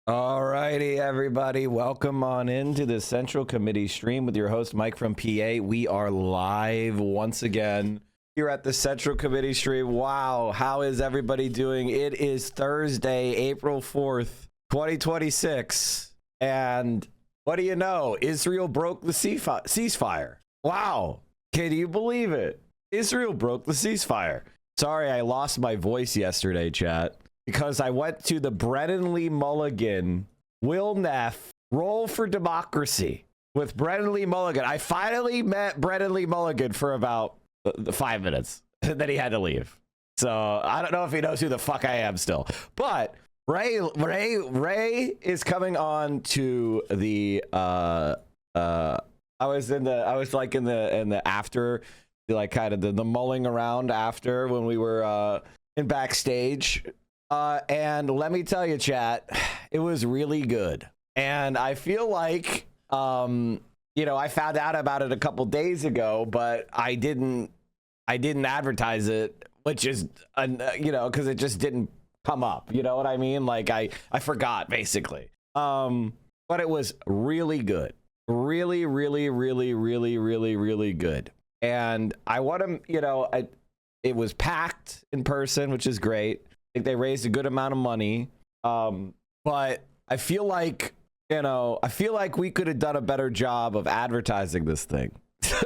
All righty, everybody. Welcome on into the Central Committee stream with your host, Mike from PA. We are live once again here at the Central Committee stream. Wow, how is everybody doing? It is Thursday, April 4th, 2026. And what do you know? Israel broke the ceasefire. Wow. Can you believe it? Israel broke the ceasefire. Sorry, I lost my voice yesterday, chat, because I went to the Brennan Lee Mulligan Will Neff Roll for Democracy with Brennan Lee Mulligan. I finally met Brennan Lee Mulligan for about 5 minutes, and then he had to leave. So I don't know if he knows who the fuck I am still. But Ray is coming on to the I was in the after, like kind of the mulling around after when we were in backstage. And let me tell you, chat, it was really good. And I feel like, I found out about it a couple days ago, but I didn't advertise it, which is, because it just didn't come up. You know what I mean? Like I forgot basically. But it was really good. Really, really, really, really, really, really good. And I want to, it was packed in person, which is great. They raised a good amount of money, but I feel like we could have done a better job of advertising this thing.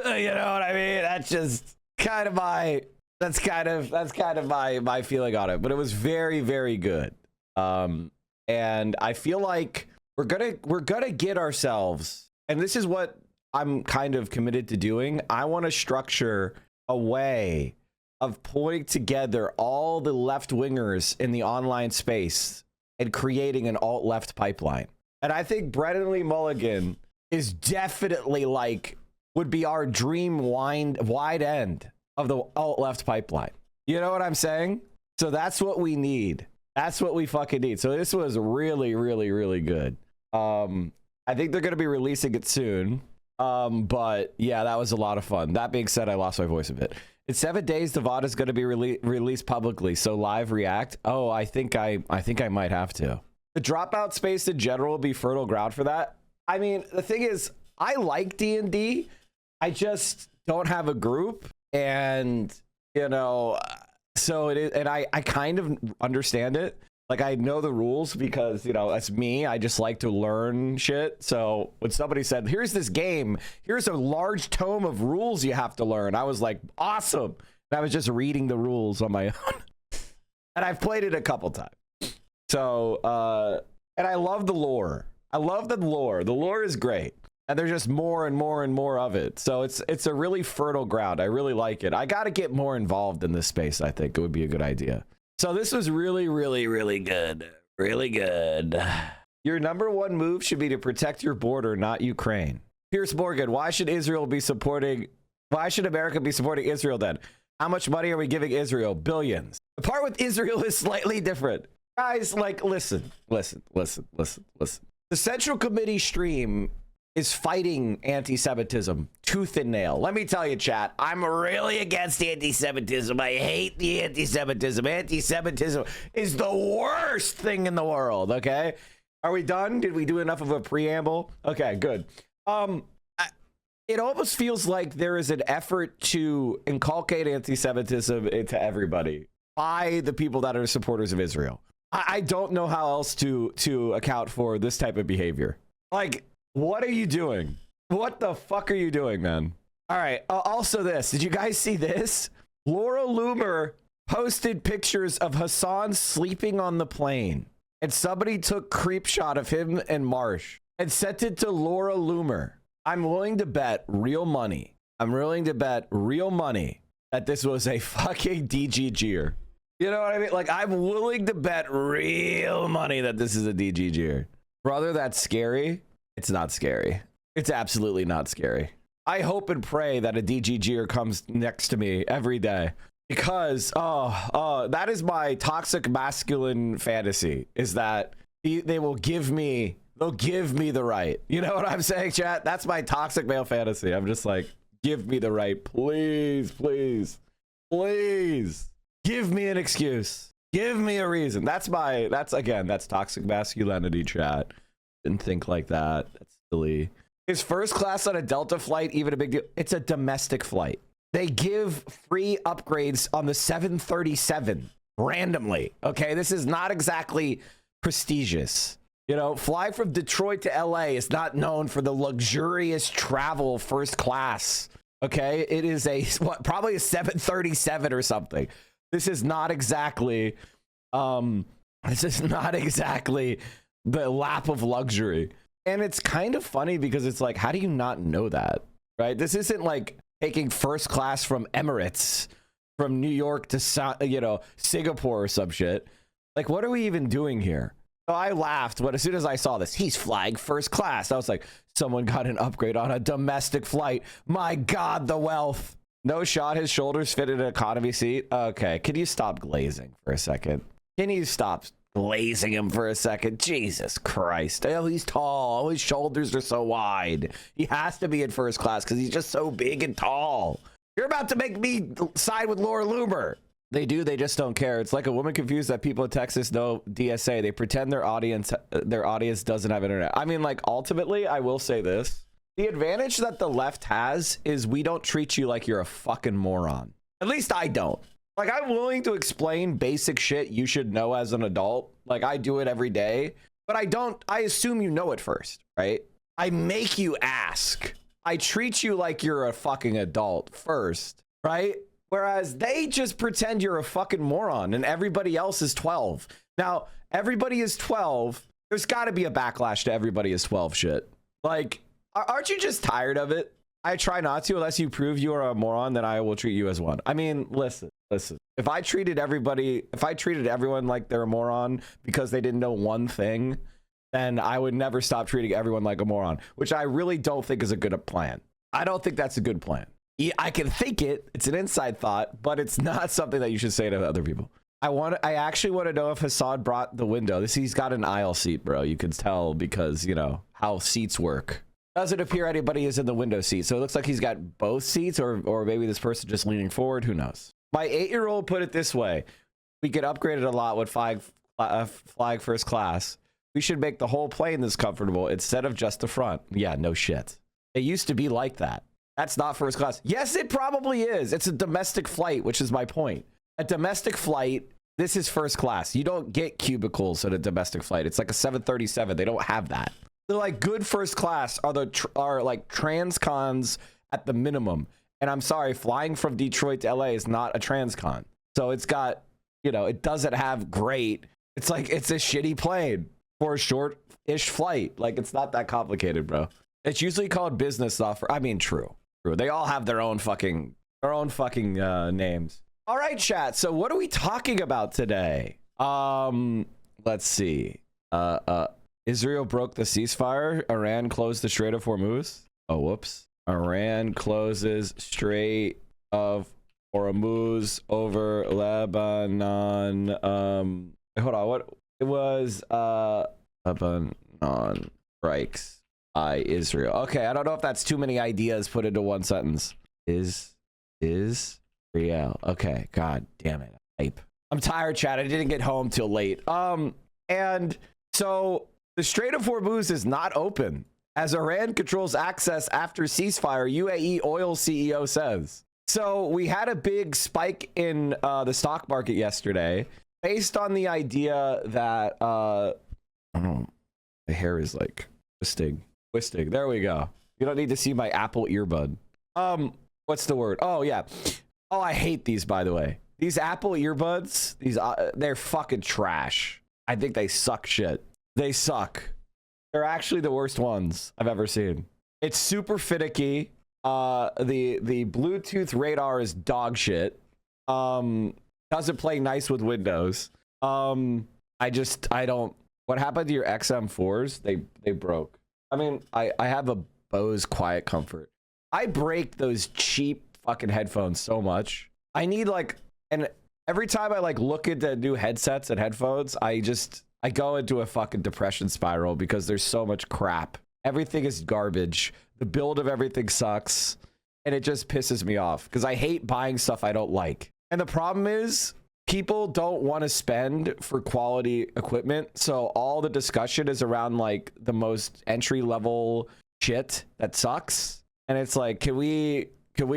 You know what I mean? That's just kind of my my feeling on it. But it was very, very good, and I feel like we're gonna get ourselves, and this is what I'm kind of committed to doing. I want to structure a way of pulling together all the left-wingers in the online space and creating an alt-left pipeline. And I think Brennan Lee Mulligan is definitely would be our dream wide end of the alt-left pipeline. You know what I'm saying? So that's what we need. That's what we fucking need. So this was really, really, really good. I think they're going to be releasing it soon. But yeah, that was a lot of fun. That being said, I lost my voice a bit. In 7 days, the VOD is going to be released publicly. So live react. Oh, I think I might have to. The dropout space in general will be fertile ground for that. I mean, the thing is, I like D&D. I just don't have a group, and so it is. And I kind of understand it. Like, I know the rules because, that's me. I just like to learn shit. So when somebody said, here's this game, here's a large tome of rules you have to learn, I was like, awesome. And I was just reading the rules on my own. And I've played it a couple times. So, and I love the lore. I love the lore. The lore is great. And there's just more and more and more of it. So it's a really fertile ground. I really like it. I got to get more involved in this space. I think it would be a good idea. So this was really, really, really good. Really good. Your number one move should be to protect your border, not Ukraine. Pierce Morgan, why should America be supporting Israel then? How much money are we giving Israel? Billions. The part with Israel is slightly different. Guys, listen. The Central Committee stream is fighting anti-Semitism tooth and nail. Let me tell you, chat, I'm really against anti-Semitism. I hate the anti-Semitism. Anti-Semitism is the worst thing in the world, okay? Are we done? Did we do enough of a preamble? Okay, good. It almost feels like there is an effort to inculcate anti-Semitism into everybody by the people that are supporters of Israel. I don't know how else to account for this type of behavior. Like, what are you doing? What the fuck are you doing, man? All right. Also this. Did you guys see this? Laura Loomer posted pictures of Hassan sleeping on the plane. And somebody took creep shot of him and Marsh and sent it to Laura Loomer. I'm willing to bet real money. I'm willing to bet real money that this was a fucking DGGer. You know what I mean? Like, I'm willing to bet real money that this is a DGGer. Brother, that's scary. It's not scary. It's absolutely not scary. I hope and pray that a DGGer comes next to me every day because, that is my toxic masculine fantasy, is that they'll give me the right. You know what I'm saying, chat? That's my toxic male fantasy. I'm just like, give me the right. Please, please, please. Give me an excuse. Give me a reason. That's toxic masculinity, chat. Didn't think like that. That's silly. Is first class on a Delta flight even a big deal? It's a domestic flight. They give free upgrades on the 737 randomly. Okay, this is not exactly prestigious. You know, fly from Detroit to LA is not known for the luxurious travel first class. Okay, it is probably a 737 or something. This is not exactly the lap of luxury. And it's kind of funny because it's like, how do you not know that? Right? This isn't like taking first class from Emirates from New York to Singapore or some shit. Like, what are we even doing here? So I laughed, but as soon as I saw this, he's flying first class. I was like, someone got an upgrade on a domestic flight. My God, the wealth. No shot his shoulders fit in an economy seat. Okay, can you stop glazing for a second? Can you stop glazing him for a second? Jesus Christ. Oh, he's tall. Oh, his shoulders are so wide. He has to be in first class because he's just so big and tall. You're about to make me side with Laura Loomer. They just don't care. It's like a woman confused that people in Texas know DSA. They pretend their audience doesn't have internet. I mean, like, ultimately, I will say this. The advantage that the left has is we don't treat you like you're a fucking moron. At least I don't. Like, I'm willing to explain basic shit you should know as an adult. Like, I do it every day. But I assume you know it first, right? I make you ask. I treat you like you're a fucking adult first, right? Whereas they just pretend you're a fucking moron and everybody else is 12. Now, everybody is 12. There's got to be a backlash to everybody is 12 shit. Like, aren't you just tired of it? I try not to unless you prove you are a moron, then I will treat you as one. I mean, listen. If I treated everyone like they're a moron because they didn't know one thing, then I would never stop treating everyone like a moron, which I really don't think is a good plan. I don't think that's a good plan. I can think it's an inside thought, but it's not something that you should say to other people. I actually want to know if Hassan brought the window. He's got an aisle seat, bro. You can tell because, you know, how seats work. Doesn't appear anybody is in the window seat. So it looks like he's got both seats or maybe this person just leaning forward. Who knows? My 8-year-old put it this way. We get upgraded a lot with flying first class. We should make the whole plane this comfortable instead of just the front. Yeah, no shit. It used to be like that. That's not first class. Yes, it probably is. It's a domestic flight, which is my point. A domestic flight, this is first class. You don't get cubicles at a domestic flight. It's like a 737. They don't have that. They're like good first class are like transcons at the minimum. And I'm sorry, flying from Detroit to LA is not a transcon. So it's got, you know, it doesn't have great. It's like it's a shitty plane for a short-ish flight. Like, it's not that complicated, bro. It's usually called business software. I mean, true. They all have their own fucking names. All right, chat. So what are we talking about today? Let's see. Israel broke the ceasefire. Iran closed the Strait of Hormuz. Oh, whoops. Iran closes Strait of Hormuz over Lebanon. Hold on. What it was? Lebanon strikes by Israel. Okay, I don't know if that's too many ideas put into one sentence. Is real. Okay, god damn it. Hype. I'm tired, chat. I didn't get home till late. And so the Strait of Hormuz is not open as Iran controls access after ceasefire, UAE oil CEO says. So we had a big spike in the stock market yesterday based on the idea that I don't know, my hair is like twisting. There we go. You don't need to see my Apple earbud. What's the word? Oh yeah. Oh, I hate these, by the way. These Apple earbuds, they're fucking trash. I think they suck shit. They suck. They're actually the worst ones I've ever seen. It's super finicky. The Bluetooth radar is dog shit. Doesn't play nice with Windows. I don't. What happened to your XM4s? They broke. I mean, I have a Bose Quiet Comfort. I break those cheap fucking headphones so much. I need and every time I look into new headsets and headphones, I go into a fucking depression spiral because there's so much crap. Everything is garbage. The build of everything sucks. And it just pisses me off because I hate buying stuff I don't like. And the problem is people don't want to spend for quality equipment. So all the discussion is around like the most entry level shit that sucks. And it's like, can we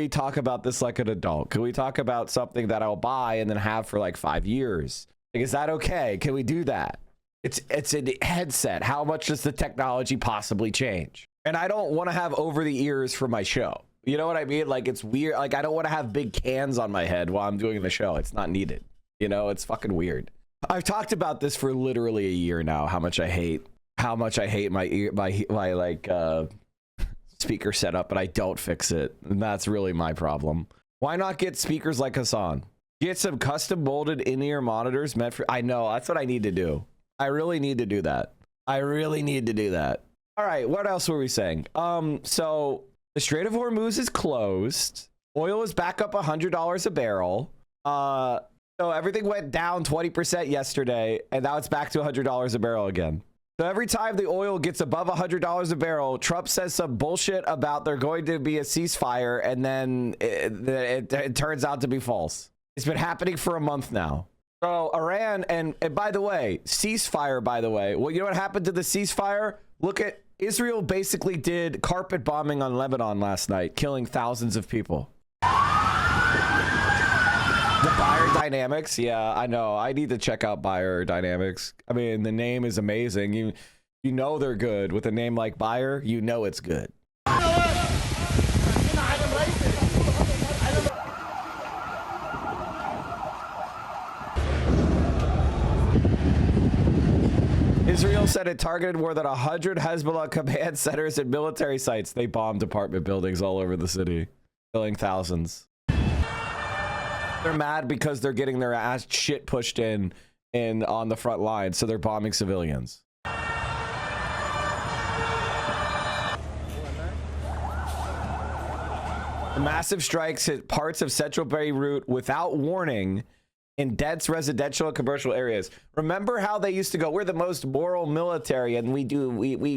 talk about this like an adult? Can we talk about something that I'll buy and then have for like 5 years? Like, is that okay? Can we do that? It's a headset. How much does the technology possibly change? And I don't want to have over the ears for my show. You know what I mean? Like, it's weird. Like, I don't want to have big cans on my head while I'm doing the show. It's not needed. You know, it's fucking weird. I've talked about this for literally a year now, how much I hate my speaker setup, but I don't fix it. And that's really my problem. Why not get speakers like Hassan? Get some custom molded in-ear monitors meant for, I know, that's what I need to do. I really need to do that. I really need to do that. All right, what else were we saying? So the Strait of Hormuz is closed. Oil is back up $100 a barrel. So everything went down 20% yesterday, and now it's back to $100 a barrel again. So every time the oil gets above $100 a barrel, Trump says some bullshit about there going to be a ceasefire, and then it turns out to be false. It's been happening for a month now. So Iran, and by the way, ceasefire, by the way, well, you know what happened to the ceasefire? Look at Israel basically did carpet bombing on Lebanon last night, killing thousands of people. The Buyer Dynamics, yeah, I know. I need to check out Buyer Dynamics. I mean, the name is amazing. You know they're good. With a name like Buyer, you know it's good. Israel said it targeted more than 100 Hezbollah command centers and military sites. They bombed apartment buildings all over the city, killing thousands. They're mad because they're getting their ass shit pushed in on the front line, so they're bombing civilians. The massive strikes hit parts of central Beirut without warning in dense residential and commercial areas. Remember how they used to go, we're the most moral military, and we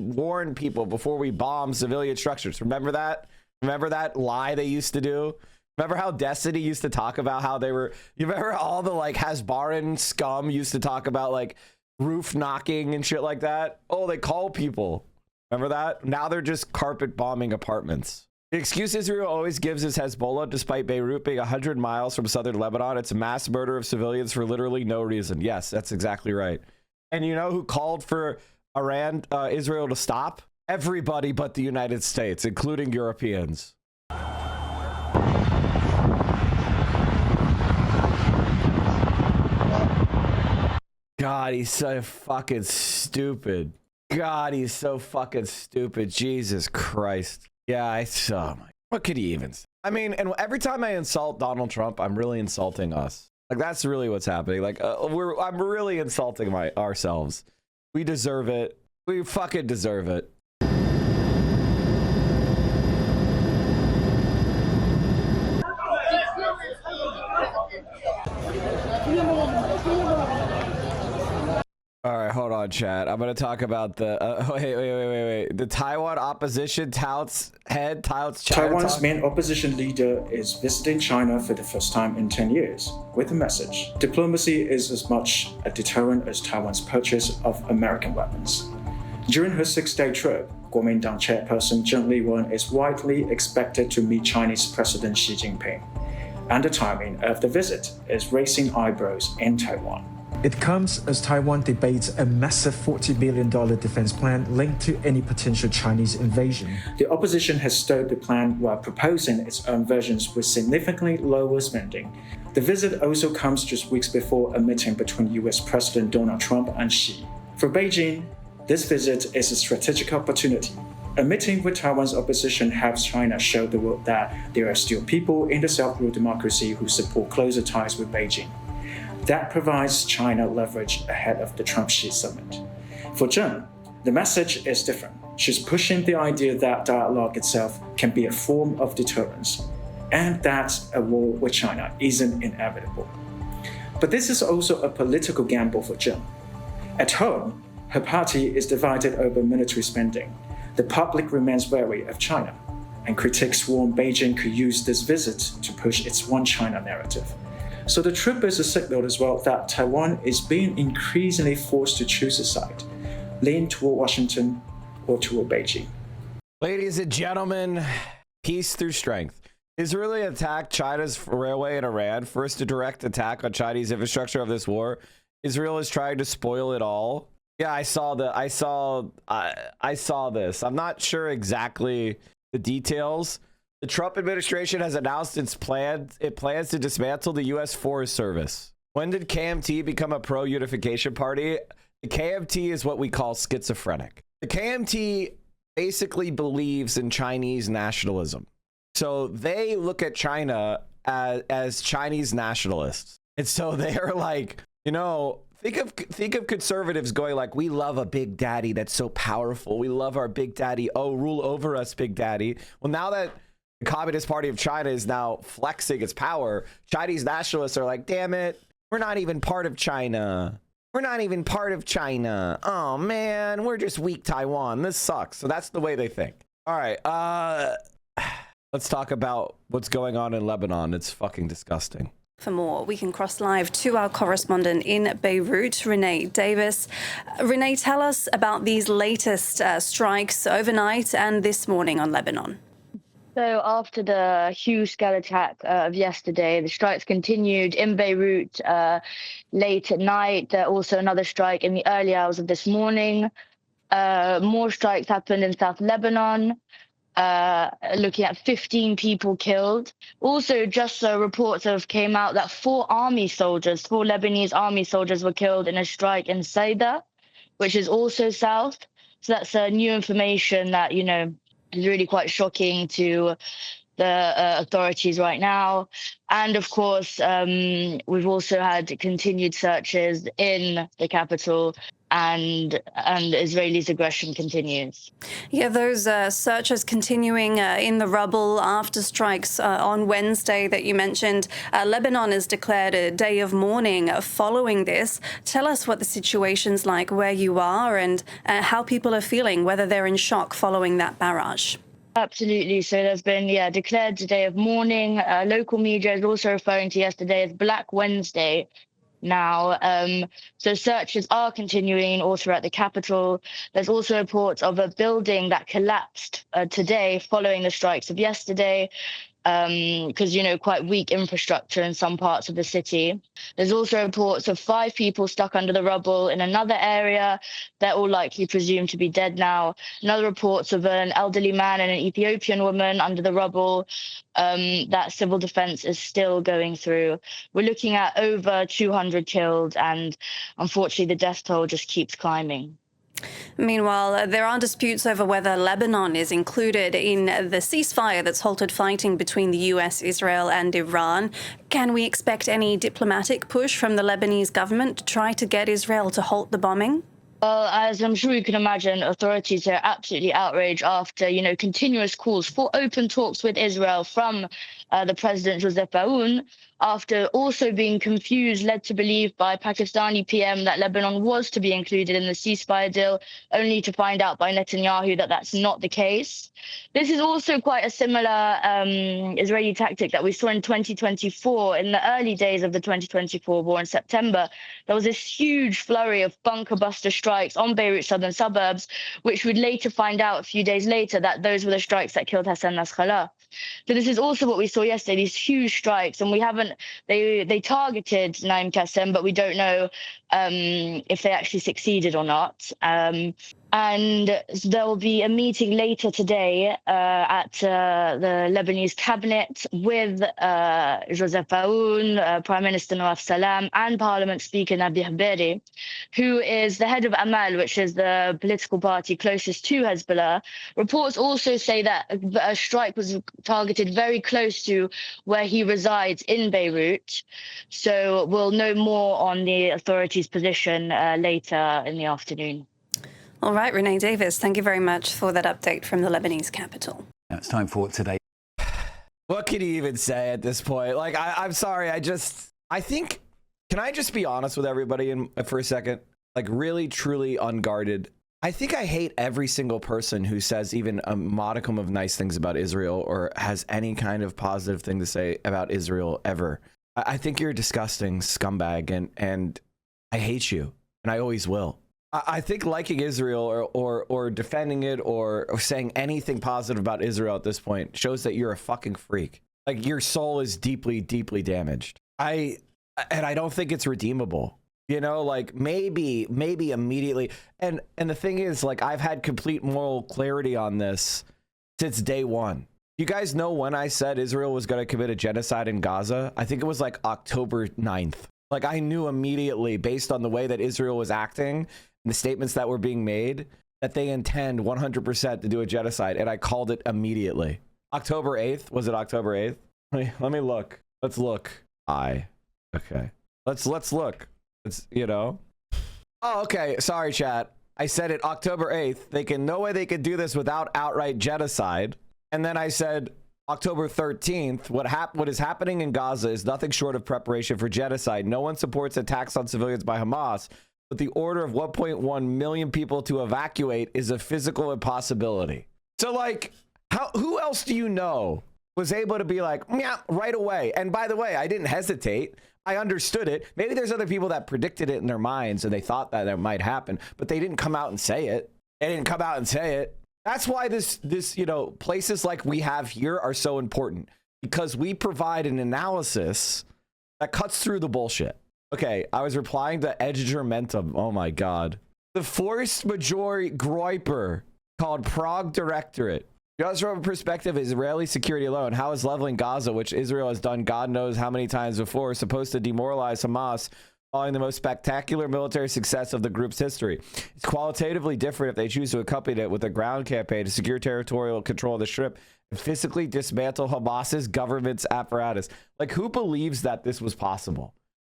warn people before we bomb civilian structures. Remember that? Remember that lie they used to do? Remember how Destiny used to talk about how they were, you remember all the like Hasbaran scum used to talk about like roof knocking and shit like that? Oh, they call people. Remember that? Now they're just carpet bombing apartments. The excuse Israel always gives is Hezbollah, despite Beirut being 100 miles from southern Lebanon. It's a mass murder of civilians for literally no reason. Yes, that's exactly right. And you know who called for Israel to stop? Everybody but the United States, including Europeans. God, he's so fucking stupid. God, he's so fucking stupid. Jesus Christ. Yeah, what could he even say? I mean, and every time I insult Donald Trump, I'm really insulting us. Like, that's really what's happening. Like, I'm really insulting ourselves. We deserve it. We fucking deserve it. All right, hold on, chat. I'm going to talk about the... wait. The Taiwan opposition touts China. Taiwan's main opposition leader is visiting China for the first time in 10 years, with a message. Diplomacy is as much a deterrent as Taiwan's purchase of American weapons. During her 6-day trip, Kuomintang chairperson Zheng Liwen is widely expected to meet Chinese President Xi Jinping, and the timing of the visit is raising eyebrows in Taiwan. It comes as Taiwan debates a massive $40 billion defense plan linked to any potential Chinese invasion. The opposition has stowed the plan while proposing its own versions with significantly lower spending. The visit also comes just weeks before a meeting between US President Donald Trump and Xi. For Beijing, this visit is a strategic opportunity. A meeting with Taiwan's opposition helps China show the world that there are still people in the self-ruled democracy who support closer ties with Beijing. That provides China leverage ahead of the Trump-Xi summit. For Zheng, the message is different. She's pushing the idea that dialogue itself can be a form of deterrence, and that a war with China isn't inevitable. But this is also a political gamble for Zheng. At home, her party is divided over military spending. The public remains wary of China, and critics warn Beijing could use this visit to push its one China narrative. So the trip is a signal as well that Taiwan is being increasingly forced to choose a side, lean toward Washington or toward Beijing. Ladies and gentlemen, peace through strength. Israeli attacked China's railway in Iran, first a direct attack on Chinese infrastructure of this war. Israel is trying to spoil it all. Yeah, I saw this. I'm not sure exactly the details. The Trump administration has announced it plans to dismantle the U.S. Forest Service. When did KMT become a pro-unification party? The KMT is what we call schizophrenic. The KMT basically believes in Chinese nationalism. So they look at China as Chinese nationalists. And so they're like, you know, think of conservatives going like, we love a big daddy that's so powerful. We love our big daddy. Oh, rule over us, big daddy. Well, now that the Communist Party of China is now flexing its power, Chinese nationalists are like, damn it, we're not even part of China. We're not even part of China. Oh, man, we're just weak Taiwan. This sucks. So that's the way they think. All right. Let's talk about what's going on in Lebanon. It's fucking disgusting. For more, we can cross live to our correspondent in Beirut, Renee Davis. Renee, tell us about these latest strikes overnight and this morning on Lebanon. So after the huge-scale attack of yesterday, the strikes continued in Beirut late at night. Also another strike in the early hours of this morning. More strikes happened in South Lebanon, looking at 15 people killed. Also, just so reports have came out that four Lebanese army soldiers were killed in a strike in Saida, which is also south. So that's new information that, you know, is really quite shocking to the authorities right now. And of course, we've also had continued searches in the capital, and Israelis' aggression continues. Yeah, those searches continuing in the rubble after strikes on Wednesday that you mentioned. Lebanon has declared a day of mourning following this. Tell us what the situation's like where you are and how people are feeling, whether they're in shock following that barrage. Absolutely. So there's been, declared a day of mourning. Local media is also referring to yesterday as Black Wednesday now. So searches are continuing all throughout the capital. There's also reports of a building that collapsed today following the strikes of yesterday, because, you know, quite weak infrastructure in some parts of the city. There's also reports of 5 people stuck under the rubble in another area. They're all likely presumed to be dead now. Another reports of an elderly man and an Ethiopian woman under the rubble that civil defense is still going through. We're looking at over 200 killed, and unfortunately the death toll just keeps climbing. Meanwhile, there are disputes over whether Lebanon is included in the ceasefire that's halted fighting between the US, Israel and Iran. Can we expect any diplomatic push from the Lebanese government to try to get Israel to halt the bombing? Well, as I'm sure you can imagine, authorities are absolutely outraged after, you know, continuous calls for open talks with Israel from the President Joseph Aoun, after also being confused, led to believe by Pakistani PM that Lebanon was to be included in the ceasefire deal, only to find out by Netanyahu that that's not the case. This is also quite a similar Israeli tactic that we saw in 2024, in the early days of the 2024 war in September. There was this huge flurry of bunker buster strikes on Beirut's southern suburbs, which we'd later find out a few days later that those were the strikes that killed Hassan Nasrallah. So this is also what we saw yesterday, these huge strikes, and we haven't, they targeted Naim Qassem, but we don't know if they actually succeeded or not. And there will be a meeting later today at the Lebanese cabinet with Joseph Aoun, Prime Minister Nawaf Salam, and Parliament Speaker Nabih Berri, who is the head of Amal, which is the political party closest to Hezbollah. Reports also say that a strike was targeted very close to where he resides in Beirut. So we'll know more on the authorities' position later in the afternoon. All right, Renee Davis, thank you very much for that update from the Lebanese capital. Now it's time for today. What can you even say at this point? Like, I'm sorry. I think, can I just be honest with everybody for a second? Like, really, truly unguarded. I think I hate every single person who says even a modicum of nice things about Israel or has any kind of positive thing to say about Israel ever. I think you're a disgusting scumbag, and I hate you, and I always will. I think liking Israel or defending it or saying anything positive about Israel at this point shows that you're a fucking freak. Like, your soul is deeply, deeply damaged. And I don't think it's redeemable. You know, like maybe immediately. And the thing is, like, I've had complete moral clarity on this since day one. You guys know when I said Israel was going to commit a genocide in Gaza? I think it was like October 9th. Like, I knew immediately, based on the way that Israel was acting and the statements that were being made, that they intend 100% to do a genocide. And I called it immediately. October 8th? Was it October 8th? Let me look. Let's look. Okay. Let's look. It's, you know. Oh, okay. Sorry, chat. I said it October 8th. No way they could do this without outright genocide. And then I said October 13th, what is happening in Gaza is nothing short of preparation for genocide. No one supports attacks on civilians by Hamas, but the order of 1.1 million people to evacuate is a physical impossibility. So, like, who else do you know was able to be like, yeah, right away? And by the way, I didn't hesitate. I understood it. Maybe there's other people that predicted it in their minds and they thought that it might happen, but they didn't come out and say it. That's why this, you know, places like we have here are so important, because we provide an analysis that cuts through the bullshit. Okay, I was replying to Edgermentum. Oh my God. The forced majority Groiper called Prague Directorate. Just from a perspective of Israeli security alone, how is leveling Gaza, which Israel has done God knows how many times before, supposed to demoralize Hamas following the most spectacular military success of the group's history? It's qualitatively different if they choose to accompany it with a ground campaign to secure territorial control of the Strip and physically dismantle Hamas's government's apparatus. Like, who believes that this was possible?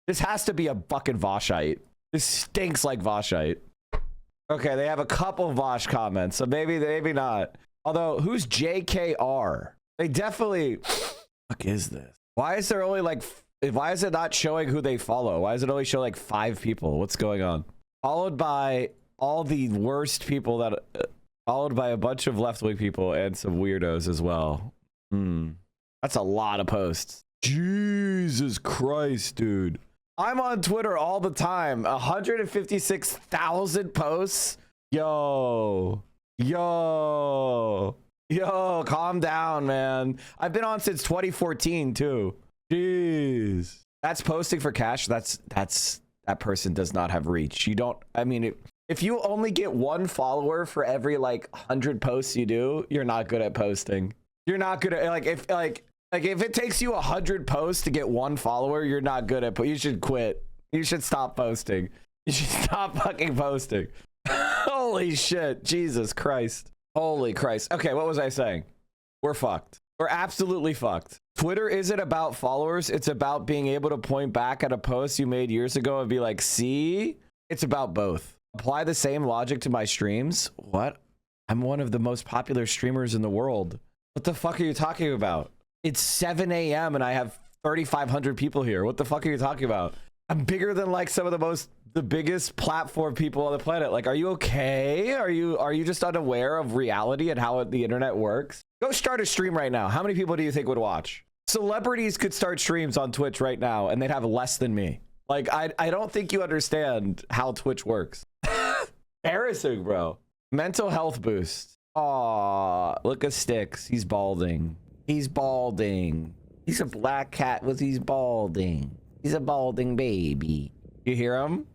This has to be a fucking Voshite. This stinks like Voshite. Okay, they have a couple Vosh comments, so maybe not. Although, who's JKR? They definitely... Fuck is this? Why is there only like... Why is it not showing who they follow? Why does it only show like 5 people? What's going on? Followed by all the worst people that... followed by a bunch of left-wing people and some weirdos as well. That's a lot of posts. Jesus Christ, dude. I'm on Twitter all the time. 156,000 posts? Yo, calm down, man. I've been on since 2014 too. Jeez. That's posting for cash. That person does not have reach. You don't, I mean, if you only get 1 follower for every like 100 posts you do, you're not good at posting. You're not good at if it takes you 100 posts to get 1 follower, you're not good at, you should quit. You should stop posting. You should stop fucking posting. Holy shit. Jesus Christ. Holy Christ. Okay, what was I saying? We're fucked. We're absolutely fucked. Twitter isn't about followers. It's about being able to point back at a post you made years ago and be like, see? It's about both. Apply the same logic to my streams. What? I'm one of the most popular streamers in the world. What the fuck are you talking about? It's 7 a.m. and I have 3,500 people here. What the fuck are you talking about? I'm bigger than like some of the biggest platform people on the planet. Like, are you okay? Are you just unaware of reality and how the internet works? Go start a stream right now. How many people do you think would watch? Celebrities could start streams on Twitch right now and they'd have less than me. Like, I don't think you understand how Twitch works. Embarrassing, bro. Mental health boost. Aw, look at Sticks. He's balding. He's balding. He's a black cat with he's balding. He's a balding baby. You hear him?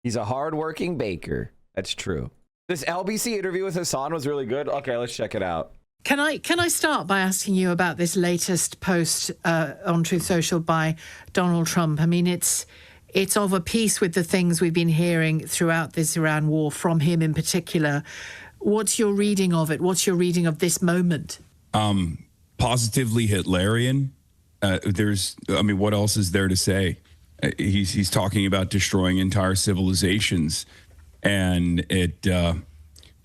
He's a hardworking baker. That's true. This LBC interview with Hassan was really good. Okay, let's check it out. Can I start by asking you about this latest post on Truth Social by Donald Trump? I mean, it's of a piece with the things we've been hearing throughout this Iran war from him in particular. What's your reading of it? What's your reading of this moment? Positively Hitlerian. What else is there to say? He's talking about destroying entire civilizations, and it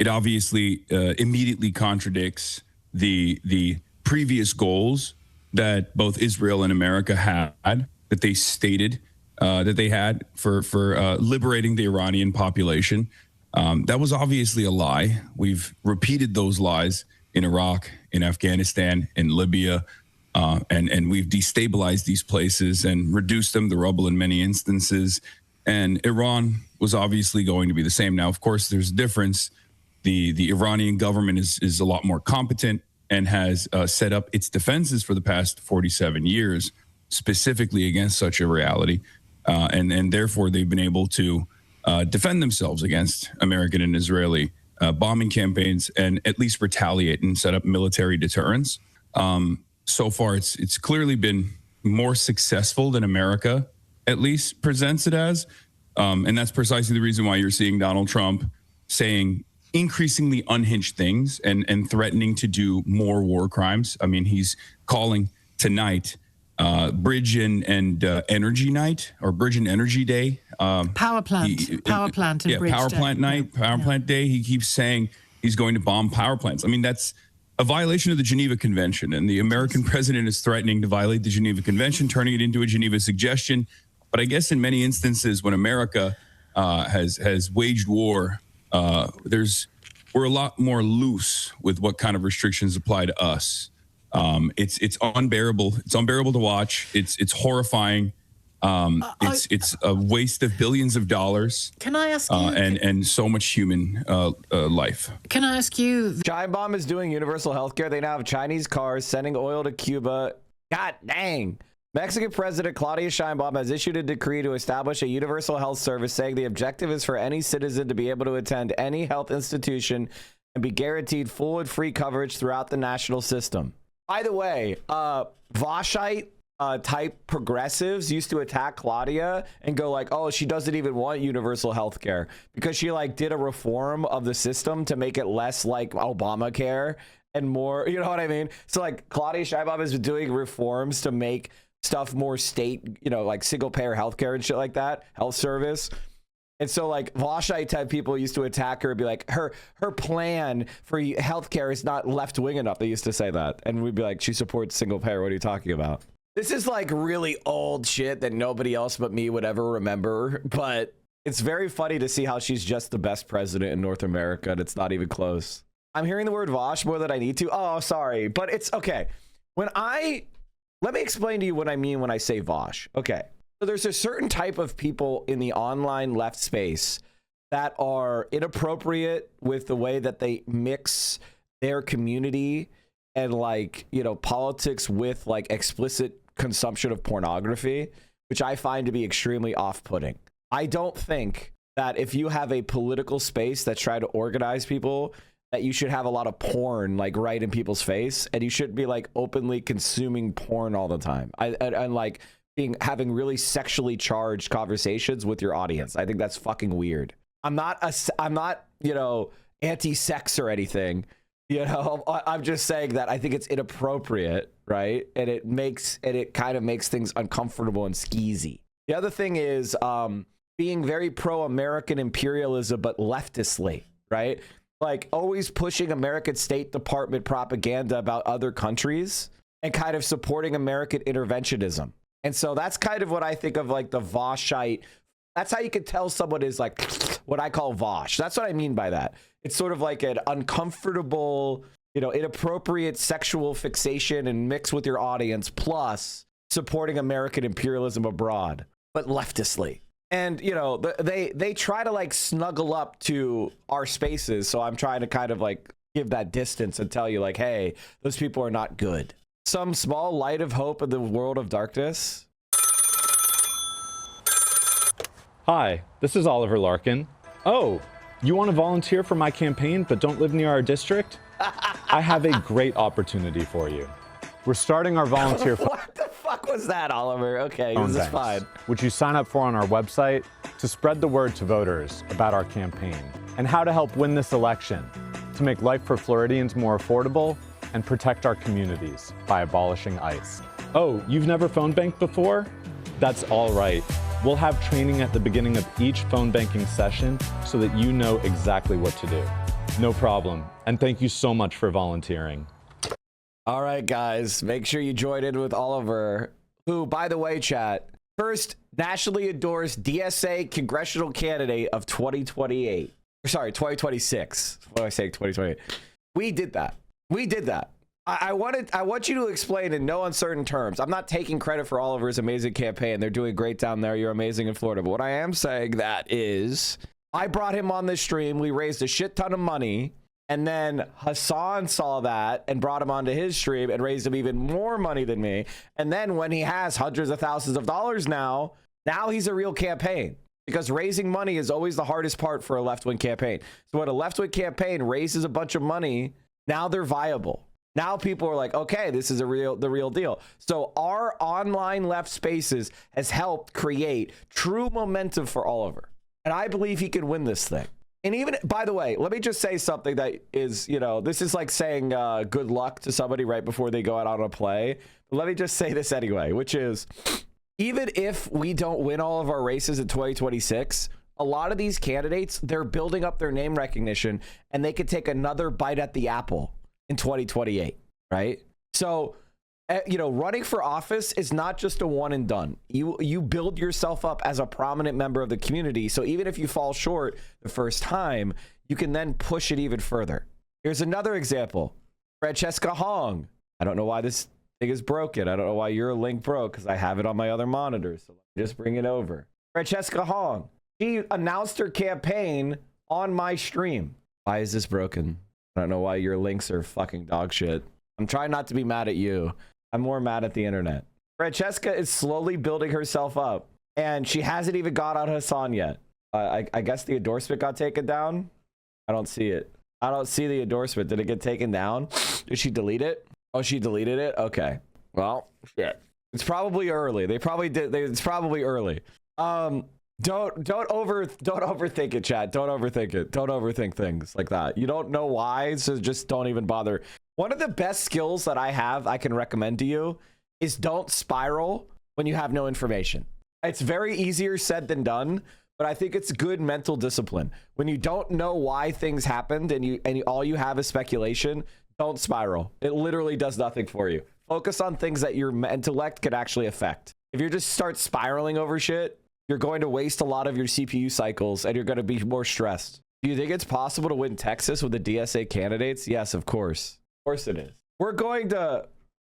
obviously immediately contradicts the previous goals that both Israel and America had, that they stated that they had for liberating the Iranian population. That was obviously a lie. We've repeated those lies in Iraq, in Afghanistan, in Libya, and we've destabilized these places and reduced them to rubble in many instances. And Iran was obviously going to be the same. Now, of course, there's a difference. The Iranian government is a lot more competent and has set up its defenses for the past 47 years, specifically against such a reality. And therefore, they've been able to defend themselves against American and Israeli bombing campaigns and at least retaliate and set up military deterrence. So far, it's clearly been more successful than America at least presents it as. And that's precisely the reason why you're seeing Donald Trump saying increasingly unhinged things and threatening to do more war crimes. I mean, he's calling tonight Bridge and Energy Night, or Bridge and Energy Day. Power plant and bridge power day. plant night, power plant day. He keeps saying he's going to bomb power plants. I mean, that's a violation of the Geneva Convention, and the American president is threatening to violate the Geneva Convention, turning it into a Geneva suggestion. But I guess in many instances, when America has waged war, we're a lot more loose with what kind of restrictions apply to us. It's unbearable. It's unbearable to watch. It's horrifying. It's a waste of billions of dollars. Can I ask you? And so much human life. Can I ask you? Giant Bomb is doing universal healthcare. They now have Chinese cars sending oil to Cuba. God dang. Mexican President Claudia Sheinbaum has issued a decree to establish a universal health service, saying the objective is for any citizen to be able to attend any health institution and be guaranteed full and free coverage throughout the national system. By the way, Voshite type progressives used to attack Claudia and go like, oh, she doesn't even want universal health care because she like did a reform of the system to make it less like Obamacare and more, you know what I mean? So like Claudia Sheinbaum is doing reforms to make stuff more state, you know, like single payer healthcare and shit like that, health service. And so like Voshite type people used to attack her and be like, her plan for healthcare is not left wing enough. They used to say that. And we'd be like, she supports single payer. What are you talking about? This is like really old shit that nobody else but me would ever remember. But it's very funny to see how she's just the best president in North America. And it's not even close. I'm hearing the word Vosh more than I need to. Oh, sorry. But it's okay. Let me explain to you what I mean when I say Vosh. Okay. So there's a certain type of people in the online left space that are inappropriate with the way that they mix their community and like, you know, politics with like explicit consumption of pornography, which I find to be extremely off-putting. I don't think that if you have a political space that's trying to organize people, that you should have a lot of porn like right in people's face, and you shouldn't be like openly consuming porn all the time. And like having really sexually charged conversations with your audience. I think that's fucking weird. I'm not, you know, anti-sex or anything. You know, I'm just saying that I think it's inappropriate, right? And it kind of makes things uncomfortable and skeezy. The other thing is being very pro-American imperialism, but leftistly, right? Like always pushing American State Department propaganda about other countries and kind of supporting American interventionism. And so that's kind of what I think of like the Voshite. That's how you can tell someone is like what I call Vosh. That's what I mean by that. It's sort of like an uncomfortable, you know, inappropriate sexual fixation and mix with your audience, plus supporting American imperialism abroad, but leftistly. And, you know, they try to like snuggle up to our spaces. So I'm trying to kind of like give that distance and tell you like, hey, those people are not good. Some small light of hope in the world of darkness. Hi, this is Oliver Larkin. Oh, you want to volunteer for my campaign but don't live near our district? I have a great opportunity for you. We're starting our volunteer What the fuck was that, Oliver? Okay, this is fine. Which you sign up for on our website to spread the word to voters about our campaign and how to help win this election, to make life for Floridians more affordable and protect our communities by abolishing ICE. Oh, you've never phone banked before? That's all right. We'll have training at the beginning of each phone banking session so that you know exactly what to do. No problem. And thank you so much for volunteering. All right, guys, make sure you join in with Oliver, who, by the way, chat, first nationally endorsed DSA congressional candidate of 2028. Sorry, 2026. What am I saying? 2028. We did that. We did that. I want you to explain in no uncertain terms. I'm not taking credit for Oliver's amazing campaign. They're doing great down there. You're amazing in Florida. But what I am saying that is I brought him on this stream. We raised a shit ton of money. And then Hassan saw that and brought him onto his stream and raised him even more money than me. And then when he has hundreds of thousands of dollars now he's a real campaign. Because raising money is always the hardest part for a left-wing campaign. So when a left-wing campaign raises a bunch of money, now they're viable. Now people are like, okay, this is the real deal. So our online left spaces has helped create true momentum for Oliver. And I believe he can win this thing. And even, by the way, let me just say something that is, this is like saying good luck to somebody right before they go out on a play. But let me just say this anyway, which is, even if we don't win all of our races in 2026, a lot of these candidates, they're building up their name recognition and they could take another bite at the apple in 2028, right? So, running for office is not just a one and done. You build yourself up as a prominent member of the community. So even if you fall short the first time, you can then push it even further. Here's another example. Francesca Hong. I don't know why this thing is broken. I don't know why your link broke because I have it on my other monitor. So let me just bring it over. Francesca Hong. She announced her campaign on my stream. Why is this broken? I don't know why your links are fucking dog shit. I'm trying not to be mad at you. I'm more mad at the internet. Francesca is slowly building herself up, and she hasn't even got on Hassan yet. I guess the endorsement got taken down. I don't see it. I don't see the endorsement. Did it get taken down? Did she delete it? Oh, she deleted it? Okay. Well, shit. It's probably early. They probably did. It's probably early. Don't overthink it, chat. Don't overthink it. Don't overthink things like that. You don't know why, so just don't even bother. One of the best skills that I can recommend to you is don't spiral when you have no information. It's very easier said than done, but I think it's good mental discipline. When you don't know why things happened and all you have is speculation, don't spiral. It literally does nothing for you. Focus on things that your intellect could actually affect. If you just start spiraling over shit, you're going to waste a lot of your CPU cycles and you're going to be more stressed. Do you think it's possible to win Texas with the DSA candidates? Yes, of course. Of course it is.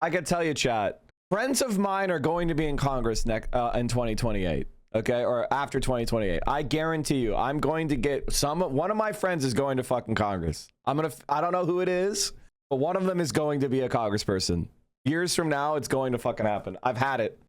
I can tell you, chat, friends of mine are going to be in Congress in 2028, okay? Or after 2028. I guarantee you, I'm going to get one of my friends is going to fucking Congress. I don't know who it is, but one of them is going to be a congressperson. Years from now, it's going to fucking happen. I've had it.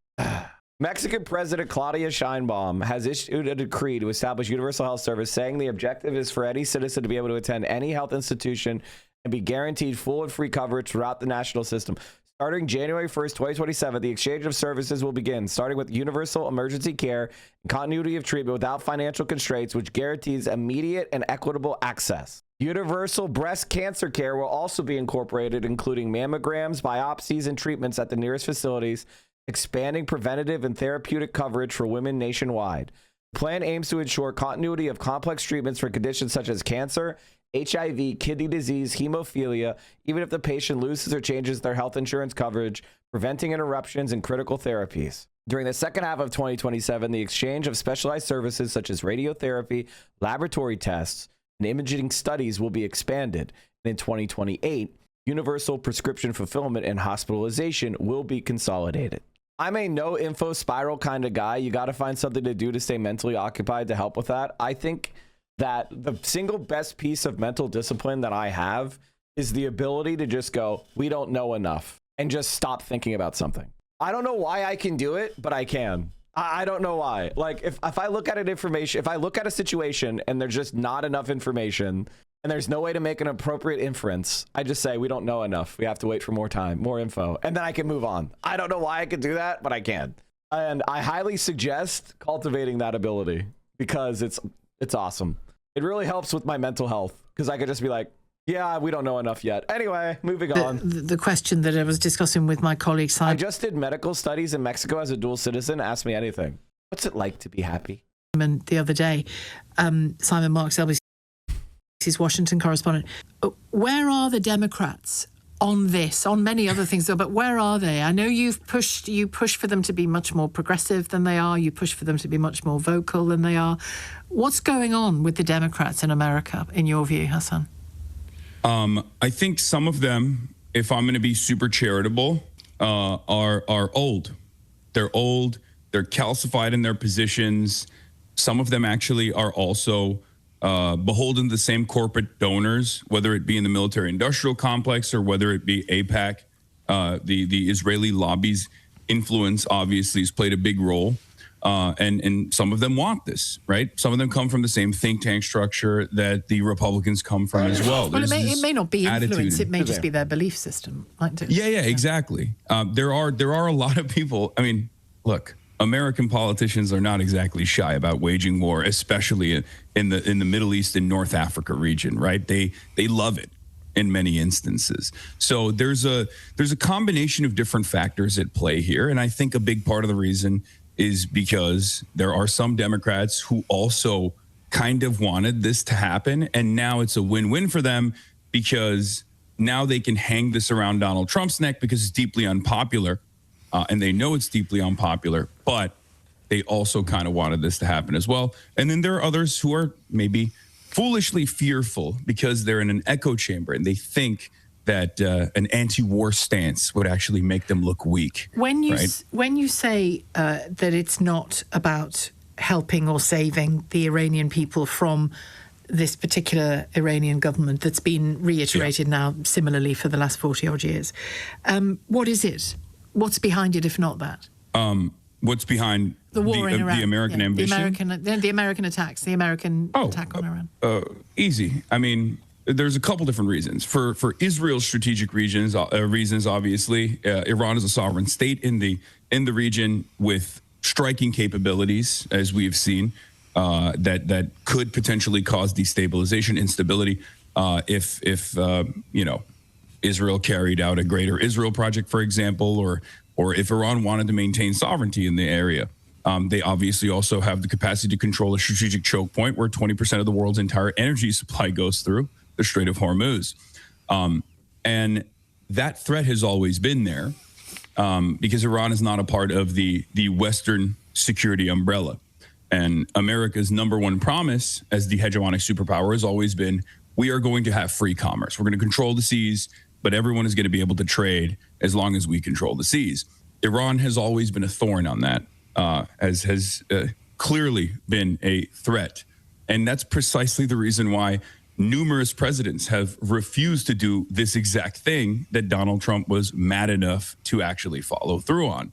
Mexican President Claudia Sheinbaum has issued a decree to establish universal health service, saying the objective is for any citizen to be able to attend any health institution and be guaranteed full and free coverage throughout the national system. Starting January 1st, 2027, the exchange of services will begin, starting with universal emergency care and continuity of treatment without financial constraints, which guarantees immediate and equitable access. Universal breast cancer care will also be incorporated, including mammograms, biopsies, and treatments at the nearest facilities, expanding preventative and therapeutic coverage for women nationwide. The plan aims to ensure continuity of complex treatments for conditions such as cancer, HIV, kidney disease, hemophilia, even if the patient loses or changes their health insurance coverage, preventing interruptions in critical therapies. During the second half of 2027, the exchange of specialized services such as radiotherapy, laboratory tests, and imaging studies will be expanded. And in 2028, universal prescription fulfillment and hospitalization will be consolidated. I'm a no info spiral kind of guy. You got to find something to do to stay mentally occupied to help with that. I think that the single best piece of mental discipline that I have is the ability to just go, we don't know enough, and just stop thinking about something. I don't know why I can do it, but I can. I don't know why. Like if I look at if I look at a situation and there's just not enough information and there's no way to make an appropriate inference, I just say, we don't know enough. We have to wait for more time, more info, and then I can move on. I don't know why I can do that, but I can. And I highly suggest cultivating that ability because it's awesome. It really helps with my mental health because I could just be like, yeah, we don't know enough yet. Anyway, moving on. The question that I was discussing with my colleague, Simon. I just did medical studies in Mexico as a dual citizen. Ask me anything. What's it like to be happy? The other day, Simon Marks, LBC's Washington correspondent. Where are the Democrats on this, on many other things, but where are they? I know you push for them to be much more progressive than they are. You push for them to be much more vocal than they are. What's going on with the Democrats in America, in your view, Hassan? I think some of them if I'm going to be super charitable, are old. They're old. They're calcified in their positions. Some of them actually are also beholden to the same corporate donors, whether it be in the military-industrial complex or whether it be AIPAC. The Israeli lobby's influence obviously has played a big role. And some of them want this, right? Some of them come from the same think tank structure that the Republicans come from as well. Well, it may not be influence; attitude. it may just be their belief system. Yeah, exactly. There are a lot of people. I mean, look, American politicians are not exactly shy about waging war, especially in the Middle East and North Africa region, right? They love it in many instances. So there's a combination of different factors at play here, and I think a big part of the reason is because there are some Democrats who also kind of wanted this to happen, and now it's a win-win for them because now they can hang this around Donald Trump's neck because it's deeply unpopular, and they know it's deeply unpopular, but they also kind of wanted this to happen as well. And then there are others who are maybe foolishly fearful because they're in an echo chamber and they think that an anti-war stance would actually make them look weak. When you say that it's not about helping or saving the Iranian people from this particular Iranian government that's been reiterated now similarly for the last 40-odd years, what is it? What's behind it, if not that? What's behind the war in Iran? The American ambition? The American attacks, the American attack on Iran. Easy. I mean, there's a couple different reasons. For Israel's strategic reasons, obviously, Iran is a sovereign state in the region with striking capabilities, as we have seen, that could potentially cause destabilization, instability, if Israel carried out a Greater Israel Project, for example, or if Iran wanted to maintain sovereignty in the area. They obviously also have the capacity to control a strategic choke point where 20% of the world's entire energy supply goes through the Strait of Hormuz. And that threat has always been there because Iran is not a part of the Western security umbrella. And America's number one promise as the hegemonic superpower has always been, we are going to have free commerce. We're going to control the seas, but everyone is going to be able to trade as long as we control the seas. Iran has always been a thorn on that, has clearly been a threat. And that's precisely the reason why numerous presidents have refused to do this exact thing that Donald Trump was mad enough to actually follow through on.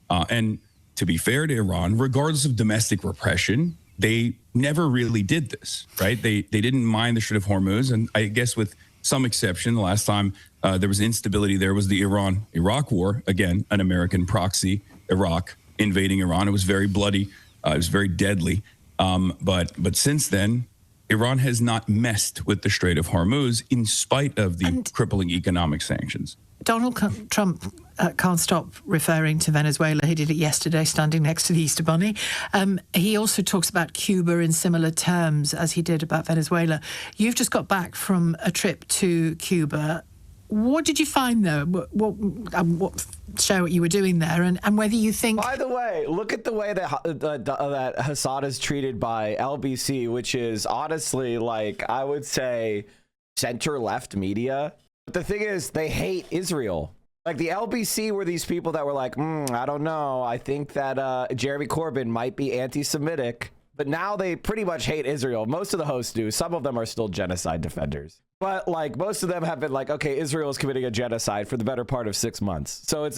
And to be fair to Iran, regardless of domestic repression, they never really did this, right? They didn't mind the Strait of Hormuz. And I guess with some exception, the last time there was instability there was the Iran-Iraq war. Again, an American proxy, Iraq invading Iran. It was very bloody. It was very deadly. But since then, Iran has not messed with the Strait of Hormuz in spite of the crippling economic sanctions. Donald Trump can't stop referring to Venezuela. He did it yesterday, standing next to the Easter Bunny. He also talks about Cuba in similar terms as he did about Venezuela. You've just got back from a trip to Cuba. What did you find there? Share what you were doing there and whether you think... By the way, look at the way that Assad is treated by LBC, which is honestly, like, I would say center-left media. But the thing is, they hate Israel. Like, the LBC were these people that were like, I don't know. I think that Jeremy Corbyn might be anti-Semitic. But now they pretty much hate Israel. Most of the hosts do. Some of them are still genocide defenders. But, like, most of them have been like, okay, Israel is committing a genocide for the better part of 6 months. So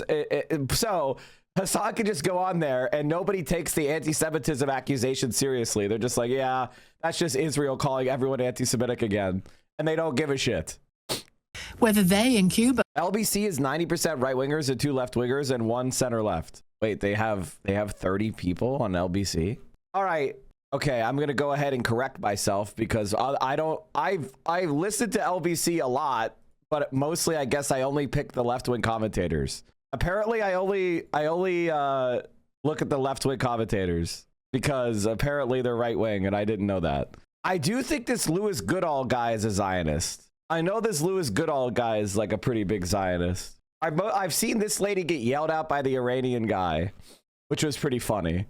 so Hassan can just go on there and nobody takes the anti-Semitism accusation seriously. They're just like, yeah, that's just Israel calling everyone anti-Semitic again. And they don't give a shit. Whether they in Cuba... LBC is 90% right-wingers and 2 left-wingers and 1 center-left. Wait, they have 30 people on LBC? All right. Okay, I'm going to go ahead and correct myself because I've listened to LBC a lot, but mostly I guess I only pick the left-wing commentators. Apparently, I only look at the left-wing commentators because apparently they're right-wing, and I didn't know that. I do think this Louis Goodall guy is a Zionist. I know this Louis Goodall guy is like a pretty big Zionist. I've seen this lady get yelled at by the Iranian guy, which was pretty funny.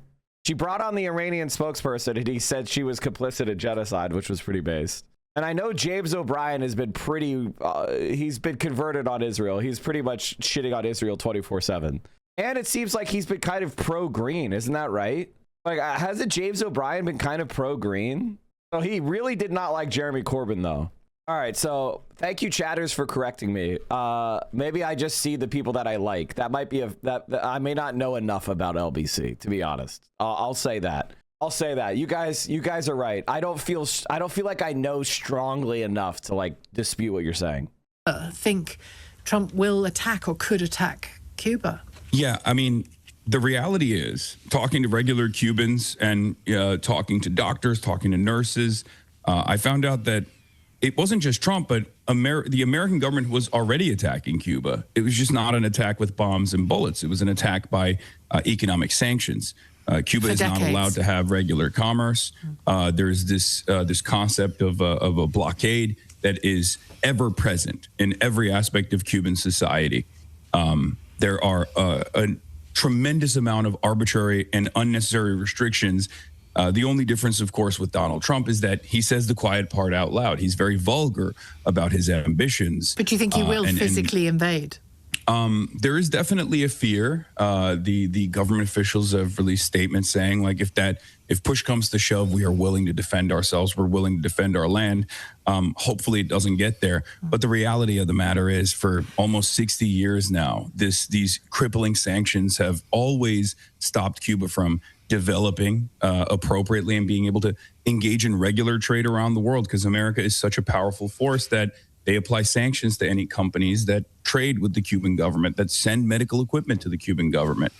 She brought on the Iranian spokesperson and he said she was complicit in genocide, which was pretty based. And I know James O'Brien has been pretty, he's been converted on Israel. He's pretty much shitting on Israel 24/7. And it seems like he's been kind of pro-green. Isn't that right? Like, hasn't James O'Brien been kind of pro-green? Oh, he really did not like Jeremy Corbyn, though. All right, so thank you, chatters, for correcting me. Maybe I just see the people that I like. That might be that I may not know enough about LBC, to be honest. I'll say that. I'll say that. You guys are right. I don't feel like I know strongly enough to like dispute what you're saying. Think Trump will attack or could attack Cuba. Yeah, I mean, the reality is, talking to regular Cubans and talking to doctors, talking to nurses, I found out that it wasn't just Trump, but the American government was already attacking Cuba. It was just not an attack with bombs and bullets. It was an attack by economic sanctions. Cuba is not allowed to have regular commerce. There's this concept of a blockade that is ever present in every aspect of Cuban society. There are a tremendous amount of arbitrary and unnecessary restrictions. The only difference, of course, with Donald Trump is that he says the quiet part out loud. He's very vulgar about his ambitions. But do you think he will physically invade? There is definitely a fear. The government officials have released statements saying, like, if push comes to shove, we are willing to defend ourselves. We're willing to defend our land. Hopefully it doesn't get there. But the reality of the matter is, for almost 60 years now, these crippling sanctions have always stopped Cuba from developing appropriately and being able to engage in regular trade around the world, because America is such a powerful force that they apply sanctions to any companies that trade with the Cuban government, that send medical equipment to the Cuban government.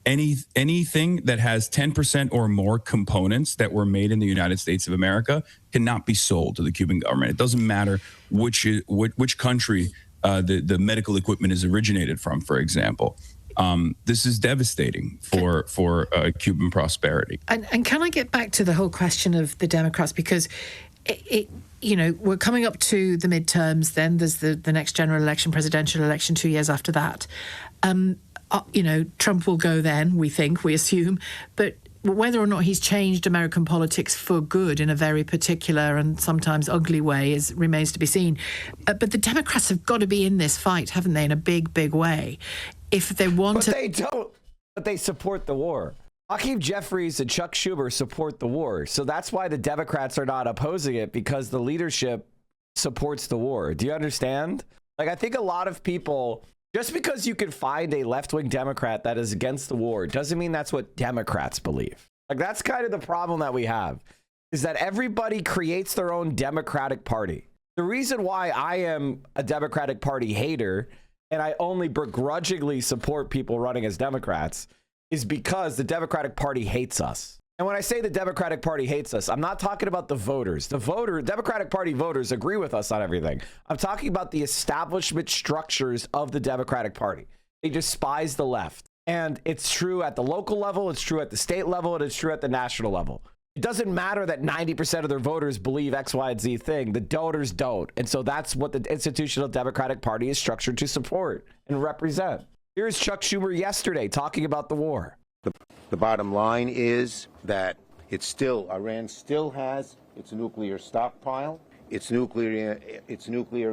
Anything that has 10% or more components that were made in the United States of America cannot be sold to the Cuban government. It doesn't matter which country the medical equipment is originated from, for example. This is devastating for Cuban prosperity. And can I get back to the whole question of the Democrats? Because we're coming up to the midterms. Then there's the next general election, presidential election 2 years after that. Trump will go then, we assume. But whether or not he's changed American politics for good in a very particular and sometimes ugly way remains to be seen. But the Democrats have got to be in this fight, haven't they, in a big, big way, if they want to. But they don't. But they support the war. Hakeem Jeffries and Chuck Schumer support the war. So that's why the Democrats are not opposing it, because the leadership supports the war. Do you understand? Like, I think a lot of people, just because you can find a left-wing Democrat that is against the war doesn't mean that's what Democrats believe. Like, that's kind of the problem that we have, is that everybody creates their own Democratic Party. The reason why I am a Democratic Party hater and I only begrudgingly support people running as Democrats is because the Democratic Party hates us. And when I say the Democratic Party hates us, I'm not talking about the voters. Democratic Party voters agree with us on everything. I'm talking about the establishment structures of the Democratic Party. They despise the left. And it's true at the local level, it's true at the state level, and it's true at the national level. It doesn't matter that 90% of their voters believe X, Y, and Z thing. The donors don't. And so that's what the institutional Democratic Party is structured to support and represent. Here's Chuck Schumer yesterday talking about the war. The bottom line is that Iran still has its nuclear stockpile, its nuclear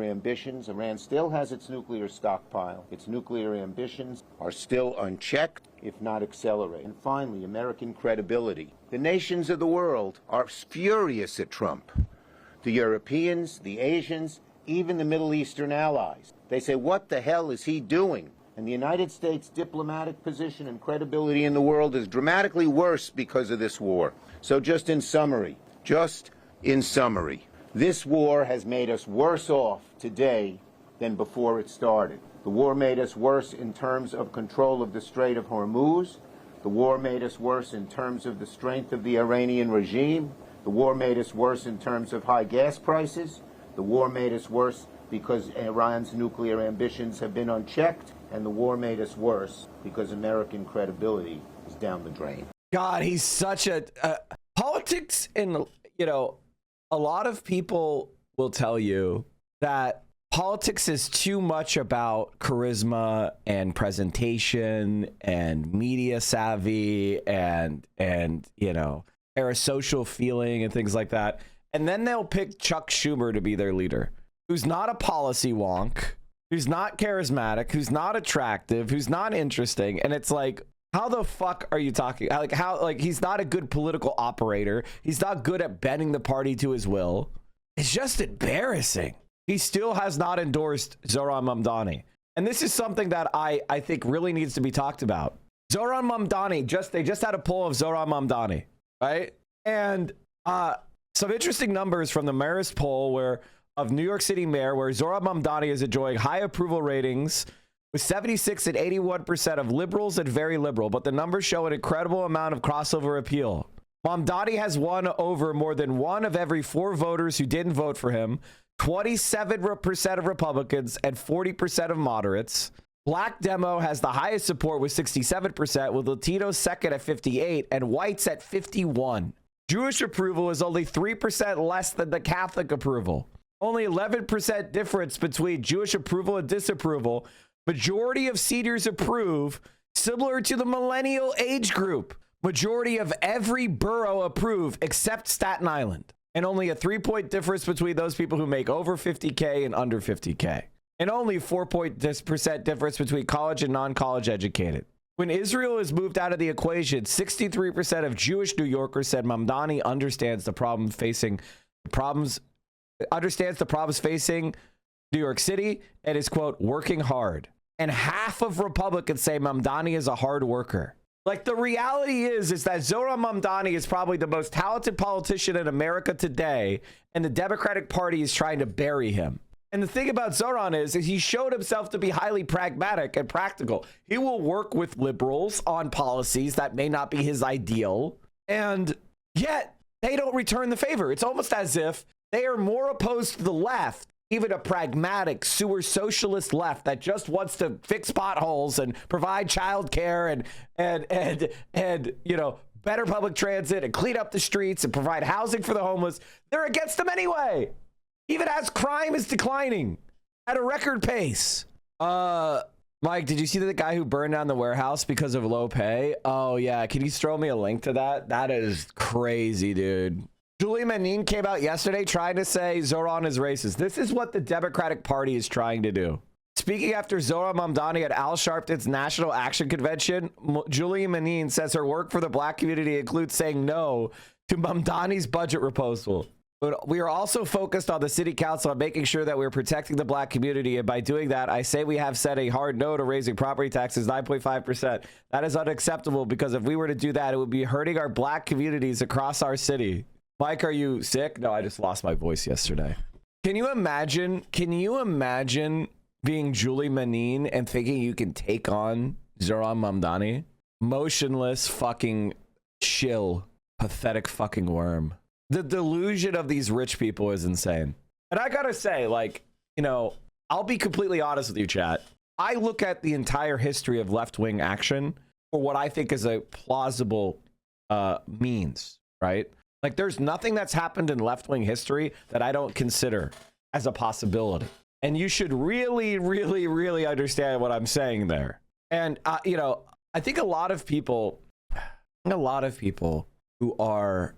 ambitions. Iran still has its nuclear stockpile. Its nuclear ambitions are still unchecked, if not accelerated. And finally, American credibility. The nations of the world are furious at Trump. The Europeans, the Asians, even the Middle Eastern allies. They say, what the hell is he doing? And the United States' diplomatic position and credibility in the world is dramatically worse because of this war. So just in summary, this war has made us worse off today than before it started. The war made us worse in terms of control of the Strait of Hormuz. The war made us worse in terms of the strength of the Iranian regime. The war made us worse in terms of high gas prices. The war made us worse because Iran's nuclear ambitions have been unchecked. And the war made us worse because American credibility is down the drain. God, he's such a politics. And a lot of people will tell you that politics is too much about charisma and presentation and media savvy and parasocial feeling and things like that. and then they'll pick Chuck Schumer to be their leader, who's not a policy wonk, who's not charismatic, who's not attractive, who's not interesting. And it's like, how the fuck are you talking? Like he's not a good political operator. He's not good at bending the party to his will. It's just embarrassing. He still has not endorsed Zohran Mamdani. And this is something that I think really needs to be talked about. Zohran Mamdani, they just had a poll of Zohran Mamdani, right? And some interesting numbers from the Marist poll of New York City mayor, where Zohran Mamdani is enjoying high approval ratings with 76 and 81% of liberals and very liberal. But the numbers show an incredible amount of crossover appeal. Mamdani has won over more than 1 of every 4 voters who didn't vote for him, 27% of Republicans, and 40% of moderates. Black Demo has the highest support with 67%, with Latinos second at 58% and whites at 51%. Jewish approval is only 3% less than the Catholic approval. Only 11% difference between Jewish approval and disapproval. Majority of seniors approve, similar to the millennial age group. Majority of every borough approve except Staten Island. And only a 3-point difference between those people who make over 50K and under 50K. And only 4% difference between college and non-college educated. When Israel is moved out of the equation, 63% of Jewish New Yorkers said Mamdani understands the problems facing New York City and is, quote, working hard. And half of Republicans say Mamdani is a hard worker. Like, the reality is that Zohran Mamdani is probably the most talented politician in America today, and the Democratic Party is trying to bury him. And the thing about Zohran is he showed himself to be highly pragmatic and practical. He will work with liberals on policies that may not be his ideal, and yet they don't return the favor. It's almost as if they are more opposed to the left, even a pragmatic sewer socialist left that just wants to fix potholes and provide childcare and you know, better public transit and clean up the streets and provide housing for the homeless. They're against them anyway, even as crime is declining at a record pace. Mike, did you see the guy who burned down the warehouse because of low pay? Oh yeah, can you throw me a link to that? That is crazy, dude. Julie Menin came out yesterday trying to say Zohran is racist. This is what the Democratic Party is trying to do. Speaking after Zohran Mamdani at Al Sharpton's National Action Convention, Julie Menin says her work for the black community includes saying no to Mamdani's budget proposal. But we are also focused on the city council on making sure that we're protecting the black community. And by doing that, I say we have said a hard no to raising property taxes 9.5%. That is unacceptable, because if we were to do that, it would be hurting our black communities across our city. Mike, are you sick? No, I just lost my voice yesterday. Can you imagine being Julie Menin and thinking you can take on Zohran Mamdani? Motionless, fucking chill, pathetic fucking worm. The delusion of these rich people is insane. And I gotta say, like, you know, I'll be completely honest with you, chat. I look at the entire history of left-wing action for what I think is a plausible means, right? Like, there's nothing that's happened in left-wing history that I don't consider as a possibility. And you should really, really, really understand what I'm saying there. And, you know, I think a lot of people who are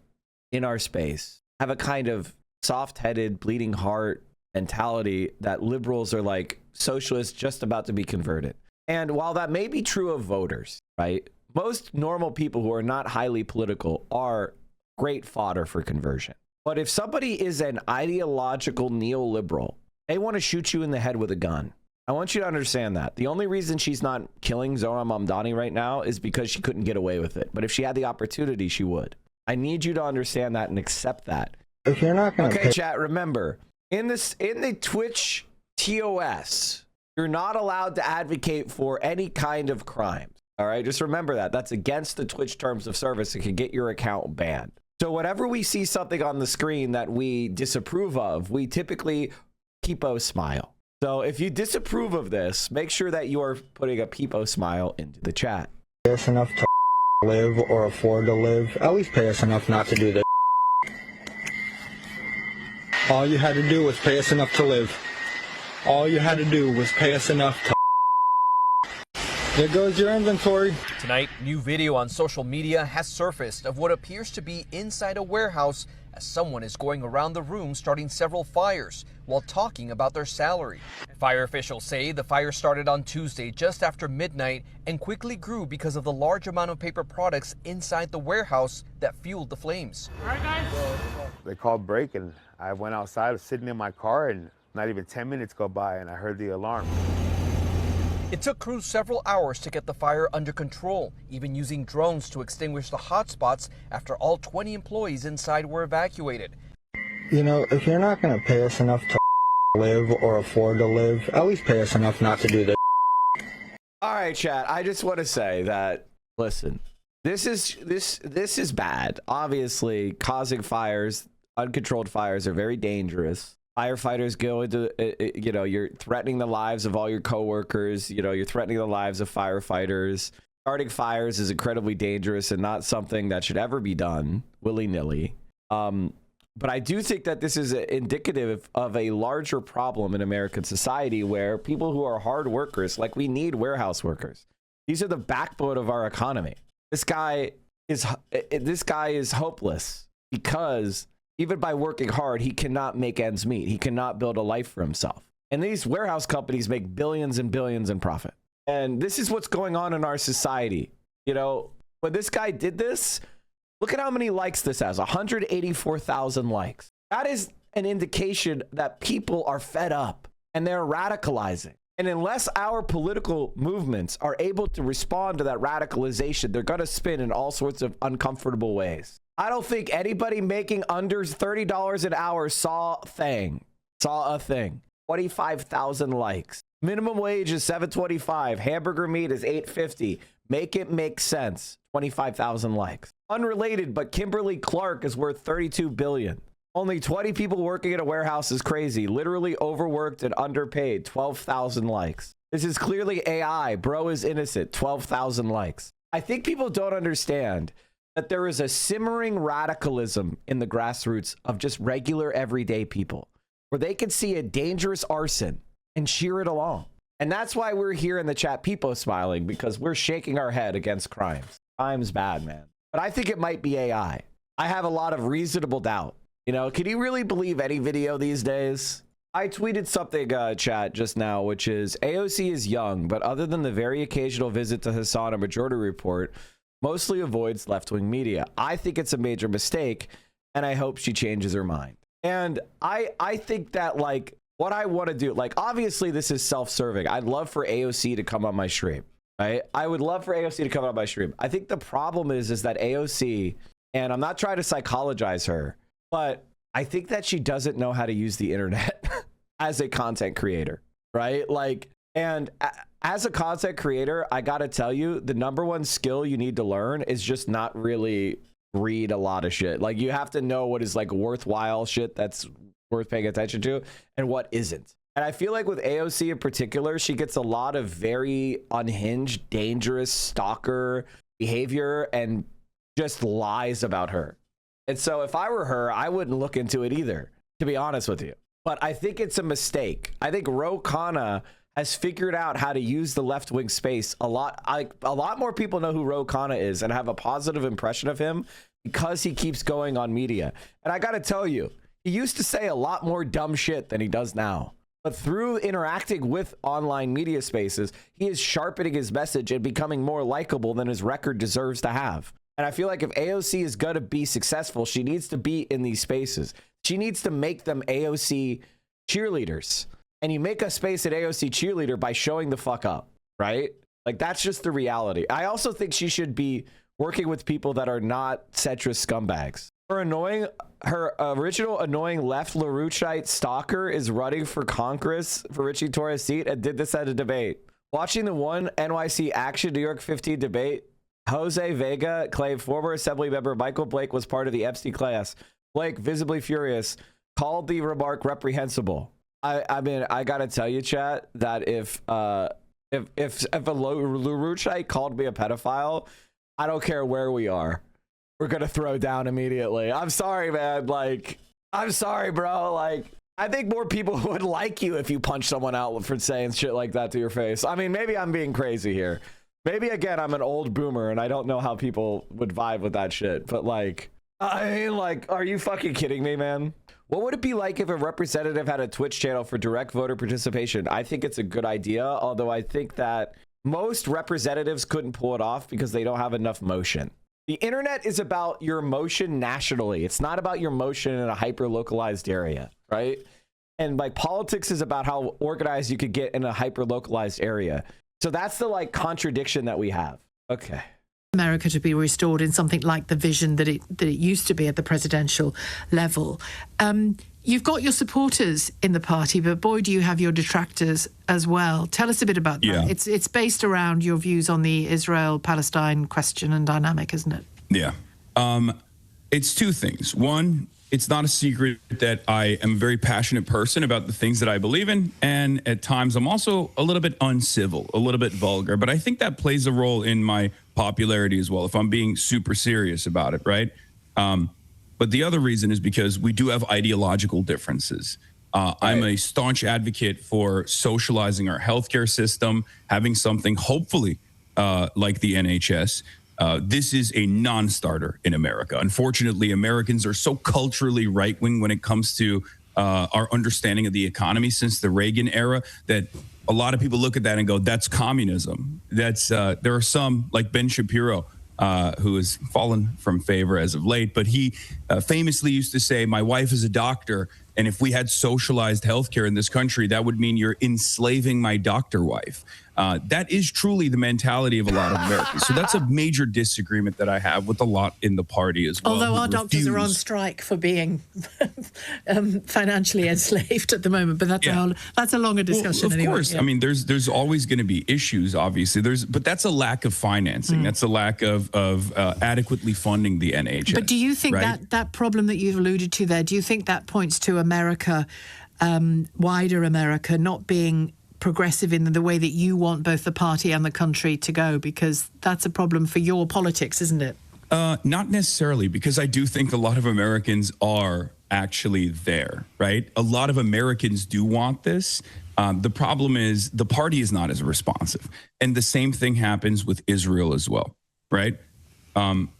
in our space have a kind of soft-headed, bleeding heart mentality that liberals are like socialists just about to be converted. And while that may be true of voters, right? Most normal people who are not highly political are great fodder for conversion. But if somebody is an ideological neoliberal, they want to shoot you in the head with a gun. I want you to understand that. The only reason she's not killing Zohran Mamdani right now is because she couldn't get away with it. But if she had the opportunity, she would. I need you to understand that and accept that. If you're not going to chat, remember, in the Twitch TOS, you're not allowed to advocate for any kind of crimes. All right, just remember that. That's against the Twitch terms of service. It can get your account banned. So whenever we see something on the screen that we disapprove of, we typically peepo smile. So if you disapprove of this, make sure that you are putting a peepo smile into the chat. pay us enough to live or afford to live, at least pay us enough not to do this. All you had to do was pay us enough to live. All you had to do was pay us enough to... There goes your inventory. Tonight, new video on social media has surfaced of what appears to be inside a warehouse as someone is going around the room starting several fires while talking about their salary. Fire officials say the fire started on Tuesday just after midnight and quickly grew because of the large amount of paper products inside the warehouse that fueled the flames. They called break and I went outside, I was sitting in my car, and not even 10 minutes go by and I heard the alarm. It took crews several hours to get the fire under control, even using drones to extinguish the hot spots after all 20 employees inside were evacuated. You know, if you're not going to pay us enough to live or afford to live, at least pay us enough not to do this. All right, chat. I just want to say that, listen, this is bad. Obviously, causing fires, uncontrolled fires are very dangerous. Firefighters go into, you know, you're threatening the lives of all your coworkers. You know, you're threatening the lives of firefighters. Starting fires is incredibly dangerous and not something that should ever be done willy-nilly. But I do think that this is indicative of a larger problem in American society where people who are hard workers, like we need warehouse workers. These are the backbone of our economy. This guy is hopeless because even by working hard, he cannot make ends meet. He cannot build a life for himself. And these warehouse companies make billions and billions in profit. And this is what's going on in our society. You know, when this guy did this, look at how many likes this has, 184,000 likes. That is an indication that people are fed up and they're radicalizing. And unless our political movements are able to respond to that radicalization, they're going to spin in all sorts of uncomfortable ways. I don't think anybody making under $30 an hour saw a thing. 25,000 likes. Minimum wage is $7.25. Hamburger meat is $8.50. Make it make sense. 25,000 likes. Unrelated, but Kimberly Clark is worth $32 billion. Only 20 people working at a warehouse is crazy. Literally overworked and underpaid. 12,000 likes. This is clearly AI. Bro is innocent. 12,000 likes. I think people don't understand that there is a simmering radicalism in the grassroots of just regular everyday people where they can see a dangerous arson and cheer it along. And that's why we're here in the chat, people smiling, because we're shaking our head against crimes. Crime's bad, man. But I think it might be AI. I have a lot of reasonable doubt. You know, can you really believe any video these days? I tweeted something, chat, just now, which is AOC is young, but other than the very occasional visit to Hassan or Majority Report, mostly avoids left-wing media. I think it's a major mistake, and I hope she changes her mind. And I think that, like, what I want to do, like, obviously this is self-serving. I'd love for AOC to come on my stream, right? I would love for AOC to come on my stream. I think the problem is that AOC, and I'm not trying to psychologize her, but I think that she doesn't know how to use the internet as a content creator, right? Like, and as a content creator, I got to tell you, the number one skill you need to learn is just not really read a lot of shit. Like, you have to know what is like worthwhile shit that's worth paying attention to and what isn't. And I feel like with AOC in particular, she gets a lot of very unhinged, dangerous stalker behavior and just lies about her. And so if I were her, I wouldn't look into it either, to be honest with you. But I think it's a mistake. I think Ro Khanna has figured out how to use the left-wing space a lot. A lot more people know who Ro Khanna is and have a positive impression of him because he keeps going on media. And I got to tell you, he used to say a lot more dumb shit than he does now. But through interacting with online media spaces, he is sharpening his message and becoming more likable than his record deserves to have. And I feel like if AOC is going to be successful, she needs to be in these spaces. She needs to make them AOC cheerleaders. And you make a space at AOC cheerleader by showing the fuck up, right? Like, that's just the reality. I also think she should be working with people that are not centrist scumbags. Her original annoying left LaRoucheite stalker is running for Congress for Richie Torres' seat and did this at a debate. Watching the one NYC Action New York 15 debate, Jose Vega claimed former Assembly member Michael Blake was part of the Epstein class. Blake, visibly furious, called the remark reprehensible. I mean, I gotta tell you, chat, that if a LaRoucheite called me a pedophile, I don't care where we are, we're gonna throw down immediately. I'm sorry, man. Like, I'm sorry, bro. Like, I think more people would like you if you punch someone out for saying shit like that to your face. I mean, maybe I'm being crazy here. Maybe again, I'm an old boomer and I don't know how people would vibe with that shit. But like, I mean, like, are you fucking kidding me, man? What would it be like if a representative had a Twitch channel for direct voter participation? I think it's a good idea, although I think that most representatives couldn't pull it off because they don't have enough motion. The internet is about your motion nationally. It's not about your motion in a hyper-localized area, right? And like politics is about how organized you could get in a hyper-localized area. So that's the like contradiction that we have. Okay. America to be restored in something like the vision that it used to be at the presidential level. You've got your supporters in the party, but boy, do you have your detractors as well. Tell us a bit about that. Yeah. It's based around your views on the Israel-Palestine question and dynamic, isn't it? Yeah. It's two things. One, it's not a secret that I am a very passionate person about the things that I believe in. And at times I'm also a little bit uncivil, a little bit vulgar. But I think that plays a role in my popularity as well, if I'm being super serious about it, right? But the other reason is because we do have ideological differences. I'm a staunch advocate for socializing our healthcare system, having something hopefully like the NHS. This is a non-starter in America. Unfortunately, Americans are so culturally right-wing when it comes to our understanding of the economy since the Reagan era that a lot of people look at that and go, that's communism. That's there are some like Ben Shapiro, who has fallen from favor as of late, but he famously used to say, my wife is a doctor, and if we had socialized healthcare in this country, that would mean you're enslaving my doctor wife. That is truly the mentality of a lot of Americans. So that's a major disagreement that I have with a lot in the party as well. Although our doctors are on strike for being financially enslaved at the moment, but that's a longer discussion. Well, of course. Yeah. I mean, there's always going to be issues, obviously. But that's a lack of financing. That's a lack of adequately funding the NHS. But do you think that problem that you've alluded to there, do you think that points to America, wider America, not being progressive in the way that you want both the party and the country to go? Because that's a problem for your politics, isn't it? Not necessarily, because I do think a lot of Americans are actually there, right? A lot of Americans do want this. The problem is the party is not as responsive. And the same thing happens with Israel as well, right?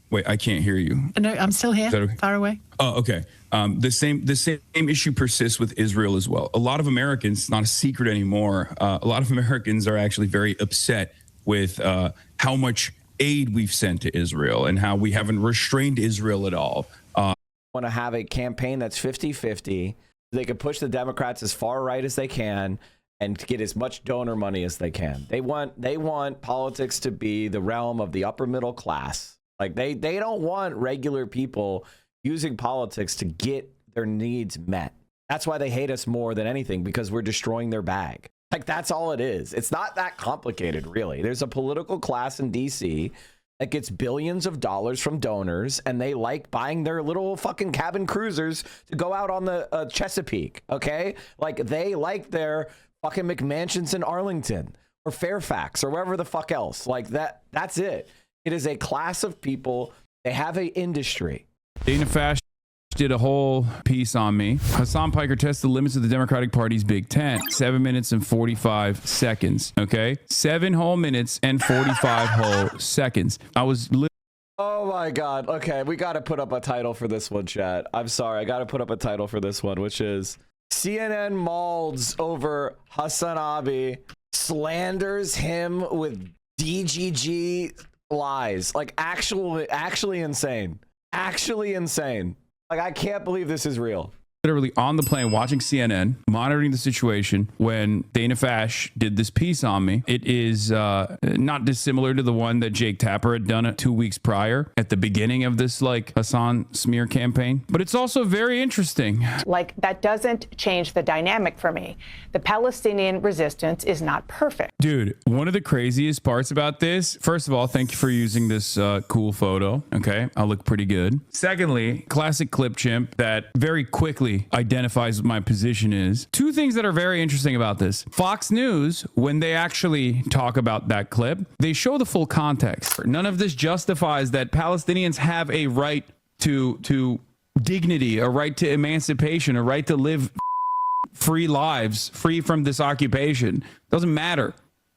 Wait, I can't hear you. No, I'm still here, far away. Oh, okay. The same issue persists with Israel as well. A lot of Americans, it's not a secret anymore, a lot of Americans are actually very upset with how much aid we've sent to Israel and how we haven't restrained Israel at all. Want to have a campaign that's 50-50. They could push the Democrats as far right as they can and get as much donor money as they can. They want politics to be the realm of the upper middle class. Like they don't want regular people using politics to get their needs met. That's why they hate us more than anything, because we're destroying their bag. Like that's all it is. It's not that complicated, really. There's a political class in DC that gets billions of dollars from donors, and they like buying their little fucking cabin cruisers to go out on the Chesapeake, okay? Like they like their fucking McMansions in Arlington or Fairfax or wherever the fuck else. Like that's it. It is a class of people. They have an industry. Dana Fash did a whole piece on me. Hassan Piker tests the limits of the Democratic Party's Big Tent. 7 minutes and 45 seconds. Okay? 7 whole minutes and 45 whole seconds. I was Oh my God. Okay, we got to put up a title for this one, chat. I'm sorry. I got to put up a title for this one, which is CNN Malds over Hassan Abi slanders him with DGG lies. Like actually insane. Actually insane. Like I can't believe this is real. Literally on the plane watching CNN, monitoring the situation when Dana Fash did this piece on me. It is not dissimilar to the one that Jake Tapper had done 2 weeks prior at the beginning of this like Hassan smear campaign. But it's also very interesting. Like that doesn't change the dynamic for me. The Palestinian resistance is not perfect. Dude, one of the craziest parts about this, first of all, thank you for using this cool photo. Okay, I look pretty good. Secondly, classic clip chimp that very quickly identifies what my position is. 2 things that are very interesting about this. Fox News, when they actually talk about that clip, they show the full context. None of this justifies that Palestinians have a right to dignity, a right to emancipation, a right to live free lives, free from this occupation. Doesn't matter.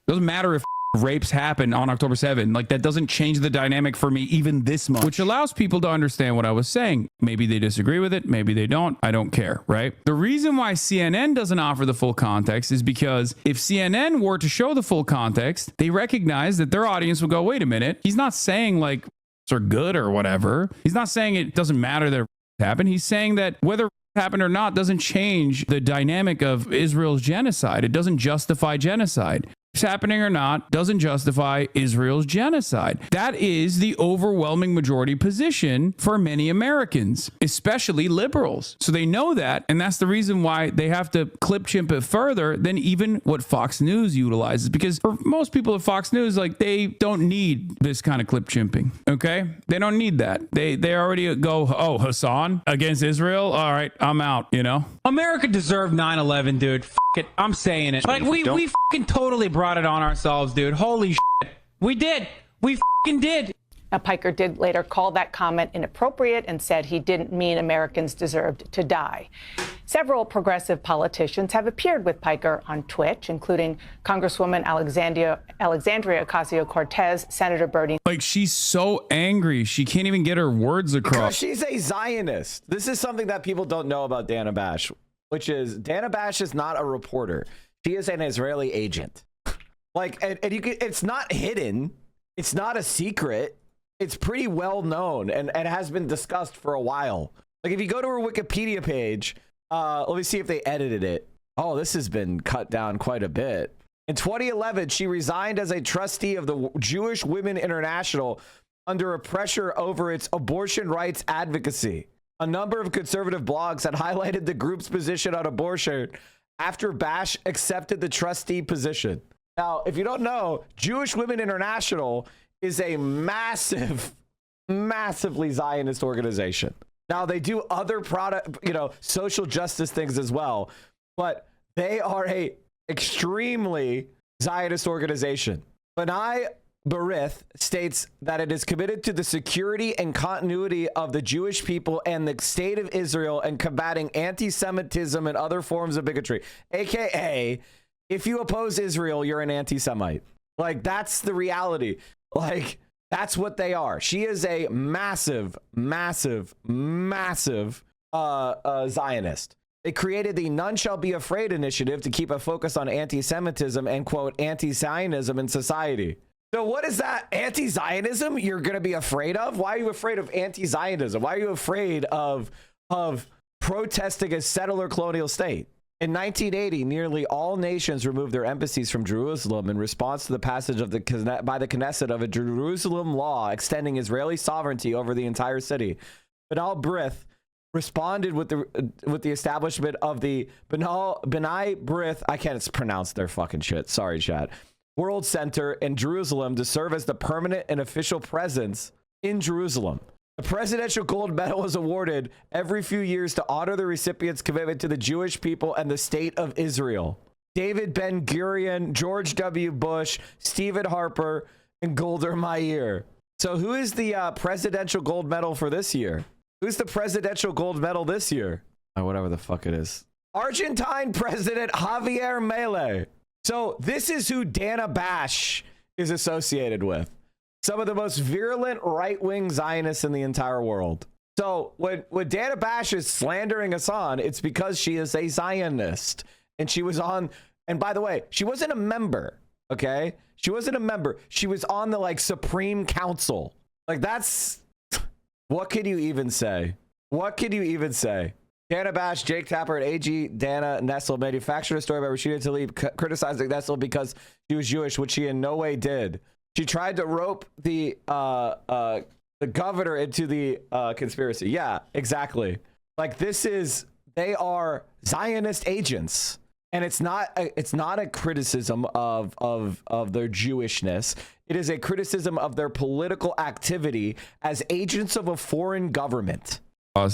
Doesn't matter if rapes happened on October 7th. Like, that doesn't change the dynamic for me even this much, which allows people to understand what I was saying. Maybe they disagree with it. Maybe they don't. I don't care, right? The reason why CNN doesn't offer the full context is because if CNN were to show the full context, they recognize that their audience would go, wait a minute, he's not saying like are good or whatever. He's not saying it doesn't matter that it happened. He's saying that whether it happened or not doesn't change the dynamic of Israel's genocide. It doesn't justify genocide. It's happening or not doesn't justify Israel's genocide. That is the overwhelming majority position for many Americans, especially liberals. So they know that, and that's the reason why they have to clip chimp it further than even what Fox News utilizes. Because for most people at Fox News, like, they don't need this kind of clip chimping. Okay, they don't need that. They already go, oh, Hassan against Israel. All right, I'm out. You know, America deserved 9/11, dude. F it, I'm saying it. Like, we fucking totally brought it on ourselves, dude. Holy shit. We did. We fucking did. Now, Piker did later call that comment inappropriate and said he didn't mean Americans deserved to die. Several progressive politicians have appeared with Piker on Twitch, including Congresswoman Alexandria Ocasio-Cortez, Senator Bernie. Like, she's so angry. She can't even get her words across. Because she's a Zionist. This is something that people don't know about Dana Bash, which is Dana Bash is not a reporter. She is an Israeli agent. Like, and you can, it's not hidden. It's not a secret. It's pretty well known and has been discussed for a while. Like, if you go to her Wikipedia page, let me see if they edited it. Oh, this has been cut down quite a bit. In 2011, she resigned as a trustee of the Jewish Women International under a pressure over its abortion rights advocacy. A number of conservative blogs had highlighted the group's position on abortion after Bash accepted the trustee position. Now, if you don't know, Jewish Women International is a massively Zionist organization. Now, they do other social justice things as well, but they are a extremely Zionist organization. B'nai B'rith states that it is committed to the security and continuity of the Jewish people and the state of Israel and combating anti-Semitism and other forms of bigotry. AKA, if you oppose Israel, you're an anti-Semite. Like, that's the reality. Like, that's what they are. She is a massive Zionist. They created the None Shall Be Afraid initiative to keep a focus on anti-Semitism and, quote, anti-Zionism in society. So what is that? Anti-Zionism you're going to be afraid of? Why are you afraid of anti-Zionism? Why are you afraid of protesting a settler colonial state? In 1980, nearly all nations removed their embassies from Jerusalem in response to the passage by the Knesset of a Jerusalem law extending Israeli sovereignty over the entire city. B'nai B'rith responded with the establishment of the B'nai B'rith, I can't pronounce their fucking shit, sorry chat, World Center in Jerusalem to serve as the permanent and official presence in Jerusalem. The Presidential Gold Medal is awarded every few years to honor the recipient's commitment to the Jewish people and the state of Israel. David Ben-Gurion, George W. Bush, Stephen Harper, and Golda Meir. So who is the Presidential Gold Medal for this year? Who's the Presidential Gold Medal this year? Oh, whatever the fuck it is. Argentine President Javier Milei. So this is who Dana Bash is associated with. Some of the most virulent right-wing Zionists in the entire world. So when Dana Bash is slandering Hassan, it's because she is a Zionist. And she was on, and by the way, she wasn't a member, okay? She wasn't a member. She was on the, like, Supreme Council. Like, that's, what can you even say? What can you even say? Dana Bash, Jake Tapper, and AG Dana Nessel manufactured a story by Rashida Tlaib criticizing Nessel because she was Jewish, which she in no way did. She tried to rope the governor into the conspiracy. Yeah, exactly. Like, they are Zionist agents, and it's not a criticism of their Jewishness. It is a criticism of their political activity as agents of a foreign government.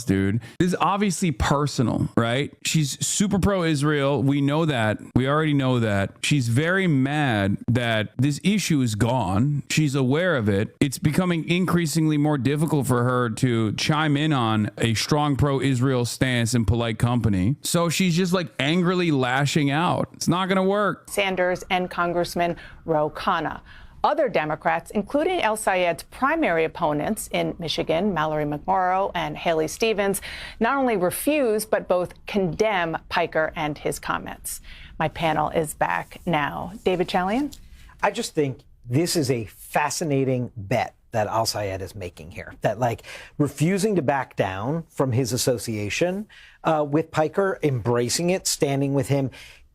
dude. This is obviously personal, right? She's super pro-Israel. We know that. We already know that. She's very mad that this issue is gone. She's aware of it. It's becoming increasingly more difficult for her to chime in on a strong pro-Israel stance in polite company. So she's just like angrily lashing out. It's not going to work. Sanders and Congressman Ro Khanna. Other Democrats, including El Sayed's primary opponents in Michigan, Mallory McMorrow and Haley Stevens, not only refuse, but both condemn Piker and his comments. My panel is back now. David Chalian? I just think this is a fascinating bet that Al Sayed is making here, that like refusing to back down from his association with Piker, embracing it, standing with him,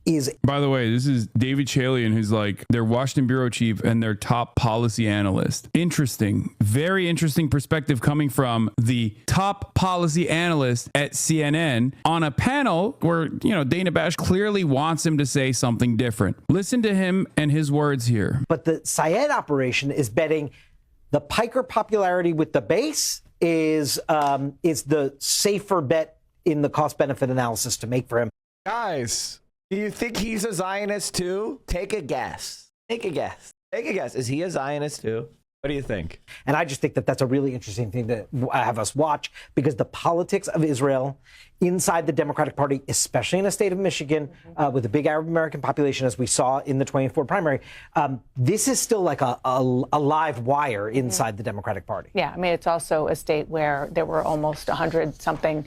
is. By the way, this is David Chalian, who's like their Washington bureau chief and their top policy analyst. Interesting, very interesting perspective coming from the top policy analyst at CNN on a panel where, you know, Dana Bash clearly wants him to say something different. Listen to him and his words here. But the Sayed operation is betting the Piker popularity with the base is the safer bet in the cost benefit analysis to make for him. Guys, do you think he's a Zionist too? Take a guess. Take a guess. Take a guess. Is he a Zionist too? What do you think? And I just think that that's a really interesting thing to have us watch, because the politics of Israel inside the Democratic Party, especially in a state of Michigan with a big Arab American population, as we saw in the 24 primary, this is still like a live wire inside the Democratic Party. Yeah, I mean, it's also a state where there were almost 100-something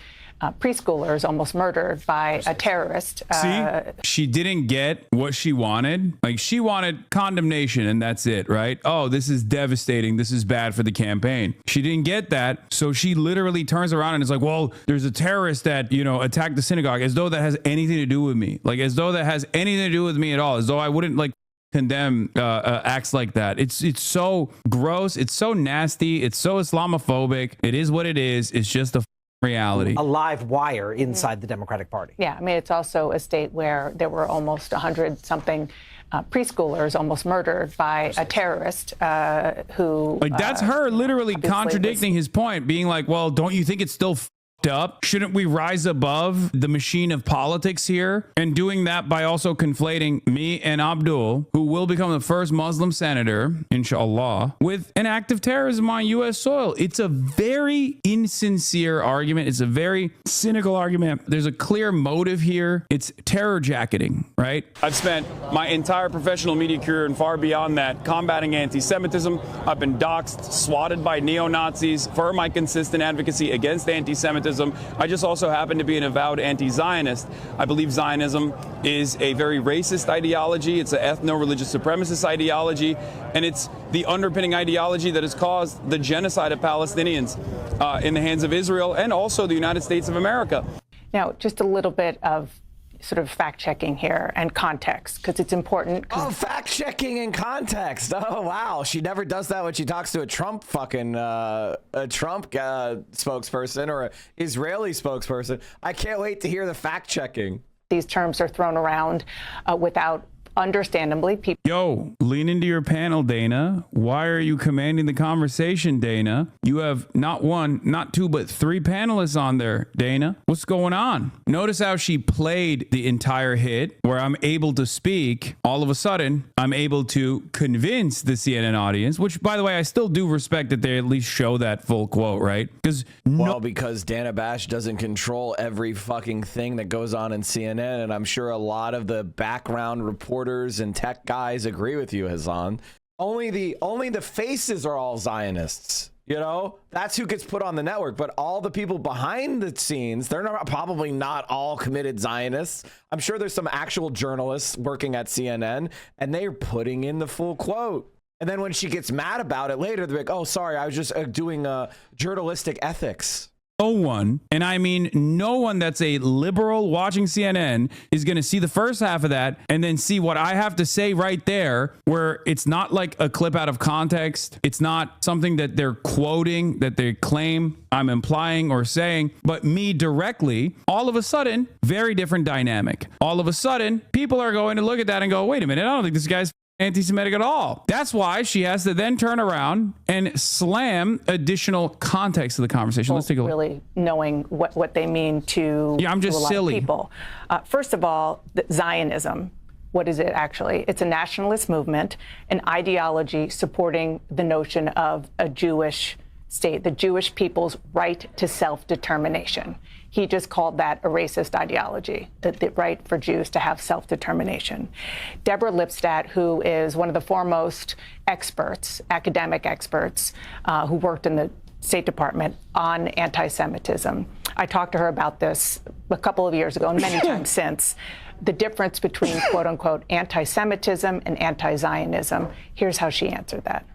preschoolers almost murdered by a terrorist. See, she didn't get what she wanted. Like, she wanted condemnation and that's it, right? Oh, this is devastating. This is bad for the campaign. She didn't get that. So she literally turns around and is like, well, there's a terrorist that, you know, attacked the synagogue, as though that has anything to do with me. Like, as though that has anything to do with me at all. As though I wouldn't like condemn acts like that. It's so gross. It's so nasty. It's so Islamophobic. It is what it is. It's just a reality. A live wire inside the Democratic Party. Yeah, I mean, it's also a state where there were almost 100-something preschoolers almoed murdered by a terrorist who... Like, that's her literally contradicting his point, being like, well, don't you think it's still up? Shouldn't we rise above the machine of politics here? And doing that by also conflating me and Abdul, who will become the first Muslim senator, inshallah, with an act of terrorism on U.S. soil. It's a very insincere argument. It's a very cynical argument. There's a clear motive here. It's terror jacketing, right? I've spent my entire professional media career and far beyond that combating anti-Semitism. I've been doxxed, swatted by neo-Nazis for my consistent advocacy against anti-Semitism. I just also happen to be an avowed anti-Zionist. I believe Zionism is a very racist ideology. It's an ethno-religious supremacist ideology, and it's the underpinning ideology that has caused the genocide of Palestinians in the hands of Israel and also the United States of America. Now, just a little bit of sort of fact-checking here and context, because it's important. Oh, fact-checking and context. Oh, wow. She never does that when she talks to a Trump spokesperson or an Israeli spokesperson. I can't wait to hear the fact-checking. These terms are thrown around without, understandably, people. Yo, lean into your panel, Dana. Why are you commanding the conversation, Dana? You have not one, not two, but three panelists on there, Dana. What's going on? Notice how she played the entire hit where I'm able to speak. All of a sudden, I'm able to convince the CNN audience, which, by the way, I still do respect that they at least show that full quote, right? Because Dana Bash doesn't control every fucking thing that goes on in CNN, and I'm sure a lot of the background reporters and tech guys agree with you, Hassan. Only the faces are all Zionists. You know, that's who gets put on the network. But all the people behind the scenes, they're probably not all committed Zionists. I'm sure there's some actual journalists working at CNN, and they're putting in the full quote. And then when she gets mad about it later, they're like, oh, sorry, I was just doing journalistic ethics. No one, and I mean no one that's a liberal watching CNN is going to see the first half of that and then see what I have to say right there, where it's not like a clip out of context. It's not something that they're quoting, that they claim I'm implying or saying, but me directly. All of a sudden, very different dynamic. All of a sudden, people are going to look at that and go, wait a minute, I don't think this guy's anti-Semitic at all. That's why she has to then turn around and slam additional context of the conversation. Let's take a look. Really knowing what they mean to, I'm just to a lot silly. of people. First of all, Zionism. What is it actually? It's a nationalist movement, an ideology supporting the notion of a Jewish state, the Jewish people's right to self-determination. He just called that a racist ideology, the right for Jews to have self-determination. Deborah Lipstadt, who is one of the foremost experts, academic experts, who worked in the State Department on anti-Semitism. I talked to her about this a couple of years ago and many times since. The difference between quote unquote anti-Semitism and anti-Zionism. Here's how she answered that.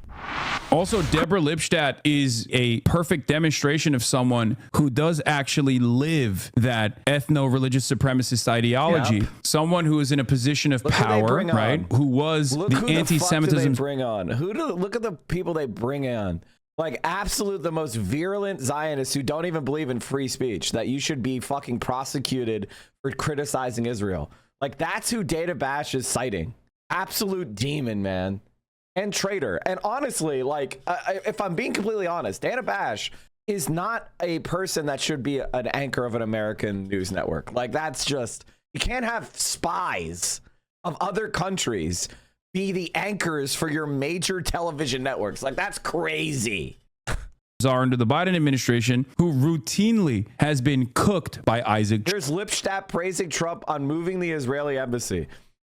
Also, Deborah Lipstadt is a perfect demonstration of someone who does actually live that ethno-religious supremacist ideology. Yep. Someone who is in a position of power, right? Who was the anti-Semitism. Bring on? Look at the people they bring on. Like the most virulent Zionists who don't even believe in free speech, that you should be fucking prosecuted for criticizing Israel. Like, that's who Dana Bash is citing. Absolute demon, man. And traitor. And honestly, like, if I'm being completely honest, Dana Bash is not a person that should be an anchor of an American news network. Like, that's just, you can't have spies of other countries be the anchors for your major television networks. Like, that's crazy. Are under the Biden administration, who routinely has been cooked by Isaac. There's Lipstadt praising Trump on moving the Israeli embassy.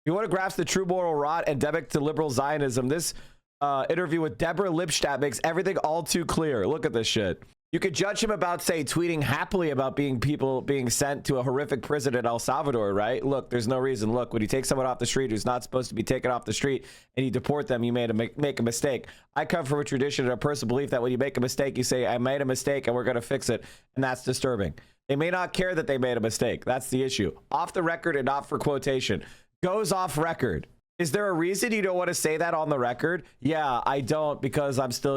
You want to grasp the true moral rot endemic to liberal Zionism? This interview with Deborah Lipstadt makes everything all too clear. Look at this shit. You could judge him about, say, tweeting happily about people being sent to a horrific prison in El Salvador, right? Look, there's no reason. Look, when you take someone off the street who's not supposed to be taken off the street and you deport them, you make a mistake. I come from a tradition and a personal belief that when you make a mistake, you say, I made a mistake and we're going to fix it. And that's disturbing. They may not care that they made a mistake. That's the issue. Off the record and not for quotation. Goes off record. Is there a reason you don't want to say that on the record? Yeah, I don't, because I'm still,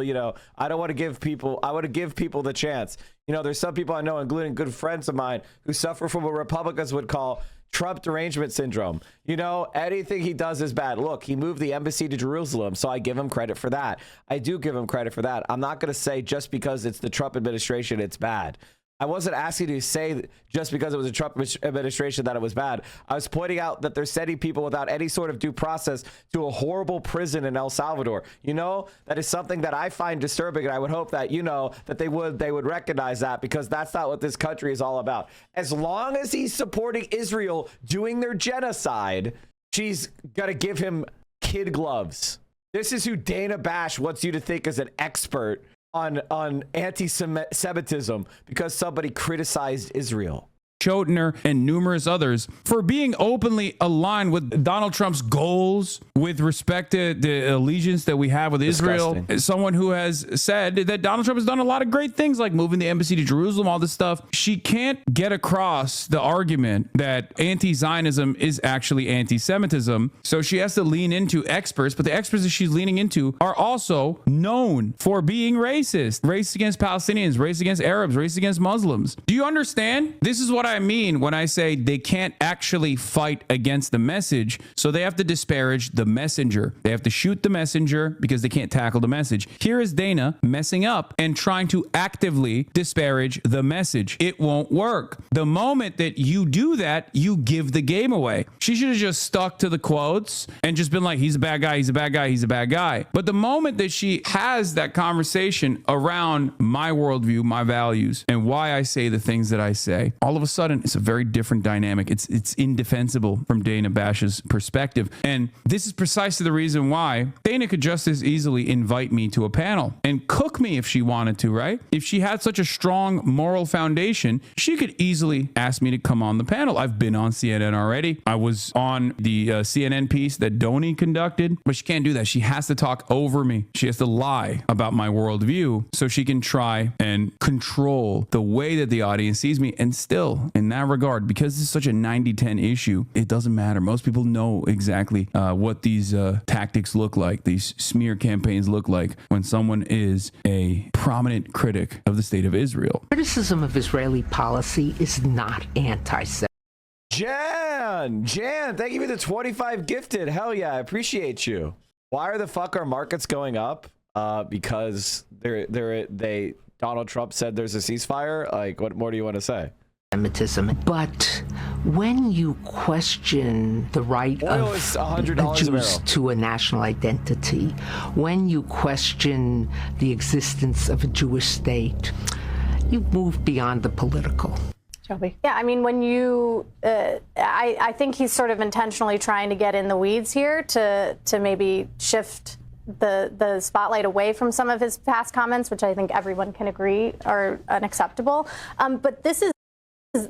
I don't want to give people, I want to give people the chance. There's some people I know, including good friends of mine, who suffer from what Republicans would call Trump derangement syndrome. Anything he does is bad. Look, he moved the embassy to Jerusalem, so I give him credit for that. I do give him credit for that. I'm not going to say just because it's the Trump administration, it's bad. I wasn't asking you to say just because it was a Trump administration that it was bad. I was pointing out that they're sending people without any sort of due process to a horrible prison in El Salvador. That is something that I find disturbing, and I would hope that, that they would recognize that, because that's not what this country is all about. As long as he's supporting Israel doing their genocide, she's got to give him kid gloves. This is who Dana Bash wants you to think is an expert on anti-Semitism because somebody criticized Israel. Chotiner and numerous others for being openly aligned with Donald Trump's goals with respect to the allegiance that we have with Israel. Someone who has said that Donald Trump has done a lot of great things, like moving the embassy to Jerusalem, all this stuff. She can't get across the argument that anti-Zionism is actually anti-Semitism. So she has to lean into experts, but the experts that she's leaning into are also known for being racist. Racist against Palestinians, racist against Arabs, racist against Muslims. Do you understand? This is what I mean when I say they can't actually fight against the message, so they have to disparage the messenger. They have to shoot the messenger because they can't tackle the message. Here is Dana messing up and trying to actively disparage the message. It won't work. The moment that you do that, you give the game away. She should have just stuck to the quotes and just been like, he's a bad guy, he's a bad guy, he's a bad guy. But the moment that she has that conversation around my worldview, my values, and why I say the things that I say, all of a sudden it's a very different dynamic. It's indefensible from Dana Bash's perspective. And this is precisely the reason why Dana could just as easily invite me to a panel and cook me if she wanted to, right? If she had such a strong moral foundation, she could easily ask me to come on the panel. I've been on CNN already. I was on the CNN piece that Donnie conducted, but she can't do that. She has to talk over me. She has to lie about my worldview so she can try and control the way that the audience sees me. And still, in that regard, because this is such a 90-10 issue, it doesn't matter. Most people know exactly what these tactics look like, these smear campaigns look like when someone is a prominent critic of the state of Israel. Criticism of Israeli policy is not anti-Semitic. Jan, thank you for the 25 gifted. Hell yeah, I appreciate you. Why are the fuck our markets going up? Because Donald Trump said there's a ceasefire. Like, what more do you want to say? But when you question the right Oil is $100 Jews a barrel. to a national identity, when you question the existence of a Jewish state, you've moved beyond the political. Shelby? Yeah, I mean, when you, I think he's sort of intentionally trying to get in the weeds here to maybe shift the spotlight away from some of his past comments, which I think everyone can agree are unacceptable. But this is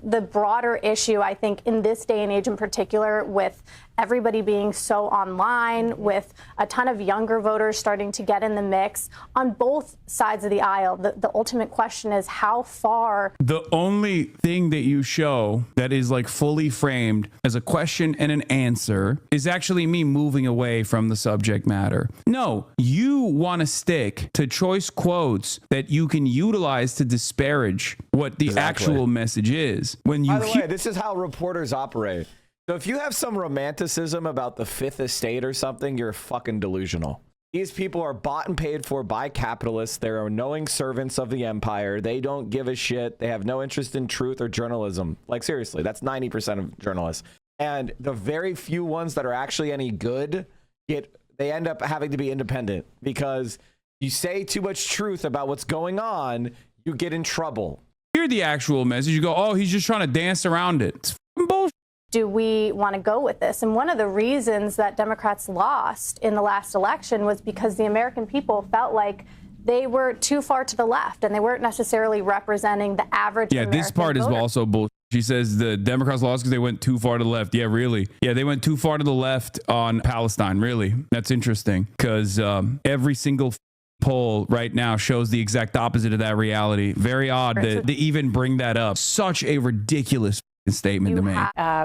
the broader issue, I think, in this day and age in particular, with everybody being so online, with a ton of younger voters starting to get in the mix on both sides of the aisle. The ultimate question is how far. The only thing that you show that is like fully framed as a question and an answer is actually me moving away from the subject matter. No, you want to stick to choice quotes that you can utilize to disparage what the actual message is. When you By the way, this is how reporters operate. So if you have some romanticism about the fifth estate or something, you're fucking delusional. These people are bought and paid for by capitalists. They're knowing servants of the empire. They don't give a shit. They have no interest in truth or journalism. Like, seriously, that's 90% of journalists. And the very few ones that are actually any good, they end up having to be independent because you say too much truth about what's going on, you get in trouble. Hear the actual message, you go, oh, he's just trying to dance around it. It's bullshit. Do we want to go with this? And one of the reasons that Democrats lost in the last election was because the American people felt like they were too far to the left and they weren't necessarily representing the average American this part voter. is also bullshit. She says the Democrats lost because they went too far to the left. Yeah, really? Yeah, they went too far to the left on Palestine. Really? That's interesting because every single poll right now shows the exact opposite of that reality. Very odd that they even bring that up. Such a ridiculous statement to make.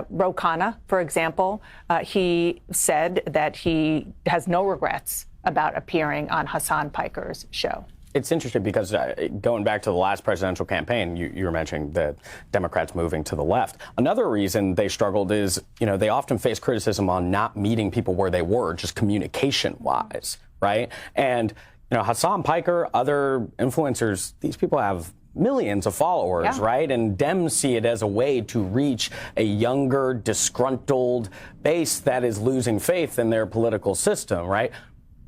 Ro Khanna, for example, he said that he has no regrets about appearing on Hassan Piker's show. It's interesting because going back to the last presidential campaign, you were mentioning the Democrats moving to the left. Another reason they struggled is, they often face criticism on not meeting people where they were, just communication-wise, right? And, Hassan Piker, other influencers, these people have millions of followers, right? And Dems see it as a way to reach a younger, disgruntled base that is losing faith in their political system, right?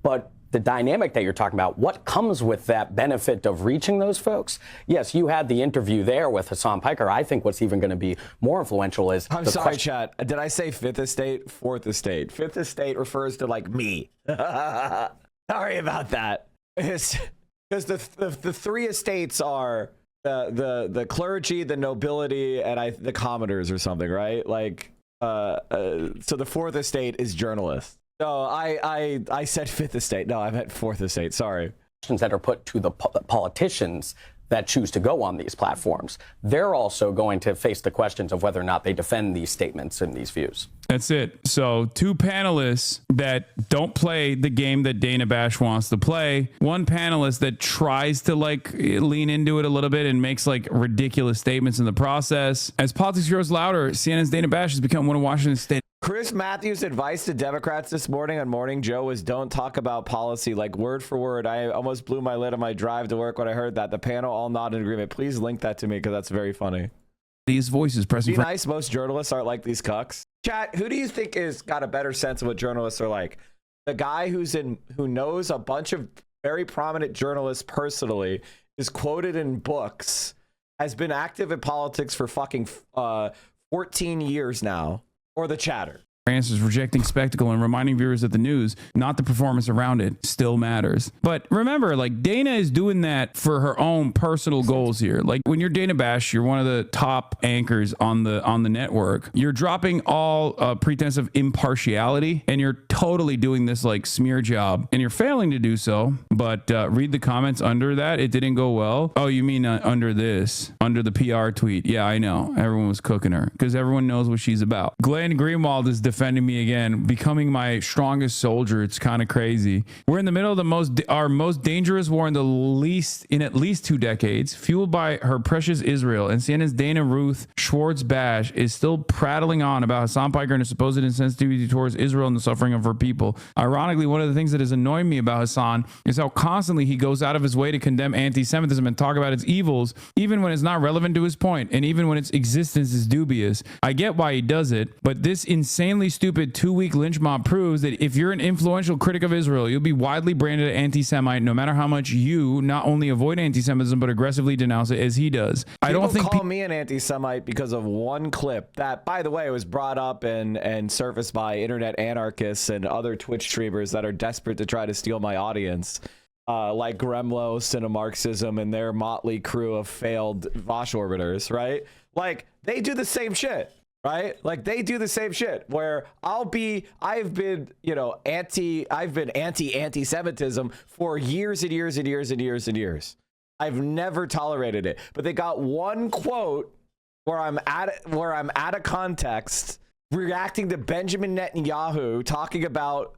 But the dynamic that you're talking about, what comes with that benefit of reaching those folks? Yes, you had the interview there with Hassan Piker. I think what's even going to be more influential is I'm sorry, chat. Did I say fifth estate? Fourth estate. Fifth estate refers to like me. Sorry about that. Because the three estates are the clergy, the nobility, and the commoners or something, right? Like, so the fourth estate is journalists. No, I said fifth estate. No, I meant fourth estate. Sorry. Questions that are put to the politicians that choose to go on these platforms. They're also going to face the questions of whether or not they defend these statements and these views. That's it. So 2 panelists that don't play the game that Dana Bash wants to play. One panelist that tries to lean into it a little bit and makes ridiculous statements in the process. As politics grows louder, CNN's Dana Bash has become one of Washington State. Chris Matthews' advice to Democrats this morning on Morning Joe was don't talk about policy, word for word. I almost blew my lid on my drive to work when I heard that. The panel all nodded in agreement. Please link that to me because that's very funny. These voices pressing. Be nice. Most journalists aren't like these cucks. Chat, who do you think has got a better sense of what journalists are like? The guy who knows a bunch of very prominent journalists personally, is quoted in books, has been active in politics for fucking 14 years now, or the chatter? Answers rejecting spectacle and reminding viewers that the news, not the performance around it, still matters. But remember, Dana is doing that for her own personal goals here. When you're Dana Bash, you're one of the top anchors on the network. You're dropping all pretense of impartiality, and you're totally doing this smear job, and you're failing to do so. But read the comments under that. It didn't go well. Oh, you mean under the PR tweet? Yeah, I know. Everyone was cooking her because everyone knows what she's about. Glenn Greenwald is defending me again, becoming my strongest soldier. It's kind of crazy. We're in the middle of our most dangerous war in at least 2 decades, fueled by her precious Israel. And CNN's Dana Ruth Schwartz-Bash is still prattling on about Hassan Piker and his supposed insensitivity towards Israel and the suffering of her people. Ironically, one of the things that is annoying me about Hassan is how constantly he goes out of his way to condemn anti-Semitism and talk about its evils, even when it's not relevant to his point, and even when its existence is dubious. I get why he does it, but this insanely stupid 2-week lynch mob proves that if you're an influential critic of Israel, you'll be widely branded an anti-Semite, no matter how much you not only avoid anti-Semitism, but aggressively denounce it as he does. I don't think call me an anti-Semite because of one clip that, by the way, was brought up and surfaced by internet anarchists and other Twitch streamers that are desperate to try to steal my audience, like Gremlo, Cinemarxism, and their motley crew of failed Vosh orbiters, right? Like, they do the same shit, right? Like, they do the same shit where I've been anti-Semitism for years and years and years and years and years. I've never tolerated it, but they got one quote where I'm out of context, reacting to Benjamin Netanyahu talking about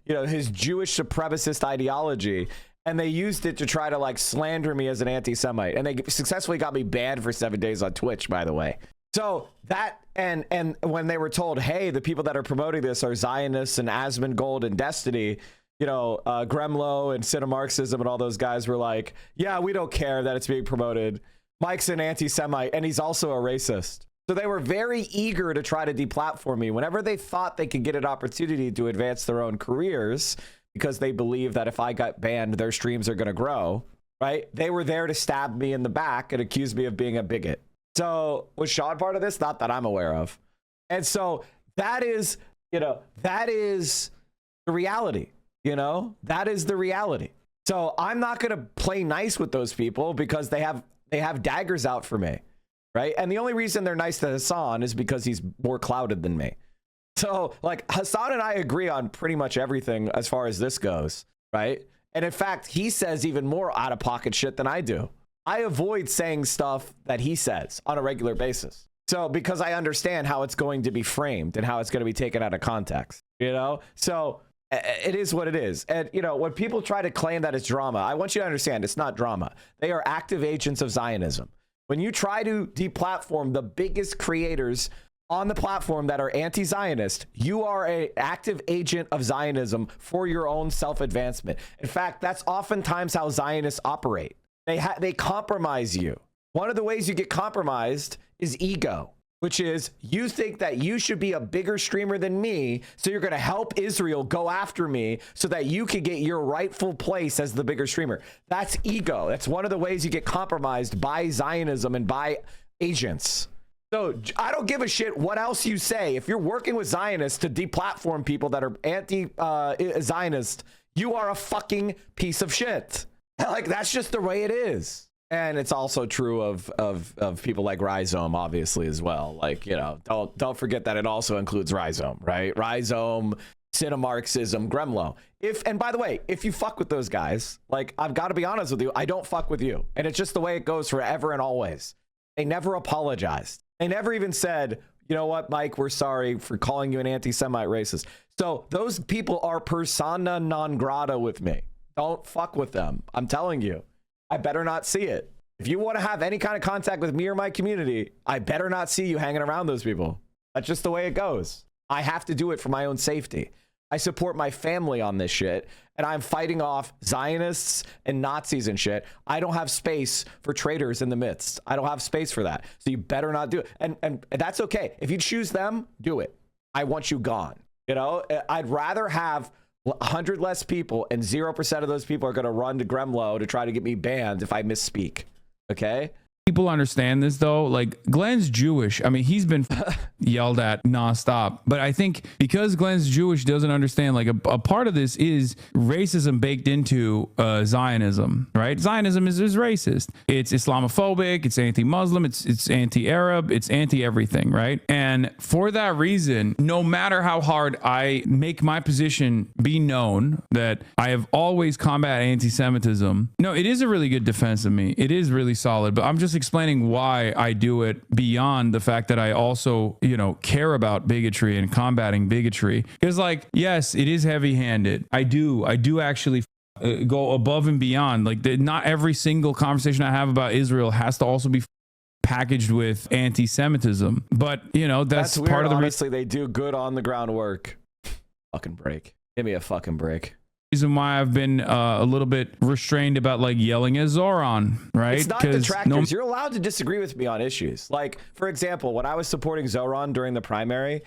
his Jewish supremacist ideology, and they used it to try to like slander me as an anti-Semite, and they successfully got me banned for 7 days on Twitch, by the way. So that, and when they were told, hey, the people that are promoting this are Zionists and Asmongold and Destiny, Gremlo and Cinemarxism and all those guys were like, yeah, we don't care that it's being promoted. Mike's an anti-Semite and he's also a racist. So they were very eager to try to deplatform me whenever they thought they could get an opportunity to advance their own careers, because they believe that if I got banned, their streams are going to grow, right? They were there to stab me in the back and accuse me of being a bigot. So was Sean part of this? Not that I'm aware of. And so that is the reality, that is the reality. So I'm not going to play nice with those people because they have daggers out for me, right? And the only reason they're nice to Hassan is because he's more clouded than me. So like Hassan and I agree on pretty much everything as far as this goes, right? And in fact, he says even more out of pocket shit than I do. I avoid saying stuff that he says on a regular basis. So because I understand how it's going to be framed and how it's going to be taken out of context, so it is what it is. And, when people try to claim that it's drama, I want you to understand it's not drama. They are active agents of Zionism. When you try to deplatform the biggest creators on the platform that are anti-Zionist, you are an active agent of Zionism for your own self-advancement. In fact, that's oftentimes how Zionists operate. They compromise you. One of the ways you get compromised is ego, which is you think that you should be a bigger streamer than me, so you're going to help Israel go after me so that you can get your rightful place as the bigger streamer. That's ego. That's one of the ways you get compromised by Zionism and by agents. So I don't give a shit what else you say. If you're working with Zionists to deplatform people that are anti-Zionist, you are a fucking piece of shit. Like, that's just the way it is. And it's also true of people like Rhizome, obviously, as well. Like, don't forget that it also includes Rhizome, right? Rhizome, Cinemarxism, Gremlo. And by the way, if you fuck with those guys, like, I've got to be honest with you, I don't fuck with you. And it's just the way it goes forever and always. They never apologized. They never even said, you know what, Mike, we're sorry for calling you an anti-Semite racist. So those people are persona non grata with me. Don't fuck with them. I'm telling you. I better not see it. If you want to have any kind of contact with me or my community, I better not see you hanging around those people. That's just the way it goes. I have to do it for my own safety. I support my family on this shit, and I'm fighting off Zionists and Nazis and shit. I don't have space for traitors in the midst. I don't have space for that. So you better not do it. And that's okay. If you choose them, do it. I want you gone. I'd rather have 100 less people, and 0% of those people are going to run to Gremlo to try to get me banned if I misspeak. Okay? People understand this, though. Like, Glenn's Jewish. I mean, he's been yelled at nonstop. But I think because Glenn's Jewish, doesn't understand, like, a part of this is racism baked into Zionism, right? Zionism is racist. It's Islamophobic. It's anti-Muslim. It's anti-Arab. It's anti-everything, right? And for that reason, no matter how hard I make my position be known that I have always combated anti-Semitism, no, it is a really good defense of me. It is really solid. But I'm just just explaining why I do it beyond the fact that I also, you know, care about bigotry and combating bigotry. Because, like, yes, it is heavy-handed. I do actually go above and beyond. Like, not every single conversation I have about Israel has to also be packaged with anti-Semitism. But, you know, that's weird. part of the Honestly, they do good on the ground work. Fucking break. Give me a fucking break. Reason why I've been a little bit restrained about like yelling at Zoran, right? It's not detractors. You're allowed to disagree with me on issues. Like, for example, when I was supporting Zoran during the primary,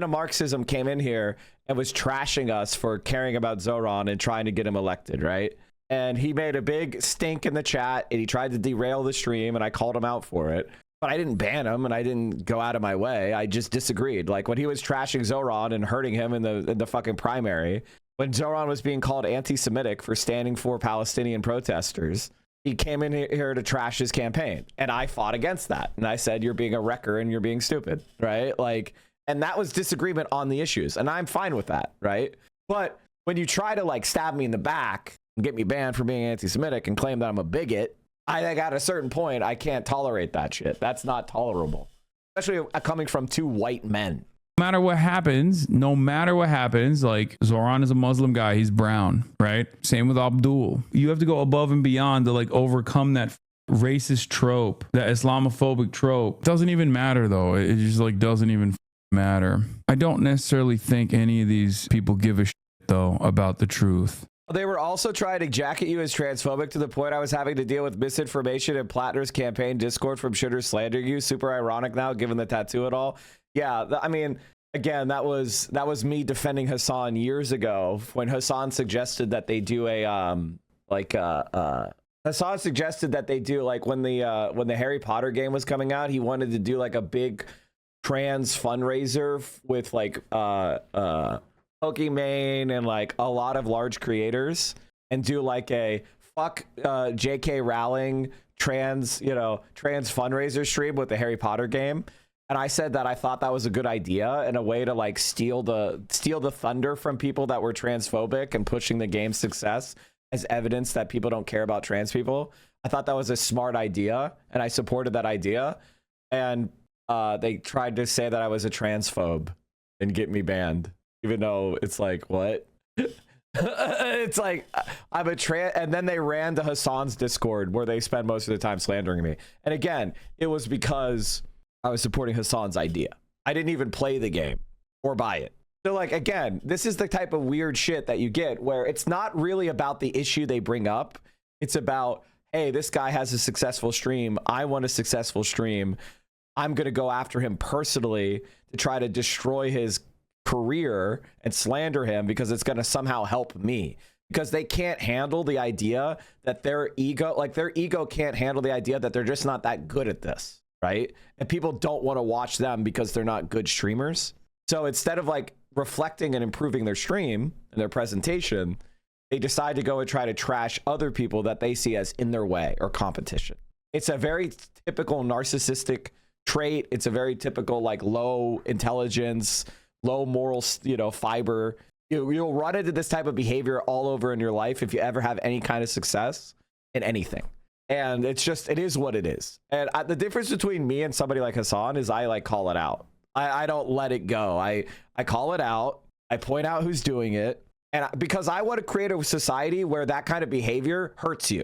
Marxism came in here and was trashing us for caring about Zoran and trying to get him elected, right? And he made a big stink in the chat and he tried to derail the stream and I called him out for it. But I didn't ban him and I didn't go out of my way. I just disagreed. Like when he was trashing Zoran and hurting him in the fucking primary, when Zoran was being called anti-Semitic for standing for Palestinian protesters, he came in here to trash his campaign. And I fought against that. And I said, you're being a wrecker and you're being stupid, right? Like, and that was disagreement on the issues. And I'm fine with that, right? But when you try to like stab me in the back and get me banned for being anti-Semitic and claim that I'm a bigot, I think at a certain point, I can't tolerate that shit. That's not tolerable, especially coming from two white men. No matter what happens, like Zoran is a Muslim guy. He's brown, right? Same with Abdul. You have to go above and beyond to like overcome that racist trope, that Islamophobic trope. Doesn't even matter though. It just like doesn't even matter. I don't necessarily think any of these people give a shit though about the truth. They were also trying to jacket you as transphobic to the point I was having to deal with misinformation in Plattner's campaign Discord from shitters slandering you. Super ironic now, given the tattoo and all. Yeah, I mean, again, that was me defending Hassan years ago when Hassan suggested that they do a Hassan suggested that they do like when the Harry Potter game was coming out, he wanted to do like a big trans fundraiser with like Pokimane and like a lot of large creators and do like a fuck JK Rowling trans fundraiser stream with the Harry Potter game. And I said that I thought that was a good idea and a way to like steal the thunder from people that were transphobic and pushing the game's success as evidence that people don't care about trans people. I thought that was a smart idea and I supported that idea. And they tried to say that I was a transphobe and get me banned, even though it's like, what? It's like I'm a trans, and then they ran to Hassan's Discord where they spend most of the time slandering me. And again, it was because I was supporting Hassan's idea. I didn't even play the game or buy it. So like, again, this is the type of weird shit that you get where it's not really about the issue they bring up. It's about, hey, this guy has a successful stream. I want a successful stream. I'm going to go after him personally to try to destroy his career and slander him because it's going to somehow help me. Because they can't handle the idea that their ego can't handle the idea that they're just not that good at this. Right? And people don't want to watch them because they're not good streamers. So instead of like reflecting and improving their stream and their presentation, they decide to go and try to trash other people that they see as in their way or competition. It's a very typical narcissistic trait. It's a very typical like low intelligence, low moral, fiber. You'll run into this type of behavior all over in your life if you ever have any kind of success in anything. And it is what it is. And the difference between me and somebody like Hassan is I like call it out. I don't let it go. I call it out. I point out who's doing it. And because I want to create a society where that kind of behavior hurts you.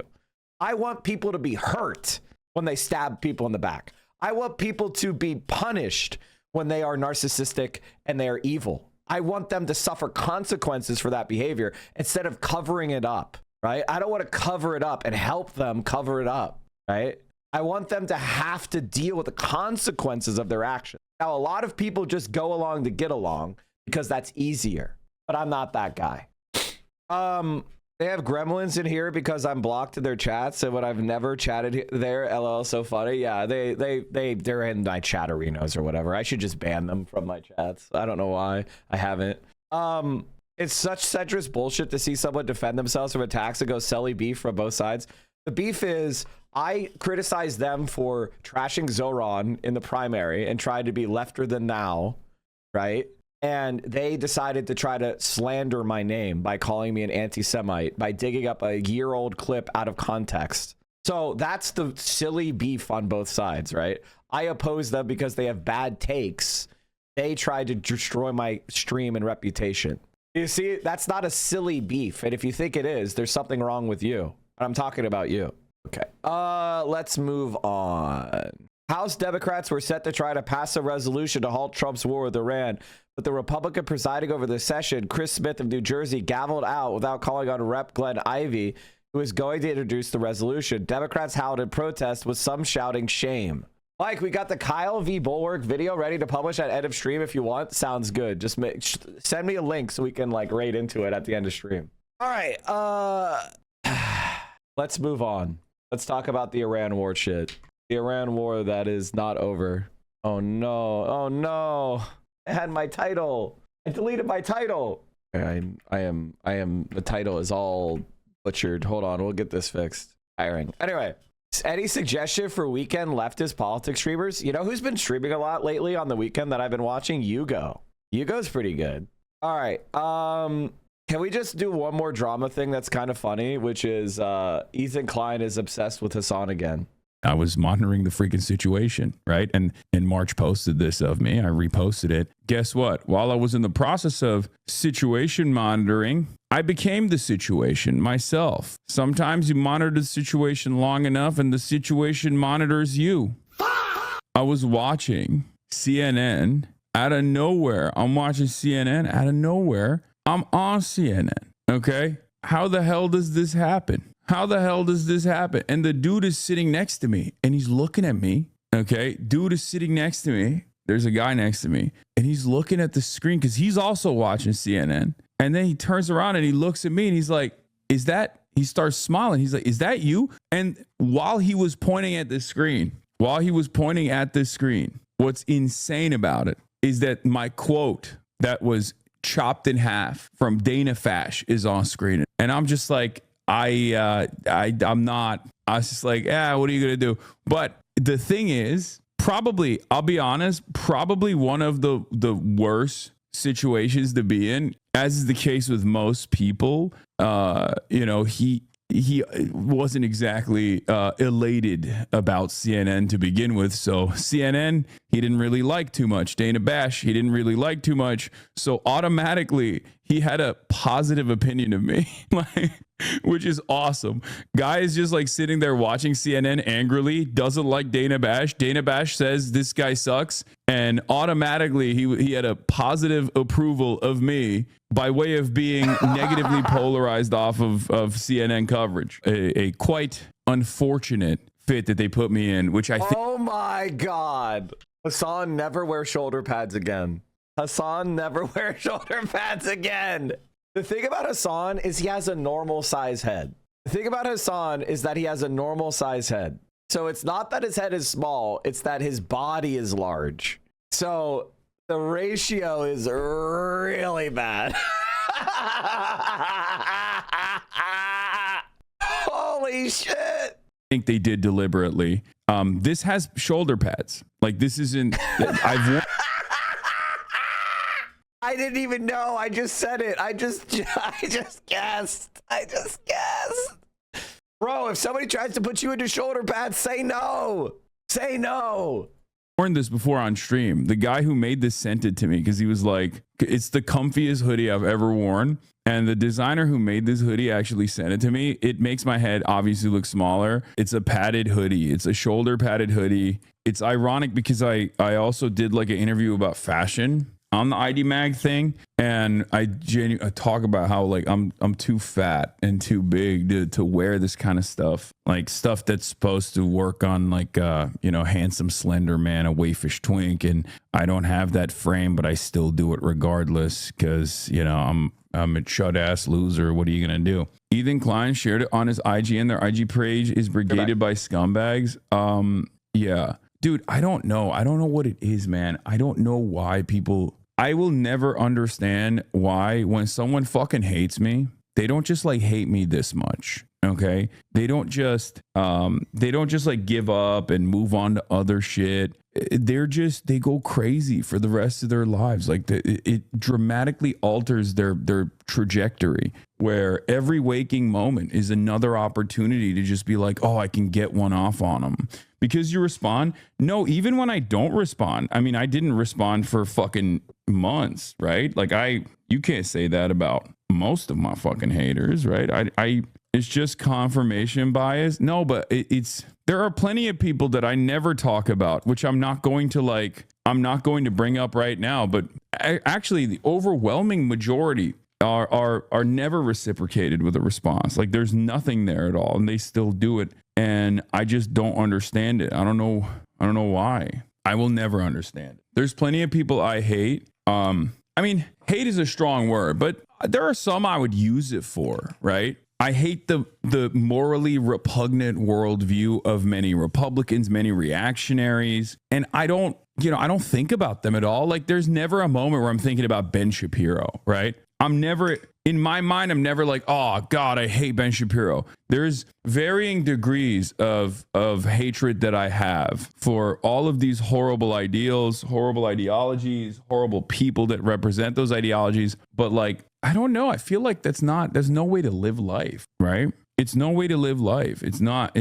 I want people to be hurt when they stab people in the back. I want people to be punished when they are narcissistic and they are evil. I want them to suffer consequences for that behavior instead of covering it up. Right? I don't want to cover it up and help them cover it up. Right? I want them to have to deal with the consequences of their actions. Now, a lot of people just go along to get along because that's easier. But I'm not that guy. They have gremlins in here because I'm blocked to their chats. So when I've never chatted there, LL, so funny. Yeah, they're in my chat arenas or whatever. I should just ban them from my chats. I don't know why I haven't. It's such centrist bullshit to see someone defend themselves from attacks and go selly beef from both sides. The beef is I criticized them for trashing Zoran in the primary and tried to be lefter than thou, right? And they decided to try to slander my name by calling me an anti-Semite, by digging up a year-old clip out of context So that's the silly beef on both sides, right? I oppose them because they have bad takes. They tried to destroy my stream and reputation. You see, that's not a silly beef. And if you think it is, there's something wrong with you. I'm talking about you. Okay. Let's move on. House Democrats were set to try to pass a resolution to halt Trump's war with Iran, but the Republican presiding over the session, Chris Smith of New Jersey, gavelled out without calling on Rep. Glenn Ivey, who is going to introduce the resolution. Democrats howled in protest with some shouting shame. Mike, we got the Kyle v. Bulwark video ready to publish at end of stream if you want. Sounds good. Just send me a link so we can like raid into it at the end of stream. All right. Let's move on. Let's talk about the Iran war shit. The Iran war that is not over. Oh no. Oh no. I had my title. I deleted my title. I am the title is all butchered. Hold on. We'll get this fixed. Hiring. Anyway. Any suggestion for weekend leftist politics streamers? You know who's been streaming a lot lately on the weekend that I've been watching? Yugo. Yugo's pretty good. All right. Can we just do one more drama thing that's kind of funny, which is Ethan Klein is obsessed with Hassan again. I was monitoring the freaking situation, right? And March posted this of me. I reposted it. Guess what? While I was in the process of situation monitoring, I became the situation myself. Sometimes you monitor the situation long enough and the situation monitors you. I was watching CNN out of nowhere. I'm watching CNN out of nowhere. I'm on CNN. Okay. How the hell does this happen? How the hell does this happen? And the dude is sitting next to me and he's looking at me. Okay. Dude is sitting next to me. There's a guy next to me and he's looking at the screen because he's also watching CNN. And then he turns around and he looks at me and he's like, is that, he starts smiling. He's like, is that you? And while he was pointing at this screen, what's insane about it is that my quote that was chopped in half from Dana Fash is on screen. And I'm just like, I was just like, what are you going to do? But the thing is, probably, I'll be honest, probably one of the worst situations to be in, as is the case with most people. He wasn't exactly elated about CNN to begin with. So CNN, he didn't really like too much. Dana Bash, he didn't really like too much. So automatically, he had a positive opinion of me, which is awesome. Guy is just like sitting there watching CNN angrily, doesn't like Dana Bash. Dana Bash says this guy sucks. And automatically, he had a positive approval of me by way of being negatively polarized off of CNN coverage. A quite unfortunate fit that they put me in, which I think... Oh my God. Hassan never wear shoulder pads again. Hassan never wear shoulder pads again. The thing about Hassan is he has a normal size head. The thing about Hassan is that he has a normal size head. So it's not that his head is small, it's that his body is large. So the ratio is really bad. Holy shit. I think they did deliberately. This has shoulder pads. Like this isn't, I've I didn't even know. I just said it. I just guessed. Bro, if somebody tries to put you into shoulder pads, say no. Say no. Worn this before on stream. The guy who made this sent it to me because he was like, it's the comfiest hoodie I've ever worn. And the designer who made this hoodie actually sent it to me. It makes my head obviously look smaller. It's a padded hoodie. It's a shoulder padded hoodie. It's ironic because I also did like an interview about fashion on the ID Mag thing, and I talk about how like I'm too fat and too big to wear this kind of stuff, like stuff that's supposed to work on like handsome slender man, a waifish twink, and I don't have that frame, but I still do it regardless because I'm a chud ass loser. What are you gonna do? Ethan Klein shared it on his IG, and their IG page is brigaded by scumbags. Yeah, dude, I don't know what it is, man. I don't know why people. I will never understand why when someone fucking hates me, they don't just like hate me this much. Okay. They don't just like give up and move on to other shit. They go crazy for the rest of their lives. Like it dramatically alters their trajectory where every waking moment is another opportunity to just be like, oh, I can get one off on them. Because you respond. No, even when I don't respond, I mean, I didn't respond for fucking months, right? Like you can't say that about most of my fucking haters, right? It's just confirmation bias. No, but there are plenty of people that I never talk about, which I'm not going to bring up right now. But actually, the overwhelming majority are never reciprocated with a response. Like there's nothing there at all, and they still do it. And I just don't understand it. I don't know why. I will never understand it. There's plenty of people I hate. I mean, hate is a strong word, but there are some I would use it for, right? I hate the morally repugnant worldview of many Republicans, many reactionaries, and I don't think about them at all. Like there's never a moment where I'm thinking about Ben Shapiro, right? In my mind, I'm never like, oh God, I hate Ben Shapiro. There's varying degrees of hatred that I have for all of these horrible ideals, horrible ideologies, horrible people that represent those ideologies. But like, I don't know. I feel like there's no way to live life, right? It's no way to live life. It's not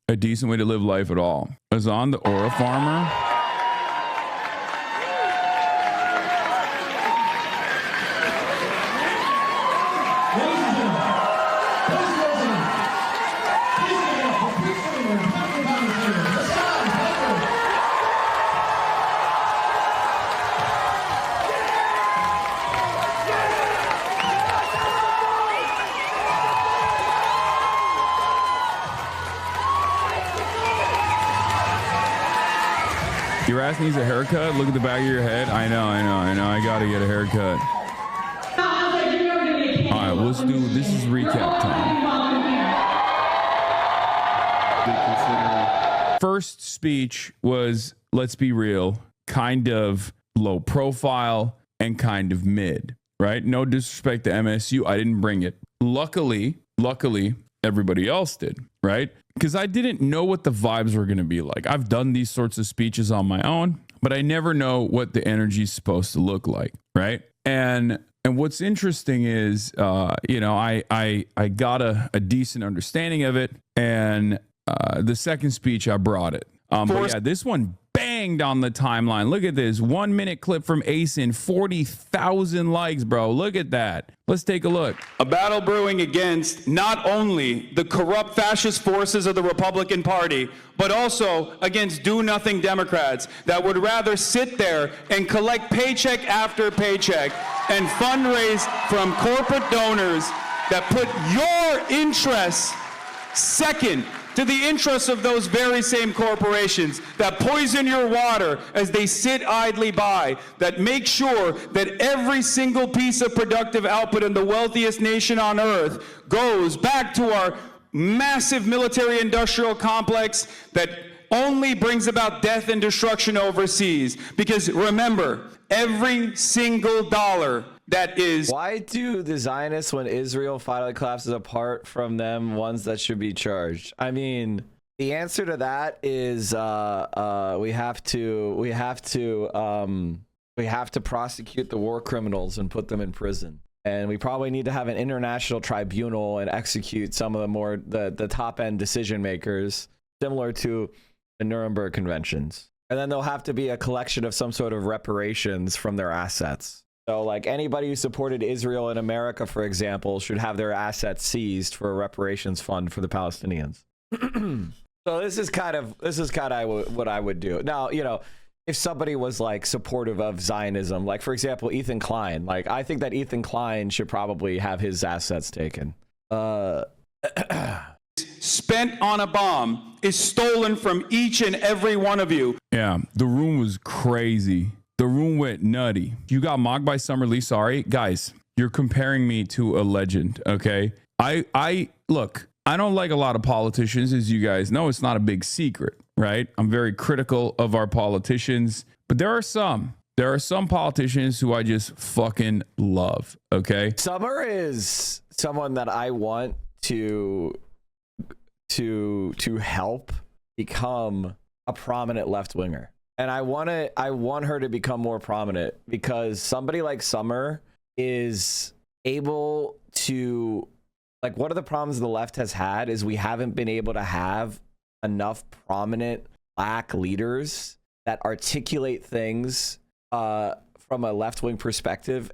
a decent way to live life at all. Azan, the Aura farmer. Your ass needs a haircut? Look at the back of your head. I know. I gotta get a haircut. All right, let's do, this is recap time. First speech was, let's be real, kind of low profile and kind of mid, right? No disrespect to MSU. I didn't bring it. Luckily, everybody else did, right? Because I didn't know what the vibes were going to be like. I've done these sorts of speeches on my own, but I never know what the energy is supposed to look like, right? And what's interesting is, I got a decent understanding of it, and the second speech I brought it. But yeah, this one banged on the timeline. Look at this 1 minute clip from ASIN, 40,000 likes, bro. Look at that. Let's take a look. A battle brewing against not only the corrupt fascist forces of the Republican Party, but also against do-nothing Democrats that would rather sit there and collect paycheck after paycheck and fundraise from corporate donors that put your interests second to the interests of those very same corporations that poison your water as they sit idly by, that make sure that every single piece of productive output in the wealthiest nation on earth goes back to our massive military industrial complex that only brings about death and destruction overseas. Because remember, every single dollar that is... Why do the Zionists, when Israel finally collapses apart from them, ones that should be charged? I mean, the answer to that is we have to prosecute the war criminals and put them in prison. And we probably need to have an international tribunal and execute some of the top end decision makers, similar to the Nuremberg Conventions. And then there'll have to be a collection of some sort of reparations from their assets. So like anybody who supported Israel in America, for example, should have their assets seized for a reparations fund for the Palestinians. So this is kind of what I would do. Now, if somebody was like supportive of Zionism, like for example, Ethan Klein, like I think that Ethan Klein should probably have his assets taken. Spent on a bomb is stolen from each and every one of you. Yeah, the room was crazy. The room went nutty. You got mocked by Summer Lee. Sorry, guys, you're comparing me to a legend. Okay. I look, I don't like a lot of politicians, as you guys know. It's not a big secret, right? I'm very critical of our politicians, but there are some politicians who I just fucking love. Okay. Summer is someone that I want to help become a prominent left winger. And I want her to become more prominent, because somebody like Summer is able to, like, one of the problems the left has had is we haven't been able to have enough prominent black leaders that articulate things from a left-wing perspective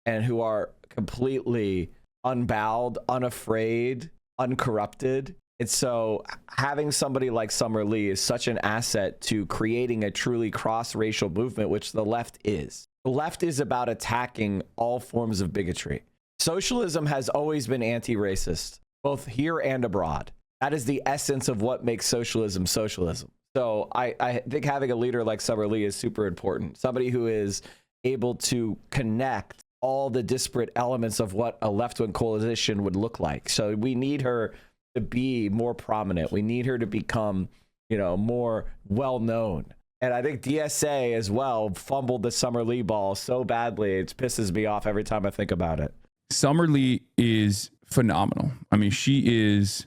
and who are completely unbowed, unafraid, uncorrupted. And so having somebody like Summer Lee is such an asset to creating a truly cross-racial movement, which the left is. The left is about attacking all forms of bigotry. Socialism has always been anti-racist, both here and abroad. That is the essence of what makes socialism socialism. So I think having a leader like Summer Lee is super important. Somebody who is able to connect all the disparate elements of what a left-wing coalition would look like. So we need her to be more prominent. We need her to become, more well-known. And I think DSA as well fumbled the Summer Lee ball so badly. It pisses me off every time I think about it. Summer Lee is phenomenal. I mean, she is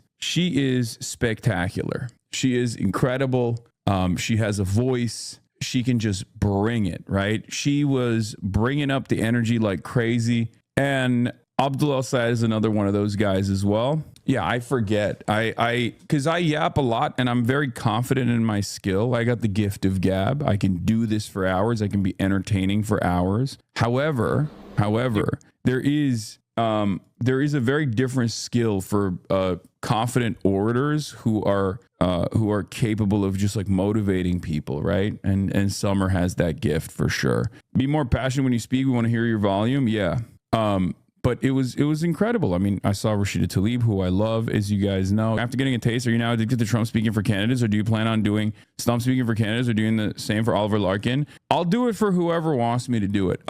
spectacular. She is incredible. She has a voice. She can just bring it, right? She was bringing up the energy like crazy. And Abdul Saad is another one of those guys as well. Yeah, I forget. Because I yap a lot and I'm very confident in my skill. I got the gift of gab. I can do this for hours. I can be entertaining for hours. However, there is a very different skill for confident orators who are capable of just like motivating people, right? And Summer has that gift for sure. Be more passionate when you speak. We want to hear your volume. Yeah. But it was incredible. I mean, I saw Rashida Tlaib, who I love, as you guys know. After getting a taste, are you now addicted to Trump speaking for candidates, or do you plan on doing Stump speaking for candidates or doing the same for Oliver Larkin? I'll do it for whoever wants me to do it.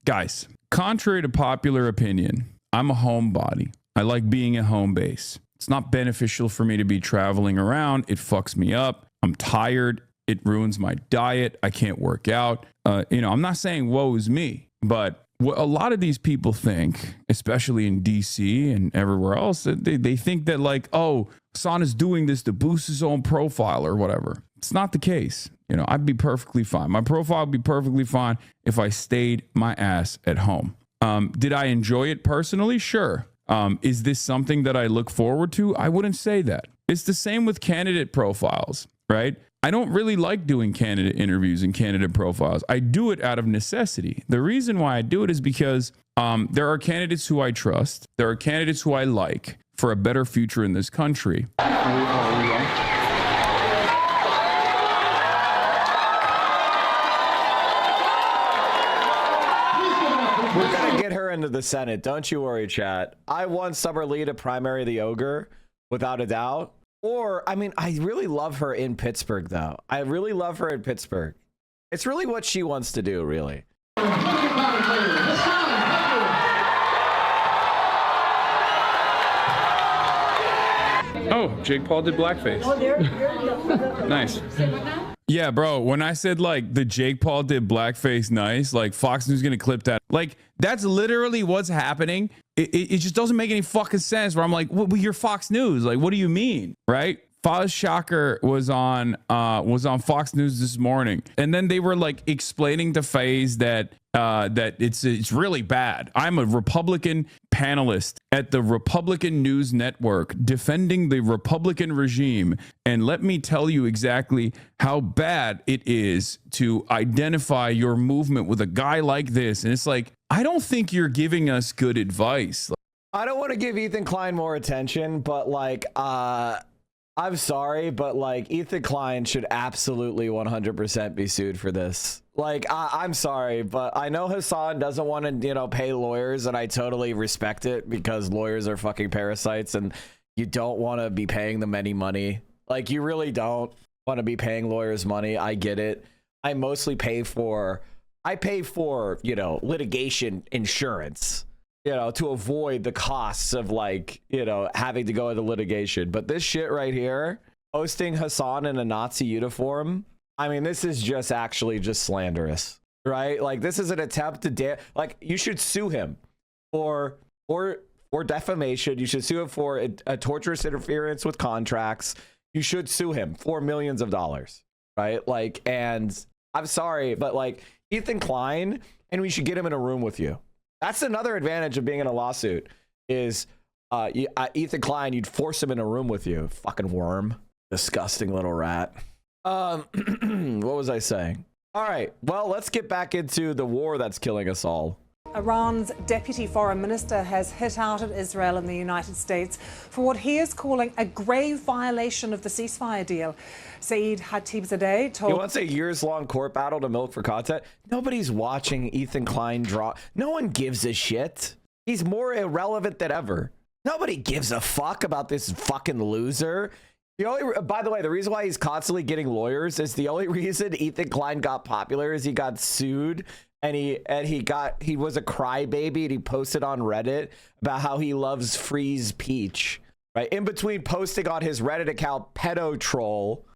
Guys, contrary to popular opinion, I'm a homebody. I like being at home base. It's not beneficial for me to be traveling around. It fucks me up. I'm tired. It ruins my diet. I can't work out. I'm not saying woe is me, but what a lot of these people think, especially in DC and everywhere else, they think that like, oh, Hassan is doing this to boost his own profile or whatever. It's not the case. I'd be perfectly fine. My profile would be perfectly fine if I stayed my ass at home. Did I enjoy it personally? Sure. Is this something that I look forward to? I wouldn't say that. It's the same with candidate profiles, right? I don't really like doing candidate interviews and candidate profiles. I do it out of necessity. The reason why I do it is because there are candidates who I trust. There are candidates who I like for a better future in this country. We're going to get her into the Senate. Don't you worry, chat. I want Summer Lee to primary the ogre, without a doubt. Or, I mean, I really love her in Pittsburgh, though. I really love her in Pittsburgh. It's really what she wants to do, really. Oh, Jake Paul did blackface. Nice. Yeah, bro, when I said like the Jake Paul did blackface nice, like Fox News gonna clip that. Like that's literally what's happening. It just doesn't make any fucking sense where I'm like, well, you're Fox News. Like, what do you mean? Right? Faz Shocker was on Fox News this morning. And then they were like explaining to Faiz that it's really bad. I'm a Republican panelist at the Republican News Network defending the Republican regime. And let me tell you exactly how bad it is to identify your movement with a guy like this. And it's like, I don't think you're giving us good advice. I don't want to give Ethan Klein more attention, but like, I'm sorry, but like Ethan Klein should absolutely 100% be sued for this. Like, I'm sorry, but I know Hassan doesn't want to, pay lawyers, and I totally respect it because lawyers are fucking parasites and you don't want to be paying them any money. Like, you really don't want to be paying lawyers money. I get it. I mostly pay for, litigation insurance, to avoid the costs of like, having to go into litigation. But this shit right here, posting Hassan in a Nazi uniform, I mean, this is just actually just slanderous, right? Like, this is an attempt to like, you should sue him for defamation. You should sue him for a torturous interference with contracts. You should sue him for millions of dollars, right? Like, and I'm sorry, but like Ethan Klein, and we should get him in a room with you. That's another advantage of being in a lawsuit is Ethan Klein, you'd force him in a room with you. Fucking worm. Disgusting little rat. What was I saying? All right, well, let's get back into the war that's killing us all. Iran's deputy foreign minister has hit out at Israel and the United States for what he is calling a grave violation of the ceasefire deal. Saeed Khatibzadeh told... He wants a years-long court battle to milk for content. Nobody's watching Ethan Klein draw. No one gives a shit. He's more irrelevant than ever. Nobody gives a fuck about this fucking loser. By the way, the reason why he's constantly getting lawyers is the only reason Ethan Klein got popular is he got sued and he was a crybaby and he posted on Reddit about how he loves Freeze Peach, right? In between posting on his Reddit account, pedo troll.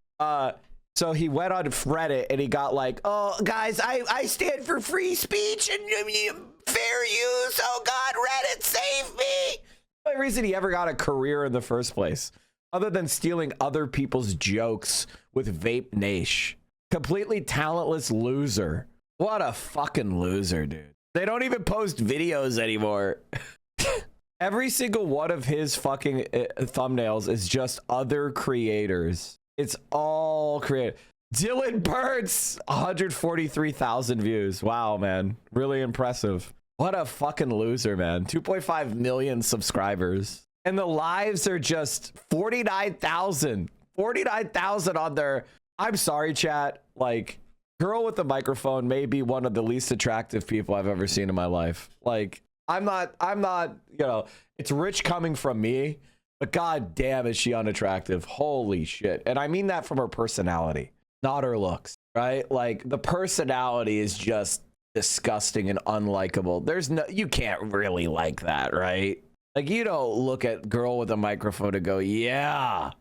So he went on Reddit and he got like, oh guys, I stand for free speech and fair use. Oh God, Reddit save me. The only reason he ever got a career in the first place, other than stealing other people's jokes with Vape Nash. Completely talentless loser. What a fucking loser, dude. They don't even post videos anymore. Every single one of his fucking thumbnails is just other creators. It's all creative. Dylan Burns, 143,000 views. Wow, man. Really impressive. What a fucking loser, man. 2.5 million subscribers. And the lives are just 49,000. 49,000 on their... I'm sorry, chat. Like, girl with the microphone may be one of the least attractive people I've ever seen in my life. Like, I'm not, you know, it's rich coming from me, but god damn is she unattractive. Holy shit. And I mean that from her personality, not her looks, right? Like, the personality is just disgusting and unlikable. There's no... You can't really like that, right? Like, you don't look at girl with a microphone and go, yeah,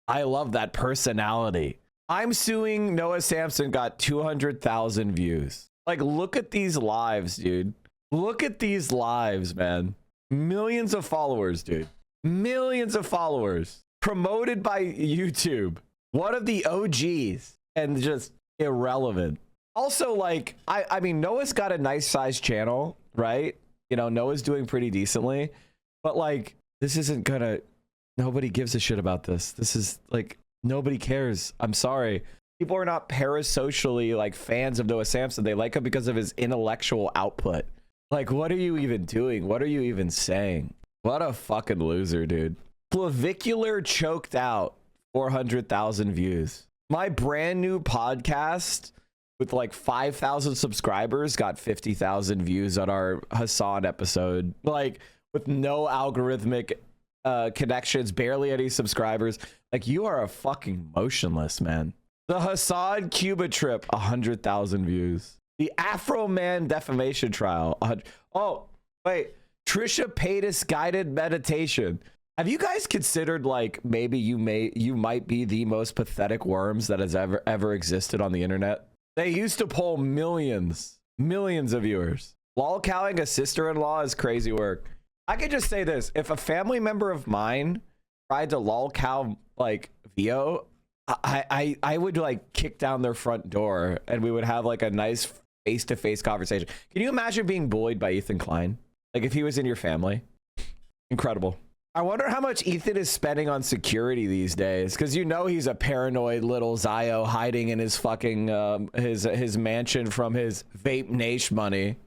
I love that personality. I'm suing Noah Samson got 200,000 views. Like, look at these lives, dude. Look at these lives, man. Millions of followers, dude. Millions of followers. Promoted by YouTube. One of the OGs. And just irrelevant. Also, like, I mean, Noah's got a nice sized channel, right? You know, Noah's doing pretty decently. But like, this isn't gonna, nobody gives a shit about this. This is like, nobody cares. I'm sorry. People are not parasocially like fans of Noah Samson. They like him because of his intellectual output. Like, what are you even doing? What are you even saying? What a fucking loser, dude. Clavicular choked out, 400,000 views. My brand new podcast with like 5,000 subscribers got 50,000 views on our Hassan episode. Like, with no algorithmic connections, barely any subscribers. Like, you are a fucking motionless, man. The Hassan Cuba trip, 100,000 views. The Afro Man defamation trial. Oh, wait. Trisha Paytas guided meditation. Have you guys considered, like, maybe you might be the most pathetic worms that has ever existed on the internet? They used to poll millions of viewers. Lolcowing a sister-in-law is crazy work. I could just say this. If a family member of mine tried to lolcow, like, Vio, I would, like, kick down their front door and we would have, like, a nice face-to-face conversation. Can you imagine being bullied by Ethan Klein? Like, if he was in your family? Incredible. I wonder how much Ethan is spending on security these days, because you know he's a paranoid little Zio hiding in his fucking his mansion from his Vape Nash money.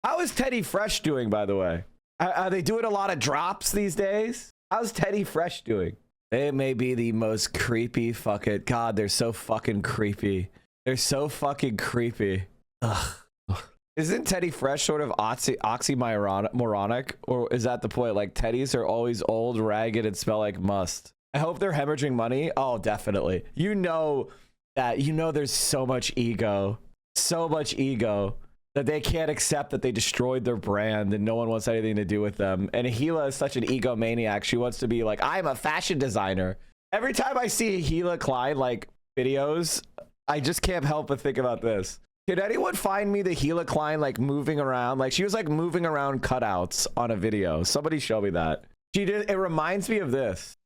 How is Teddy Fresh doing, by the way? Are they doing a lot of drops these days? How's Teddy Fresh doing? They may be the most creepy fucking... God, they're so fucking creepy. They're so fucking creepy. Ugh. Isn't Teddy Fresh sort of oxymoronic? Or is that the point? Like, Teddies are always old, ragged, and smell like must. I hope they're hemorrhaging money. Oh, definitely. You know that. You know there's so much ego. So much ego that they can't accept that they destroyed their brand and no one wants anything to do with them. And Gila is such an egomaniac. She wants to be like, I'm a fashion designer. Every time I see Gila Klein, like, videos, I just can't help but think about this. Could anyone find me the Gila Klein, like, moving around? Like, she was, like, moving around cutouts on a video. Somebody show me that. She did. It reminds me of this.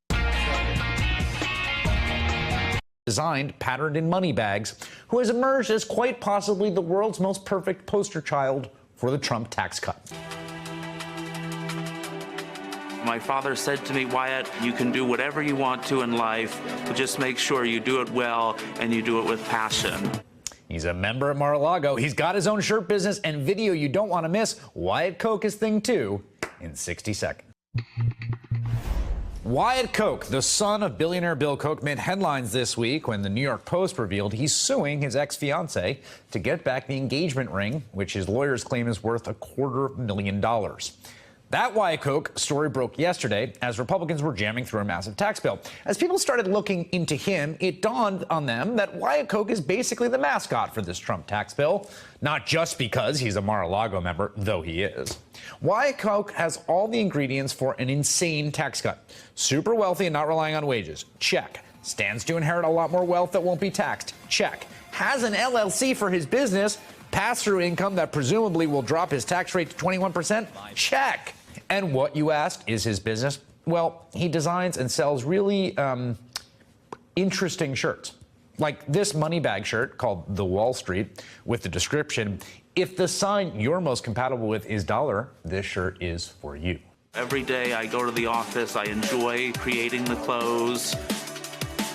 Designed, patterned in money bags, who has emerged as quite possibly the world's most perfect poster child for the Trump tax cut. My father said to me, Wyatt, you can do whatever you want to in life, but just make sure you do it well and you do it with passion. He's a member at Mar-a-Lago. He's got his own shirt business and video you don't want to miss. Wyatt Koch is thing two in 60 seconds. Wyatt Koch, the son of billionaire Bill Koch, made headlines this week when the New York Post revealed he's suing his ex-fiancée to get back the engagement ring, which his lawyers claim is worth $250,000. That Wyatt Koch story broke yesterday as Republicans were jamming through a massive tax bill. As people started looking into him, it dawned on them that Wyatt Koch is basically the mascot for this Trump tax bill, not just because he's a Mar-a-Lago member, though he is. Wyatt Koch has all the ingredients for an insane tax cut. Super wealthy and not relying on wages. Check. Stands to inherit a lot more wealth that won't be taxed. Check. Has an LLC for his business. Pass-through income that presumably will drop his tax rate to 21%. Check. And what, you asked, is his business? Well, he designs and sells really interesting shirts. Like this money bag shirt called the Wall Street with the description, if the sign you're most compatible with is dollar, this shirt is for you. Every day I go to the office, I enjoy creating the clothes.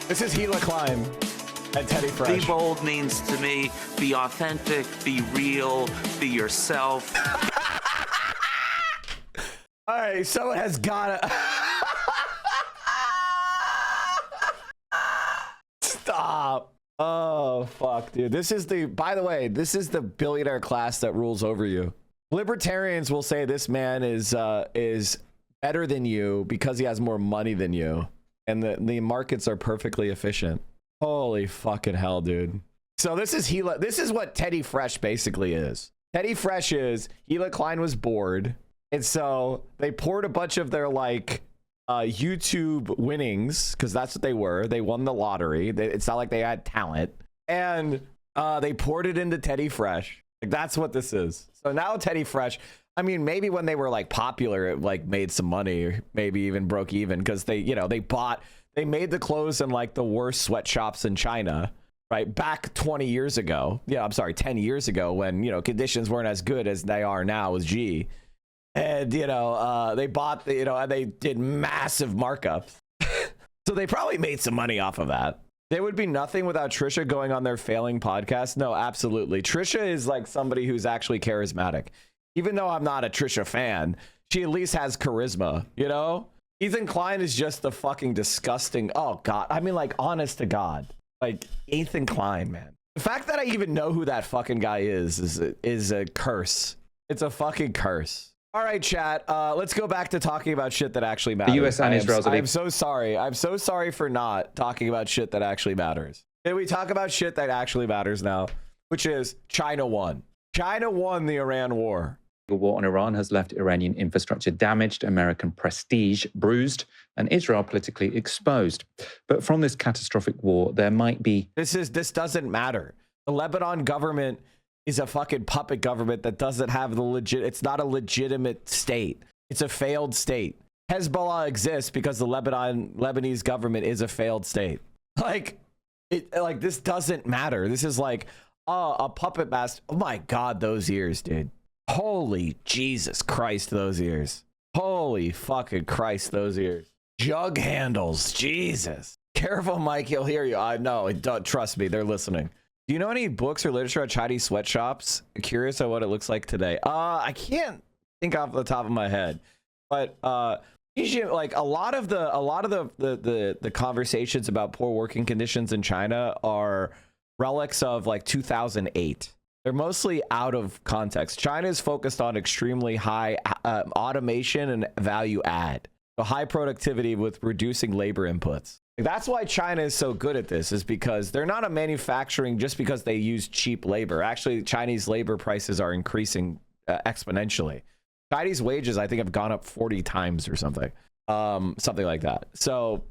This is Gila Klein at Teddy Fresh. Be bold means to me, be authentic, be real, be yourself. All right, someone has gotta stop. Oh fuck, dude. This is the, by the way, this is the billionaire class that rules over you. Libertarians will say this man is better than you because he has more money than you, and the markets are perfectly efficient. Holy fucking hell, dude. So this is Gila. This is what Teddy Fresh basically is. Teddy Fresh is Gila Klein was bored. And so they poured a bunch of their like YouTube winnings, because that's what they were. They won the lottery. It's not like they had talent. And they poured it into Teddy Fresh. Like, that's what this is. So now Teddy Fresh, I mean, maybe when they were like popular, it like made some money, or maybe even broke even, because they, you know, they made the clothes in like the worst sweatshops in China, right? Back 20 years ago. Yeah, I'm sorry, 10 years ago, when, you know, conditions weren't as good as they are now with G. And, you know, they bought, you know, and they did massive markups. So they probably made some money off of that. There would be nothing without Trisha going on their failing podcast. No, absolutely. Trisha is like somebody who's actually charismatic. Even though I'm not a Trisha fan, she at least has charisma, you know? Ethan Klein is just the fucking disgusting. Oh, God. I mean, like, honest to God. Like, Ethan Klein, man. The fact that I even know who that fucking guy is a curse. It's a fucking curse. All right, chat. Let's go back to talking about shit that actually matters. The U.S. and Israel's. I'm so sorry. I'm so sorry for not talking about shit that actually matters. Can we talk about shit that actually matters now? Which is China won. China won the Iran war. The war on Iran has left Iranian infrastructure damaged, American prestige bruised, and Israel politically exposed. But from this catastrophic war, there might be... This doesn't matter. The Lebanon government is a fucking puppet government that doesn't have the it's not a legitimate state. It's a failed state. Hezbollah exists because the Lebanese government is a failed state. Like, this doesn't matter. This is like, a puppet master. Oh my God, those ears, dude. Holy Jesus Christ, those ears. Holy fucking Christ, those ears. Jug handles, Jesus. Careful, Mike, he'll hear you. I know, trust me, they're listening. Do you know any books or literature on Chinese sweatshops? I'm curious on what it looks like today. I can't think off the top of my head, but usually, like, a lot of the conversations about poor working conditions in China are relics of like 2008. They're mostly out of context. China is focused on extremely high automation and value add, so high productivity with reducing labor inputs. That's why China is so good at this, is because they're not a manufacturing just because they use cheap labor. Actually, Chinese labor prices are increasing exponentially. Chinese wages, I think, have gone up 40 times or something, something like that. So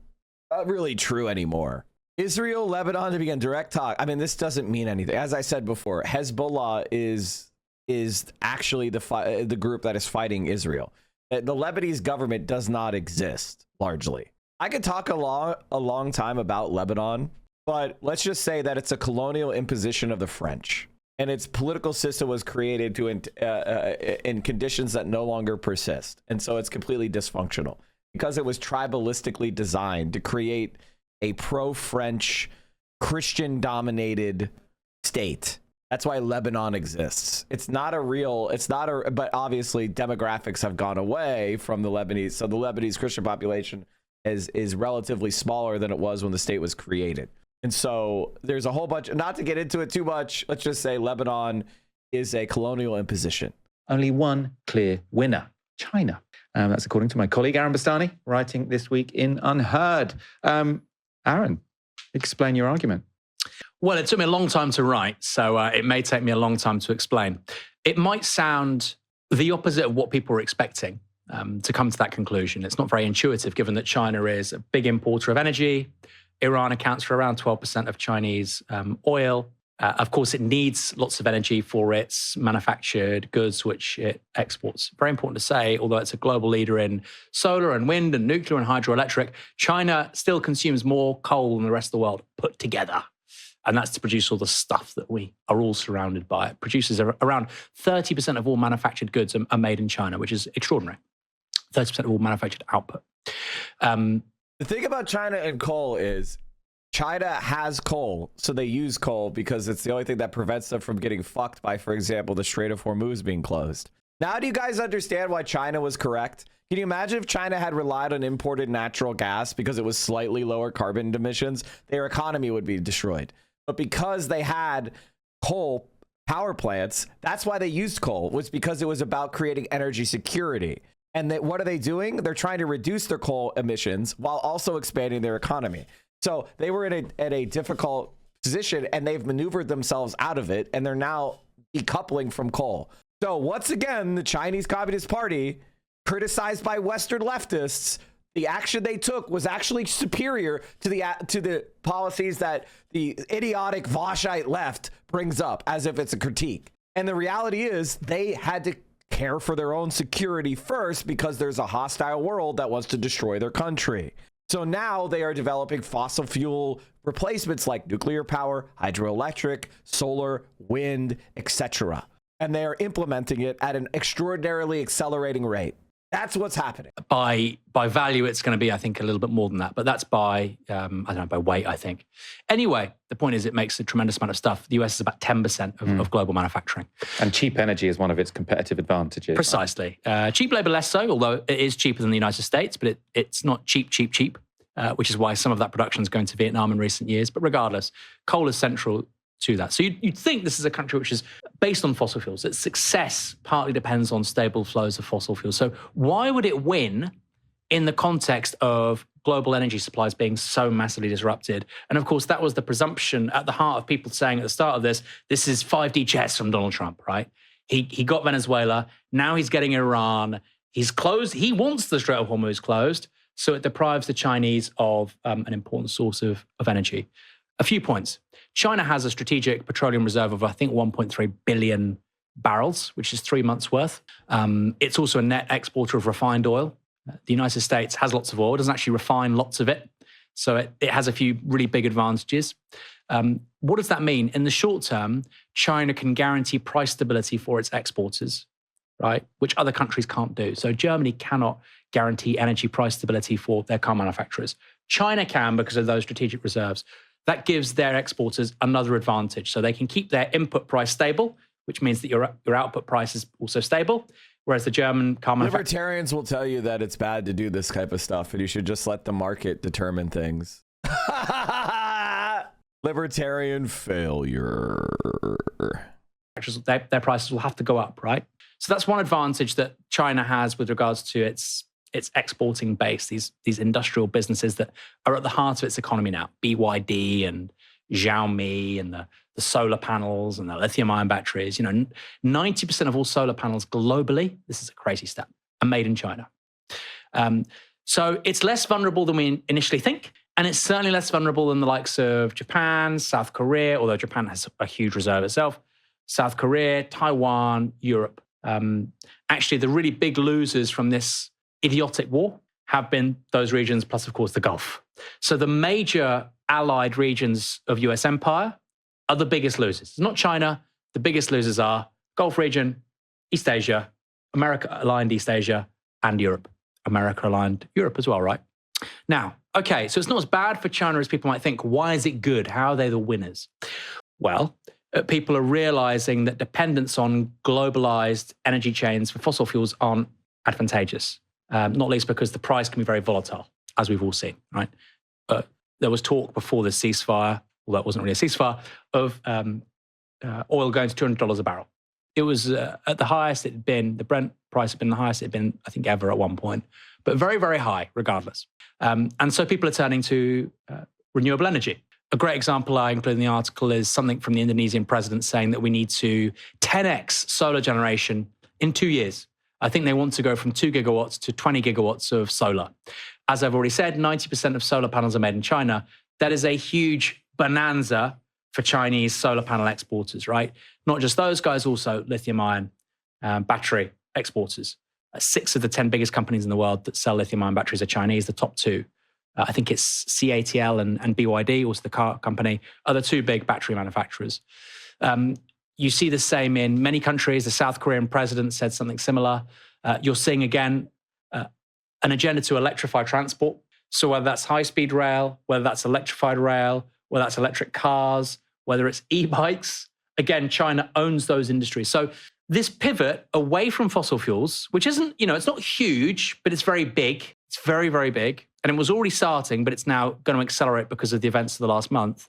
not really true anymore. Israel, Lebanon to begin direct talk. I mean, this doesn't mean anything. As I said before, Hezbollah is actually the group that is fighting Israel. The Lebanese government does not exist, largely. I could talk a long time about Lebanon, but let's just say that it's a colonial imposition of the French. and its political system was created to in conditions that no longer persist. And so it's completely dysfunctional because it was tribalistically designed to create a pro-French, Christian-dominated state. That's why Lebanon exists. But obviously demographics have gone away from the Lebanese. So the Lebanese Christian population is relatively smaller than it was when the state was created. And so there's a whole bunch, not to get into it too much, let's just say Lebanon is a colonial imposition. Only one clear winner, China. That's according to my colleague, Aaron Bastani, writing this week in Unheard. Aaron, explain your argument. Well, it took me a long time to write, so it may take me a long time to explain. It might sound the opposite of what people were expecting to come to that conclusion. It's not very intuitive, given that China is a big importer of energy. Iran accounts for around 12% of Chinese oil. Of course, it needs lots of energy for its manufactured goods, which it exports. Very important to say, although it's a global leader in solar and wind and nuclear and hydroelectric, China still consumes more coal than the rest of the world put together. And that's to produce all the stuff that we are all surrounded by. It produces around 30% of all manufactured goods are made in China, which is extraordinary. 30% of all manufactured output. The thing about China and coal is China has coal, so they use coal because it's the only thing that prevents them from getting fucked by, for example, the Strait of Hormuz being closed. Now, do you guys understand why China was correct? Can you imagine if China had relied on imported natural gas because it was slightly lower carbon emissions? Their economy would be destroyed. But because they had coal power plants, that's why they used coal, was because it was about creating energy security. And what are they doing? They're trying to reduce their coal emissions while also expanding their economy. So they were at a difficult position, and they've maneuvered themselves out of it, and they're now decoupling from coal. So once again, the Chinese Communist Party, criticized by Western leftists, the action they took was actually superior to the policies that the idiotic Voshite left brings up as if it's a critique. And the reality is they had to care for their own security first because there's a hostile world that wants to destroy their country. So now they are developing fossil fuel replacements like nuclear power, hydroelectric, solar, wind, etc. And they are implementing it at an extraordinarily accelerating rate. That's what's happening. By value, it's going to be, I think, a little bit more than that. But that's by, I don't know, by weight, I think. Anyway, the point is it makes a tremendous amount of stuff. The US is about 10% of global manufacturing. And cheap energy is one of its competitive advantages. Precisely. Cheap labor less so, although it is cheaper than the United States, but it's not cheap, which is why some of that production is going to Vietnam in recent years. But regardless, coal is central to that. So you'd think this is a country which is based on fossil fuels. Its success partly depends on stable flows of fossil fuels. So why would it win in the context of global energy supplies being so massively disrupted? And of course, that was the presumption at the heart of people saying at the start of this is 5D chess from Donald Trump, right? He got Venezuela. Now he's getting Iran. He's closed. He wants the Strait of Hormuz closed. So it deprives the Chinese of an important source of energy. A few points. China has a strategic petroleum reserve of, I think, 1.3 billion barrels, which is 3 months' worth. It's also a net exporter of refined oil. The United States has lots of oil, doesn't actually refine lots of it. So it has a few really big advantages. What does that mean? In the short term, China can guarantee price stability for its exporters, right? Which other countries can't do. So Germany cannot guarantee energy price stability for their car manufacturers. China can because of those strategic reserves. That gives their exporters another advantage. So they can keep their input price stable, which means that your output price is also stable. Whereas the German car manufacturers... Libertarians will tell you that it's bad to do this type of stuff and you should just let the market determine things. Libertarian failure. Their prices will have to go up, right? So that's one advantage that China has with regards to its exporting base, these industrial businesses that are at the heart of its economy now, BYD and Xiaomi and the solar panels and the lithium-ion batteries. 90% of all solar panels globally, this is a crazy stat, are made in China. So it's less vulnerable than we initially think, and it's certainly less vulnerable than the likes of Japan, South Korea, although Japan has a huge reserve itself, South Korea, Taiwan, Europe. Actually, the really big losers from this idiotic war have been those regions, plus, of course, the Gulf. So the major allied regions of US empire are the biggest losers. It's not China, the biggest losers are Gulf region, East Asia, America-aligned East Asia, and Europe. America-aligned Europe as well, right? Now, okay, so it's not as bad for China as people might think. Why is it good? How are they the winners? Well, people are realizing that dependence on globalized energy chains for fossil fuels aren't advantageous, not least because the price can be very volatile, as we've all seen, right? There was talk before the ceasefire, although it wasn't really a ceasefire, of oil going to $200 a barrel. It was at the highest it had been, the Brent price had been the highest it had been, I think, ever at one point, but very, very high regardless. And so people are turning to renewable energy. A great example I include in the article is something from the Indonesian president saying that we need to 10x solar generation in 2 years. I think they want to go from 2 gigawatts to 20 gigawatts of solar. As I've already said, 90% of solar panels are made in China. That is a huge bonanza for Chinese solar panel exporters, right? Not just those guys, also lithium-ion battery exporters. 6 of the 10 biggest companies in the world that sell lithium-ion batteries are Chinese, the top 2. I think it's CATL and BYD, also the car company, are the 2 big battery manufacturers. You see the same in many countries. The South Korean president said something similar. You're seeing, again, an agenda to electrify transport. So whether that's high-speed rail, whether that's electrified rail, whether that's electric cars, whether it's e-bikes, again, China owns those industries. So this pivot away from fossil fuels, which isn't, it's not huge, but it's very big. It's very, very big. And it was already starting, but it's now going to accelerate because of the events of the last month,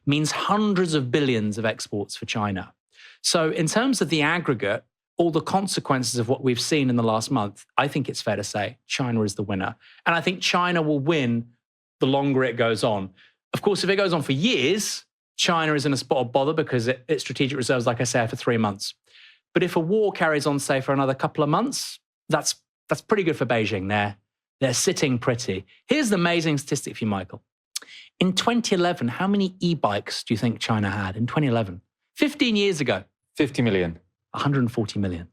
means hundreds of billions of exports for China. So in terms of the aggregate, all the consequences of what we've seen in the last month, I think it's fair to say China is the winner. And I think China will win the longer it goes on. Of course, if it goes on for years, China is in a spot of bother because its strategic reserves, like I say, are for 3 months. But if a war carries on, say, for another couple of months, that's pretty good for Beijing. They're sitting pretty. Here's the amazing statistic for you, Michael. In 2011, how many e-bikes do you think China had in 2011? 15 years ago. 50 million. 140 million.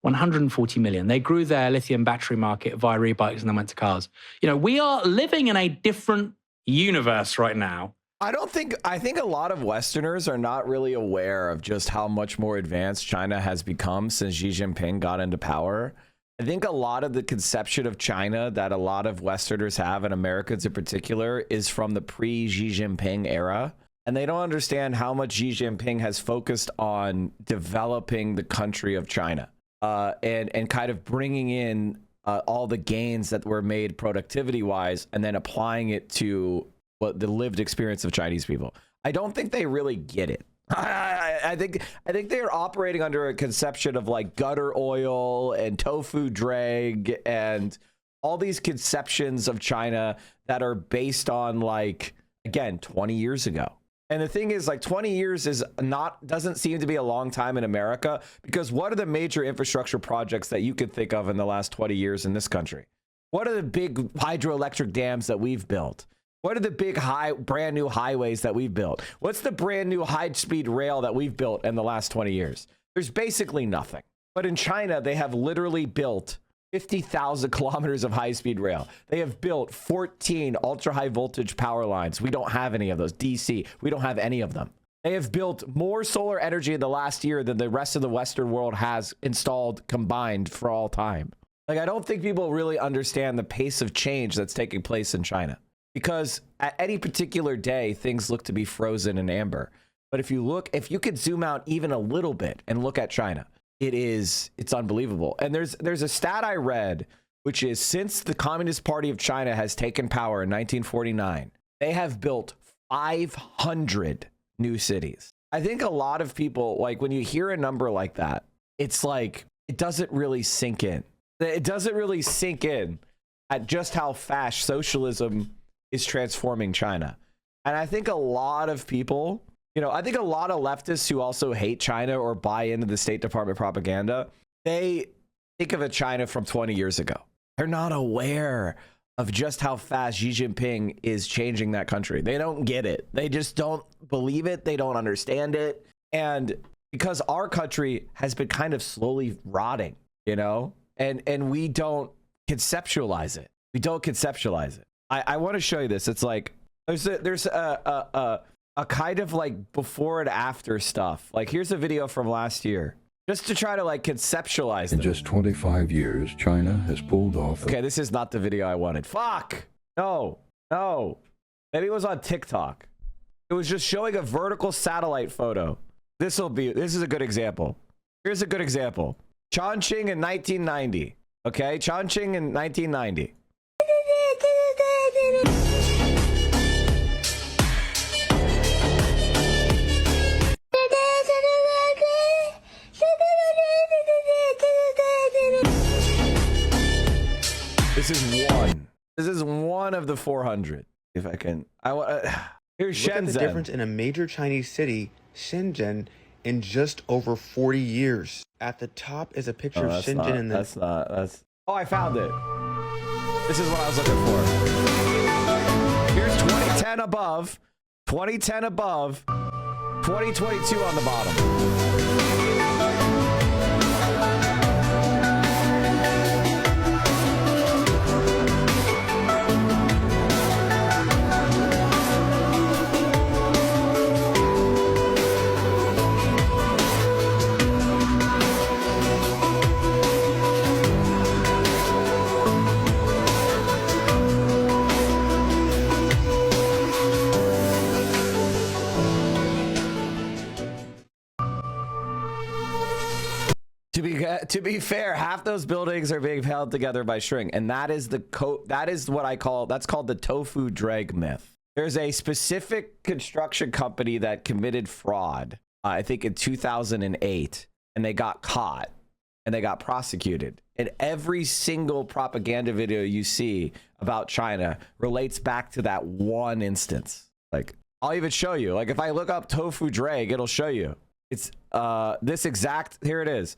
140 million. They grew their lithium battery market via e-bikes and then went to cars. We are living in a different universe right now. I think a lot of Westerners are not really aware of just how much more advanced China has become since Xi Jinping got into power. I think a lot of the conception of China that a lot of Westerners have, and Americans in particular, is from the pre-Xi Jinping era. And they don't understand how much Xi Jinping has focused on developing the country of China and kind of bringing in all the gains that were made productivity-wise and then applying it to the lived experience of Chinese people. I don't think they really get it. I think they're operating under a conception of like gutter oil and tofu drag and all these conceptions of China that are based on, like, again, 20 years ago. And the thing is, like, 20 years doesn't seem to be a long time in America, because what are the major infrastructure projects that you could think of in the last 20 years in this country? What are the big hydroelectric dams that we've built? What are the big brand new highways that we've built? What's the brand new high-speed rail that we've built in the last 20 years? There's basically nothing. But in China, they have literally built 50,000 kilometers of high-speed rail. They have built 14 ultra-high voltage power lines. We don't have any of those. DC, we don't have any of them. They have built more solar energy in the last year than the rest of the Western world has installed combined for all time. Like, I don't think people really understand the pace of change that's taking place in China. Because at any particular day, things look to be frozen in amber. But if you could zoom out even a little bit and look at China, it's unbelievable. And there's a stat I read, which is since the Communist Party of China has taken power in 1949, they have built 500 new cities. I think a lot of people, like, when you hear a number like that, it's like, it doesn't really sink in. It doesn't really sink in at just how fast socialism is transforming China. And I think a lot of people, I think a lot of leftists who also hate China or buy into the State Department propaganda, they think of a China from 20 years ago. They're not aware of just how fast Xi Jinping is changing that country. They don't get it. They just don't believe it. They don't understand it. And because our country has been kind of slowly rotting, and we don't conceptualize it. We don't conceptualize it. I want to show you this. It's like there's a a kind of like before and after stuff. Like here's a video from last year, just to try to like conceptualize In them. just 25 years, China has pulled off. Okay, this is not the video I wanted. Fuck! No. Maybe it was on TikTok. It was just showing a vertical satellite photo. This is a good example. Here's a good example. Chongqing in 1990. Okay, Chongqing in 1990. This is one of the 400. If I can, here's Look Shenzhen. at the difference in a major Chinese city, Shenzhen, in just over 40 years. At the top is a picture of Shenzhen, and then Oh, I found it. This is what I was looking for. Here's 2010 above, 2010 above, 2022 on the bottom. To be fair, half those buildings are being held together by string, and that is that's called the tofu drag myth. There's a specific construction company that committed fraud, I think in 2008, and they got caught and they got prosecuted. And every single propaganda video you see about China relates back to that one instance. Like, I'll even show you. Like, if I look up tofu drag, it'll show you. It's this exact, here it is.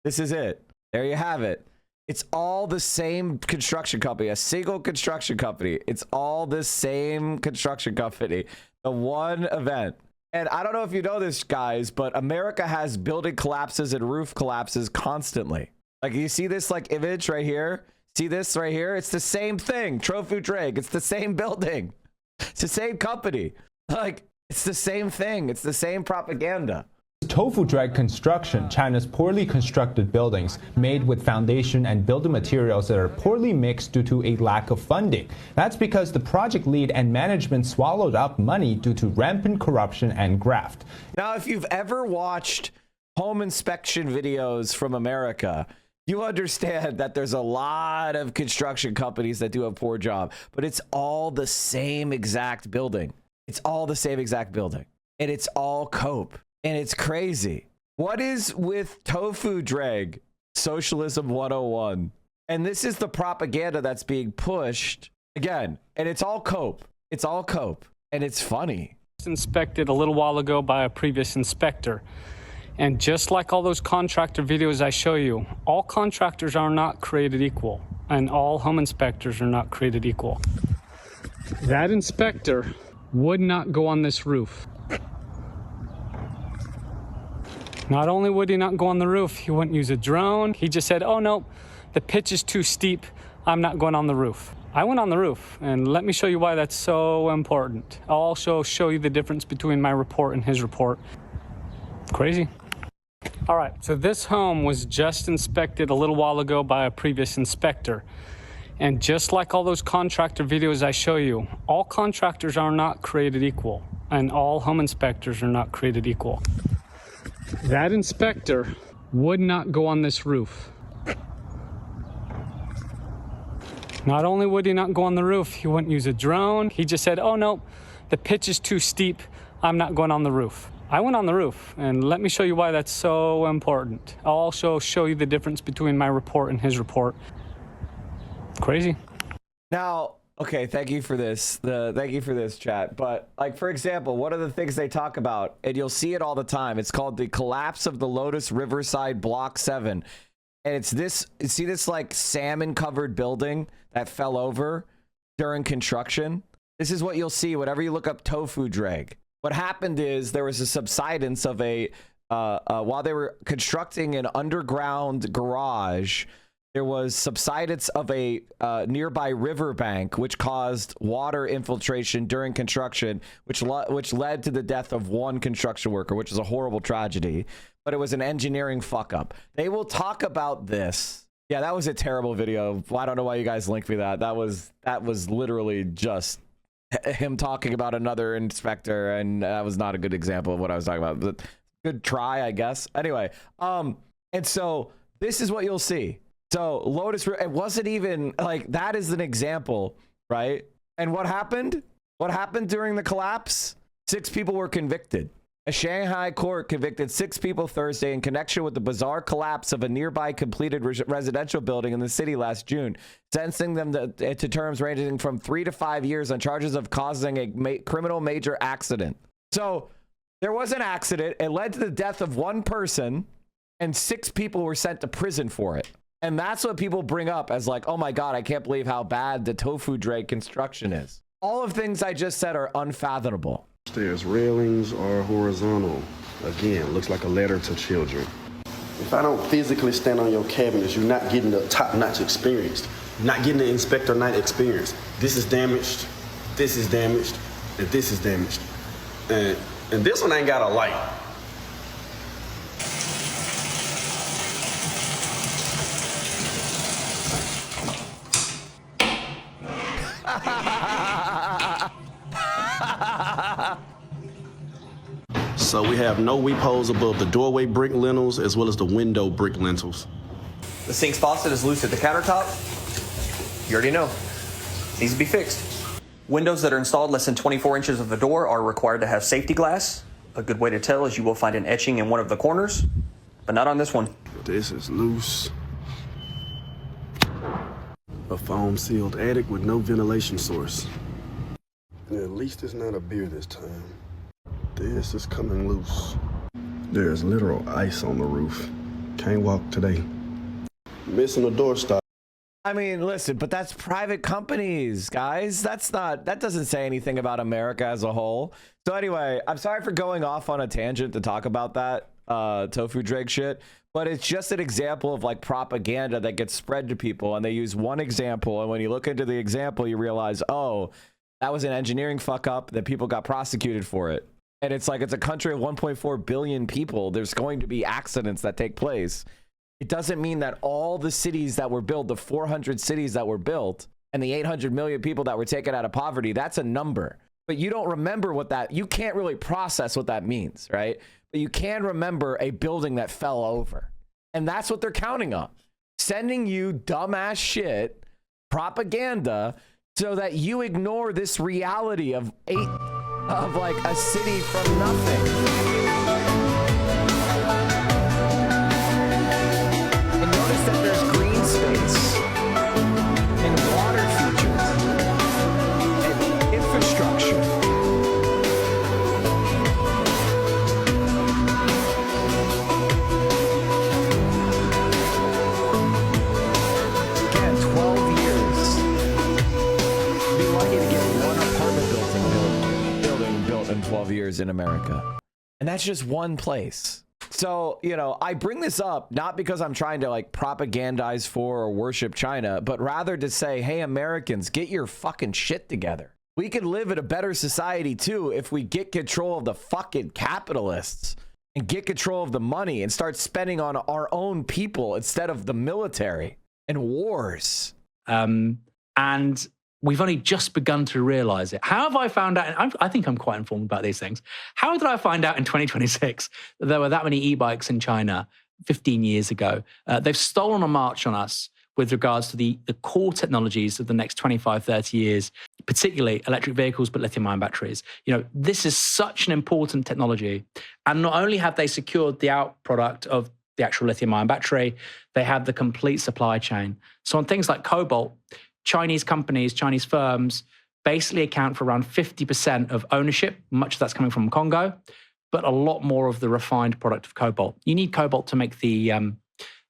This is it. There you have it. It's all the same construction company, a single construction company. It's all the same construction company, the one event. And I don't know if you know this, guys, but America has building collapses and roof collapses constantly. Like, you see this like image right here? See this right here? It's the same thing. Tofu drag. It's the same building. It's the same company. Like, it's the same thing. It's the same propaganda. Tofu drag construction, China's poorly constructed buildings made with foundation and building materials that are poorly mixed due to a lack of funding. That's because the project lead and management swallowed up money due to rampant corruption and graft. Now, if you've ever watched home inspection videos from America, you understand that there's a lot of construction companies that do a poor job, but it's all the same exact building. It's all the same exact building, and it's all cope. And it's crazy. What is with tofu drag? Socialism 101. And this is the propaganda that's being pushed again. And it's all cope. It's all cope. And it's funny. Inspected a little while ago by a previous inspector. And just like all those contractor videos I show you, all contractors are not created equal. And all home inspectors are not created equal. That inspector would not go on this roof. Not only would he not go on the roof, he wouldn't use a drone. He just said, oh no, the pitch is too steep. I'm not going on the roof. I went on the roof, and let me show you why that's so important. I'll also show you the difference between my report and his report. Crazy. All right, so this home was just inspected a little while ago by a previous inspector. And just like all those contractor videos I show you, all contractors are not created equal, and all home inspectors are not created equal. That inspector would not go on this roof. Not only would he not go on the roof, he wouldn't use a drone. He just said, oh no, the pitch is too steep. I'm not going on the roof. I went on the roof, and let me show you why that's so important. I'll also show you the difference between my report and his report. Crazy. Now, okay, thank you for this. Thank you for this, chat. But like, for example, one of the things they talk about, and you'll see it all the time, it's called the collapse of the Lotus Riverside Block 7. And it's this, see this like salmon covered building that fell over during construction? This is what you'll see whenever you look up tofu drag. What happened is there was a subsidence of while they were constructing an underground garage, there was subsidence of a nearby riverbank, which caused water infiltration during construction, which led to the death of one construction worker, which is a horrible tragedy. But it was an engineering fuck up. They will talk about this. Yeah, that was a terrible video. I don't know why you guys linked me that. That was literally just him talking about another inspector, and that was not a good example of what I was talking about. But good try, I guess. Anyway, and so this is what you'll see. So Lotus, it wasn't even like that is an example, right? And what happened? What happened during the collapse? 6 people were convicted. A Shanghai court convicted 6 people Thursday in connection with the bizarre collapse of a nearby completed residential building in the city last June, sentencing them to terms ranging from 3 to 5 years on charges of causing a criminal major accident. So there was an accident. It led to the death of one person, and 6 people were sent to prison for it. And that's what people bring up as like, oh my God, I can't believe how bad the tofu drag construction is. All of things I just said are unfathomable. Stairs railings are horizontal. Again, looks like a letter to children. If I don't physically stand on your cabinets, you're not getting the top-notch experience. You're not getting the Inspector Night experience. This is damaged, and this is damaged. And this one ain't got a light. So we have no weep holes above the doorway brick lintels as well as the window brick lintels. The sink's faucet is loose at the countertop. You already know. Needs to be fixed. Windows that are installed less than 24 inches of the door are required to have safety glass. A good way to tell is you will find an etching in one of the corners, but not on this one. This is loose. A foam-sealed attic with no ventilation source. And at least it's not a beer this time. This is coming loose. There's literal ice on the roof. Can't walk today. Missing a doorstop. I mean, listen, but that's private companies, guys. That doesn't say anything about America as a whole. So anyway, I'm sorry for going off on a tangent to talk about that tofu drag shit, but it's just an example of like propaganda that gets spread to people, and they use one example, and when you look into the example, you realize, oh, that was an engineering fuck up that people got prosecuted for it. And it's like, it's a country of 1.4 billion people. There's going to be accidents that take place. It doesn't mean that all the cities that were built, the 400 cities that were built, and the 800 million people that were taken out of poverty, that's a number. But you don't remember what that, you can't really process what that means, right? But you can remember a building that fell over. And that's what they're counting on. Sending you dumbass shit, propaganda, so that you ignore this reality of like a city from nothing. And notice that there's green space and water features and infrastructure. Again, 12 years. Be lucky to get one apartment building built in 12 years in America. And that's just one place. So, you know, I bring this up not because I'm trying to like propagandize for or worship China, but rather to say, hey, Americans, get your fucking shit together. We could live in a better society too if we get control of the fucking capitalists and get control of the money and start spending on our own people instead of the military and wars. And we've only just begun to realize it. How have I found out? I think I'm quite informed about these things. How did I find out in 2026 that there were that many e-bikes in China 15 years ago? They've stolen a march on us with regards to the core technologies of the next 25, 30 years, particularly electric vehicles, but lithium-ion batteries. You know, this is such an important technology. And not only have they secured the out product of the actual lithium-ion battery, they have the complete supply chain. So on things like cobalt, Chinese companies, Chinese firms basically account for around 50% of ownership. Much of that's coming from Congo, but a lot more of the refined product of cobalt. You need cobalt to make the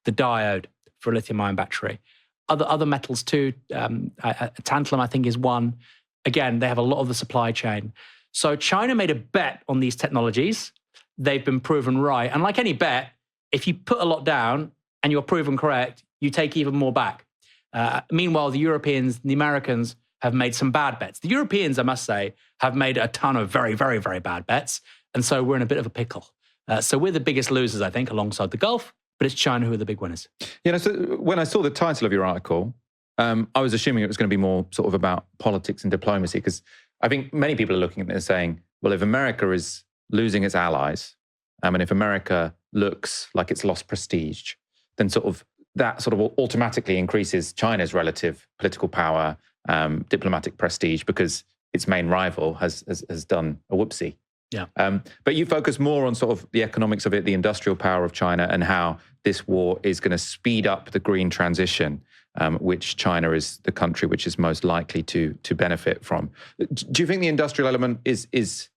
diode for a lithium-ion battery. Other metals too, tantalum I think is one. Again, they have a lot of the supply chain. So China made a bet on these technologies. They've been proven right. And like any bet, if you put a lot down and you're proven correct, you take even more back. Meanwhile, the Europeans, the Americans have made some bad bets. The Europeans, I must say, have made a ton of very, very, very bad bets. And so we're in a bit of a pickle. So we're the biggest losers, I think, alongside the Gulf, but it's China who are the big winners. You know, so when I saw the title of your article, I was assuming it was going to be more sort of about politics and diplomacy, because I think many people are looking at it and saying, well, if America is losing its allies, and if America looks like it's lost prestige, then that automatically increases China's relative political power, diplomatic prestige, because its main rival has done a whoopsie. Yeah. But you focus more on sort of the economics of it, the industrial power of China, and how this war is going to speed up the green transition, which China is the country which is most likely to benefit from. Do you think the industrial element is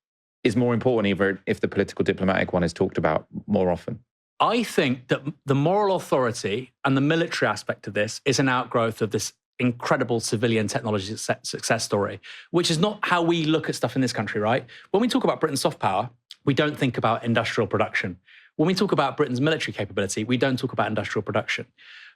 more important, even if the political diplomatic one is talked about more often? I think that the moral authority and the military aspect of this is an outgrowth of this incredible civilian technology success story, which is not how we look at stuff in this country, right? When we talk about Britain's soft power, we don't think about industrial production. When we talk about Britain's military capability, we don't talk about industrial production.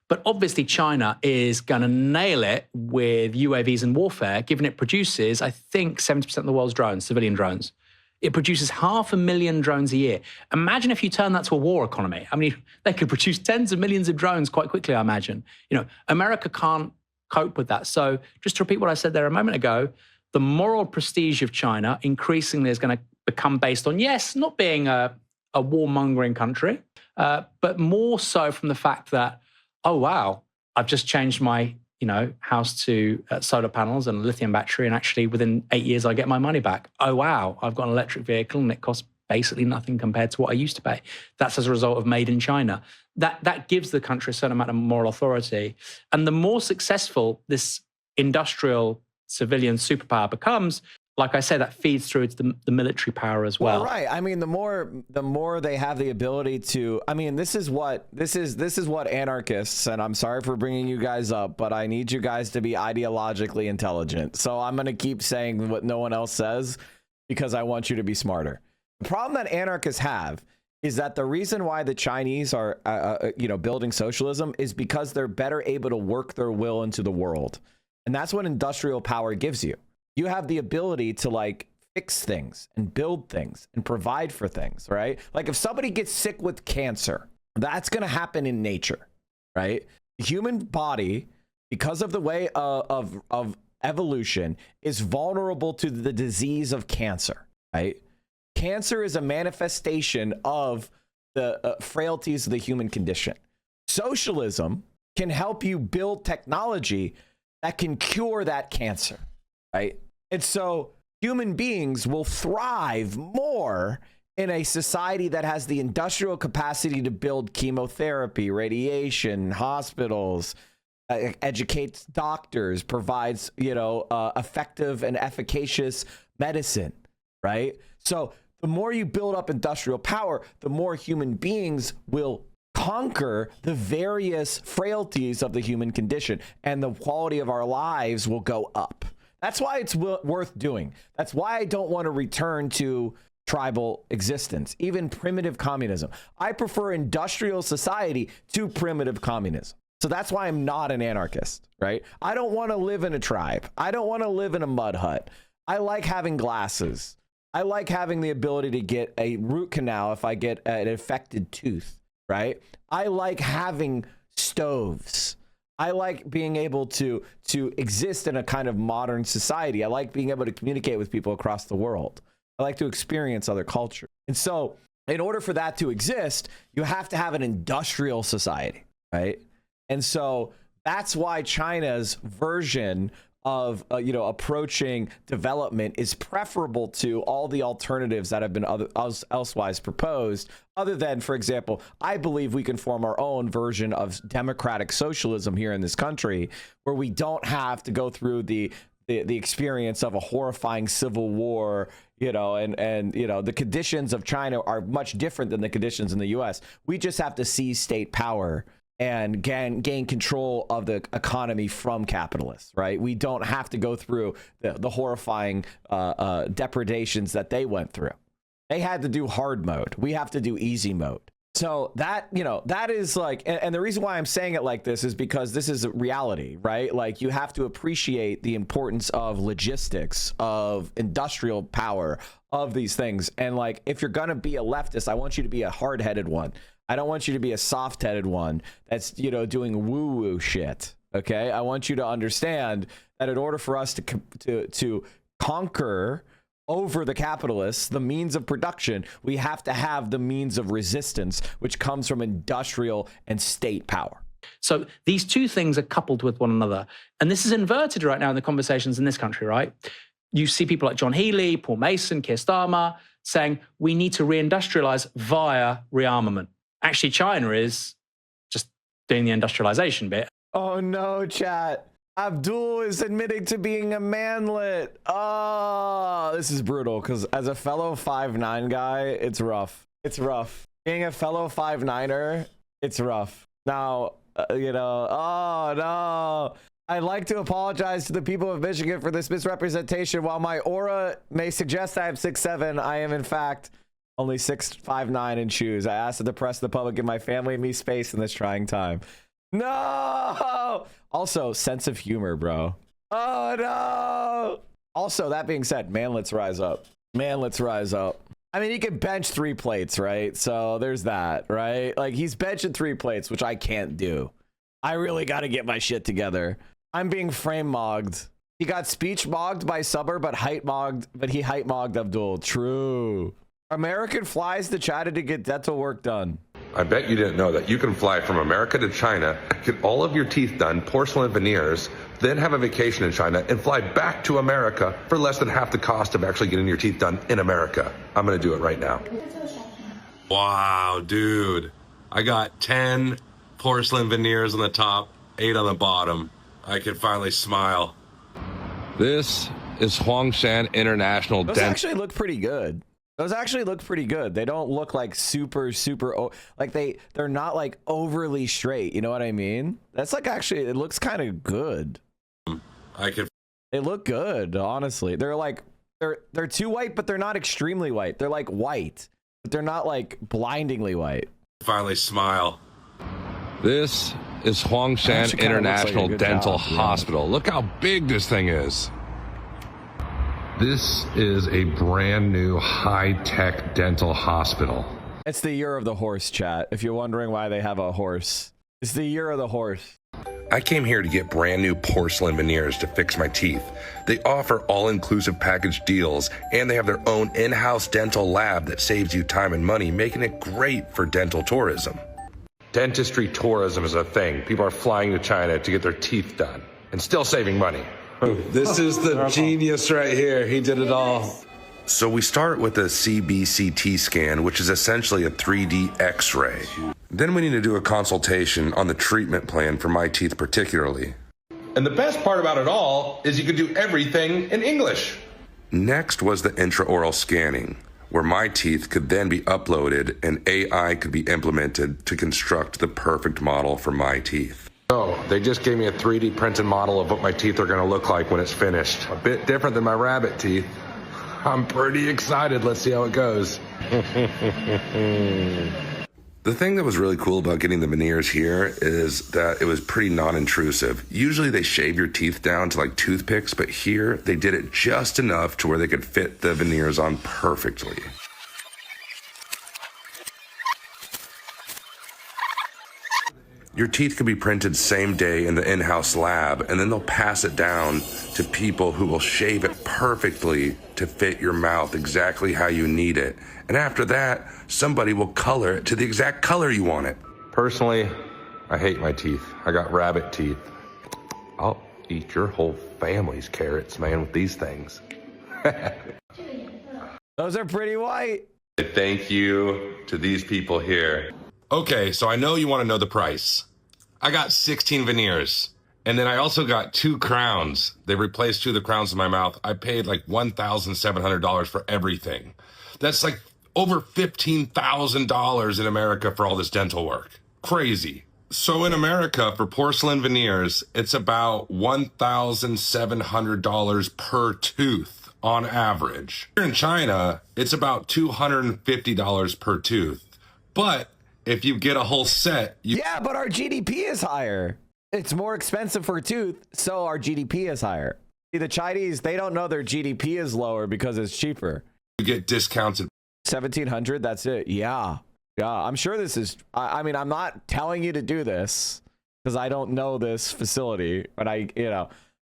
But obviously China is going to nail it with UAVs and warfare, given it produces, I think, 70% of the world's drones, civilian drones. It produces 500,000 drones a year. Imagine if you turn that to a war economy. I mean, they could produce tens of millions of drones quite quickly, I imagine. You know, America can't cope with that. So just to repeat what I said there a moment ago, the moral prestige of China increasingly is going to become based on, yes, not being a warmongering country, but more so from the fact that, oh, wow, I've just changed my house to solar panels and a lithium battery, and actually within 8 years I get my money back. Oh, wow, I've got an electric vehicle and it costs basically nothing compared to what I used to pay. That's as a result of made in China. That gives the country a certain amount of moral authority. And the more successful this industrial civilian superpower becomes, like I say, that feeds through to the military power as well. Right. I mean, the more they have the ability to. I mean, this is what anarchists. And I'm sorry for bringing you guys up, but I need you guys to be ideologically intelligent. So I'm going to keep saying what no one else says because I want you to be smarter. The problem that anarchists have is that the reason why the Chinese are, building socialism is because they're better able to work their will into the world, and that's what industrial power gives you. You have the ability to fix things and build things and provide for things, right? Like if somebody gets sick with cancer, that's going to happen in nature, right? The human body, because of the way of evolution, is vulnerable to the disease of cancer, right? Cancer is a manifestation of the frailties of the human condition. Socialism can help you build technology that can cure that cancer, right? And so human beings will thrive more in a society that has the industrial capacity to build chemotherapy, radiation, hospitals, educates doctors, provides, effective and efficacious medicine, right? So the more you build up industrial power, the more human beings will conquer the various frailties of the human condition, and the quality of our lives will go up. That's why it's worth doing. That's why I don't want to return to tribal existence, even primitive communism. I prefer industrial society to primitive communism. So that's why I'm not an anarchist, right? I don't want to live in a tribe. I don't want to live in a mud hut. I like having glasses. I like having the ability to get a root canal if I get an affected tooth, right? I like having stoves. I like being able to exist in a kind of modern society. I like being able to communicate with people across the world. I like to experience other culture. And so in order for that to exist, you have to have an industrial society, right? And so that's why China's version of approaching development is preferable to all the alternatives that have been elsewise proposed, other than, for example, I believe we can form our own version of democratic socialism here in this country, where we don't have to go through the experience of a horrifying civil war, and the conditions of China are much different than the conditions in the US. We just have to seize state power and gain control of the economy from capitalists, right? We don't have to go through the horrifying depredations that they went through. They had to do hard mode. We have to do easy mode. So that, you know, that is like, and the reason why I'm saying it like this is because this is reality, right? Like, you have to appreciate the importance of logistics, of industrial power, of these things. And like, if you're going to be a leftist, I want you to be a hard-headed one. I don't want you to be a soft-headed one that's, you know, doing woo-woo shit. Okay. I want you to understand that in order for us to conquer over the capitalists, the means of production, we have to have the means of resistance, which comes from industrial and state power. So these two things are coupled with one another. And this is inverted right now in the conversations in this country, right? You see people like John Healey, Paul Mason, Keir Starmer saying we need to reindustrialize via rearmament. Actually, China is just doing the industrialization bit. Oh no, chat. Abdul is admitting to being a manlet. Oh, this is brutal because as a fellow 5'9" guy, it's rough. It's rough. Being a fellow 5'9"er, it's rough. Now, you know, oh no. I'd like to apologize to the people of Michigan for this misrepresentation. While my aura may suggest I am 6'7", I am in fact only 6'5'9" in shoes. I asked the press, the public, and my family and me space in this trying time. No! Also, sense of humor, bro. Oh, no! Also, that being said, man, let's rise up. Man, let's rise up. I mean, he can bench 3 plates, right? So there's that, right? Like, he's benching 3 plates, which I can't do. I really got to get my shit together. I'm being frame mogged. He got speech mogged by Subber, but he height mogged Abdul. True. American flies to China to get dental work done. I bet you didn't know that you can fly from America to China, get all of your teeth done, porcelain veneers, then have a vacation in China and fly back to America for less than half the cost of actually getting your teeth done in America. I'm going to do it right now. Wow, dude. I got 10 porcelain veneers on the top, 8 on the bottom. I can finally smile. This is Huangshan International Those actually look pretty good. Those actually look pretty good. They don't look like super, like they're not like overly straight. You know what I mean? That's like, actually, it looks kind of good. They look good, honestly. They're like, they're too white, but they're not extremely white. They're like white, but they're not like blindingly white. Finally smile. This is Huangshan International Dental Hospital. Look how big this thing is. This is a brand new high-tech dental hospital. It's the year of the horse, chat. If you're wondering why they have a horse, it's the year of the horse. I came here to get brand new porcelain veneers to fix my teeth. They offer all-inclusive package deals, and they have their own in-house dental lab that saves you time and money, making it great for dental tourism. Dentistry tourism is a thing. People are flying to China to get their teeth done and still saving money. This is the genius right here. He did it all. So we start with a CBCT scan, which is essentially a 3D X-ray. Then we need to do a consultation on the treatment plan for my teeth particularly. And the best part about it all is you can do everything in English. Next was the intraoral scanning, where my teeth could then be uploaded and AI could be implemented to construct the perfect model for my teeth. So they just gave me a 3D printed model of what my teeth are going to look like when it's finished. A bit different than my rabbit teeth. I'm pretty excited. Let's see how it goes. The thing that was really cool about getting the veneers here is that it was pretty non-intrusive. Usually they shave your teeth down to like toothpicks, but here they did it just enough to where they could fit the veneers on perfectly. Your teeth can be printed same day in the in-house lab, and then they'll pass it down to people who will shave it perfectly to fit your mouth exactly how you need it. And after that, somebody will color it to the exact color you want it. Personally, I hate my teeth. I got rabbit teeth. I'll eat your whole family's carrots, man, with these things. Those are pretty white. Thank you to these people here. Okay, so I know you want to know the price. I got 16 veneers, and then I also got 2 crowns. They replaced 2 of the crowns in my mouth. I paid like $1,700 for everything. That's like over $15,000 in America for all this dental work. Crazy. So in America, for porcelain veneers, it's about $1,700 per tooth on average. Here in China, it's about $250 per tooth. But if you get a whole set, yeah, but our GDP is higher. It's more expensive for a tooth, so our GDP is higher. See, the Chinese, they don't know their GDP is lower because it's cheaper. You get discounted. 1,700, that's it. Yeah. I'm sure this is, I mean, I'm not telling you to do this because I don't know this facility, but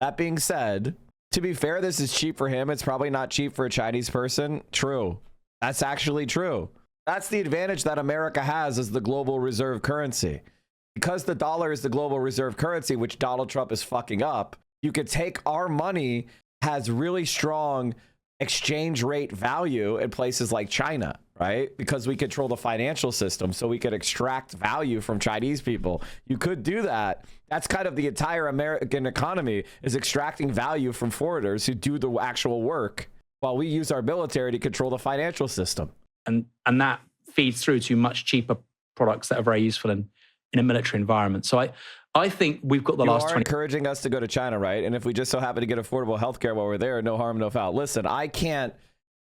that being said, to be fair, this is cheap for him. It's probably not cheap for a Chinese person. True. That's actually true. That's the advantage that America has as the global reserve currency. Because the dollar is the global reserve currency, which Donald Trump is fucking up, you could take our money, has really strong exchange rate value in places like China, right? Because we control the financial system, so we could extract value from Chinese people. You could do that. That's kind of the entire American economy, is extracting value from foreigners who do the actual work while we use our military to control the financial system. And that feeds through to much cheaper products that are very useful in a military environment. So I think we've got the last 20... encouraging us to go to China, right? And if we just so happen to get affordable healthcare while we're there, no harm, no foul. Listen, I can't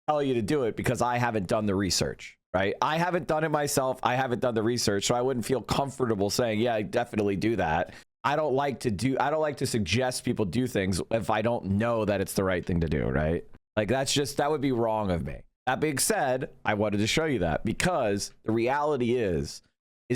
tell you to do it because I haven't done the research, right? I haven't done it myself. I haven't done the research, so I wouldn't feel comfortable saying, yeah, I definitely do that. I don't like to suggest people do things if I don't know that it's the right thing to do, right? Like that would be wrong of me. That being said, I wanted to show you that because the reality is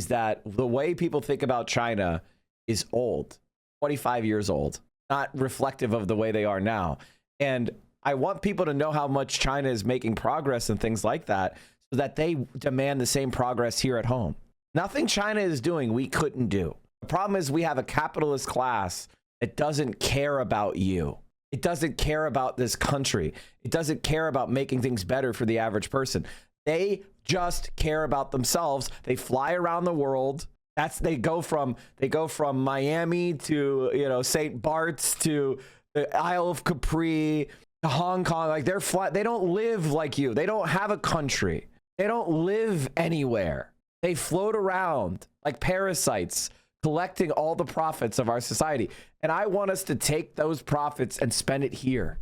that the way people think about China is old, 25 years old, not reflective of the way they are now. And I want people to know how much China is making progress and things like that so that they demand the same progress here at home. Nothing China is doing we couldn't do. The problem is we have a capitalist class that doesn't care about you. It doesn't care about this country. It doesn't care about making things better for the average person. They just care about themselves. They fly around the world. They go from Miami to St. Bart's to the Isle of Capri to Hong Kong. Like they don't live like you. They don't have a country. They don't live anywhere. They float around like parasites, collecting all the profits of our society. And I want us to take those profits and spend it here.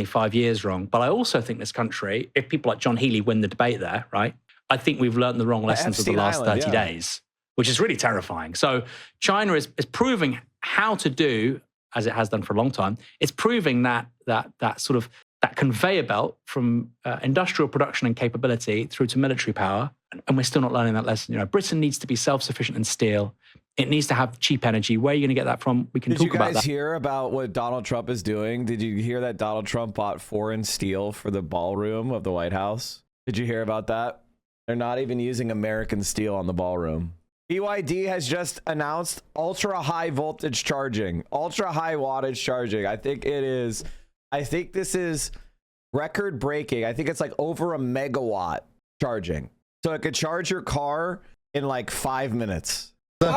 5 years wrong. But I also think this country, if people like John Healey win the debate there, right, I think we've learned the wrong lessons of the last 30 days, which is really terrifying. So China is proving how to do, as it has done for a long time, it's proving that conveyor belt from industrial production and capability through to military power. And we're still not learning that lesson. Britain needs to be self-sufficient in steel. It needs to have cheap energy. Where are you going to get that from? We can talk about that. Did you guys hear about what Donald Trump is doing? Did you hear that Donald Trump bought foreign steel for the ballroom of the White House? Did you hear about that? They're not even using American steel on the ballroom. BYD has just announced ultra high voltage charging, ultra high wattage charging. I think this is record breaking. I think it's like over a megawatt charging. So it could charge your car in like 5 minutes. Hey.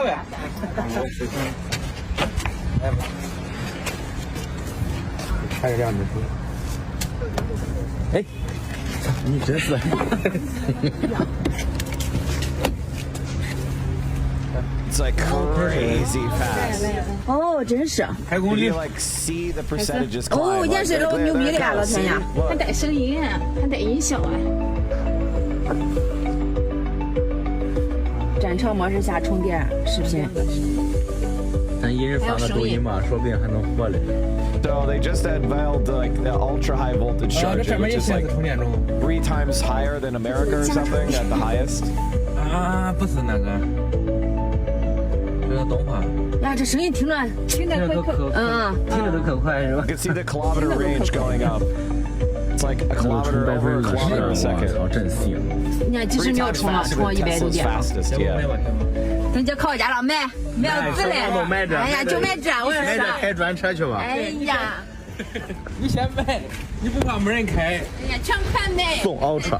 It's like crazy fast. Oh, 真是。 Can you like see the percentages climb? 哦，电视都牛逼的呀，老天呀！还带声音，还带音效啊！展超模式下充电视频。咱一人发个抖音吧，说不定还能火嘞。 So they just unveiled like the ultra high voltage charging, which is like 3 times higher than America or something at the highest. 啊，不是那个，这个动画。呀，这声音听着听着都可快是吧 You can see the kilometer range going up. It's like a kilometer over a kilometer a second. 真行。你看几十秒充了100度电。 fastest, yeah. 等这考驾了买子嘞！哎呀，就买这，我说买这开专车去吧。哎呀，你先买，你不怕没人开？哎呀，全款买。送 Ultra。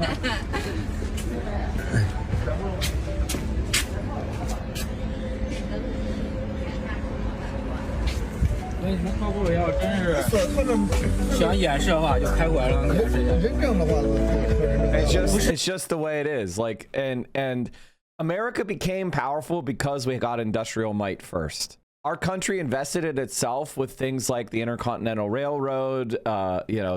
那客户要真是想演示的话，就开过来让演示一下。真正的话， It's just the way it is. Like and America became powerful because we got industrial might first. Our country invested in itself with things like the Intercontinental Railroad,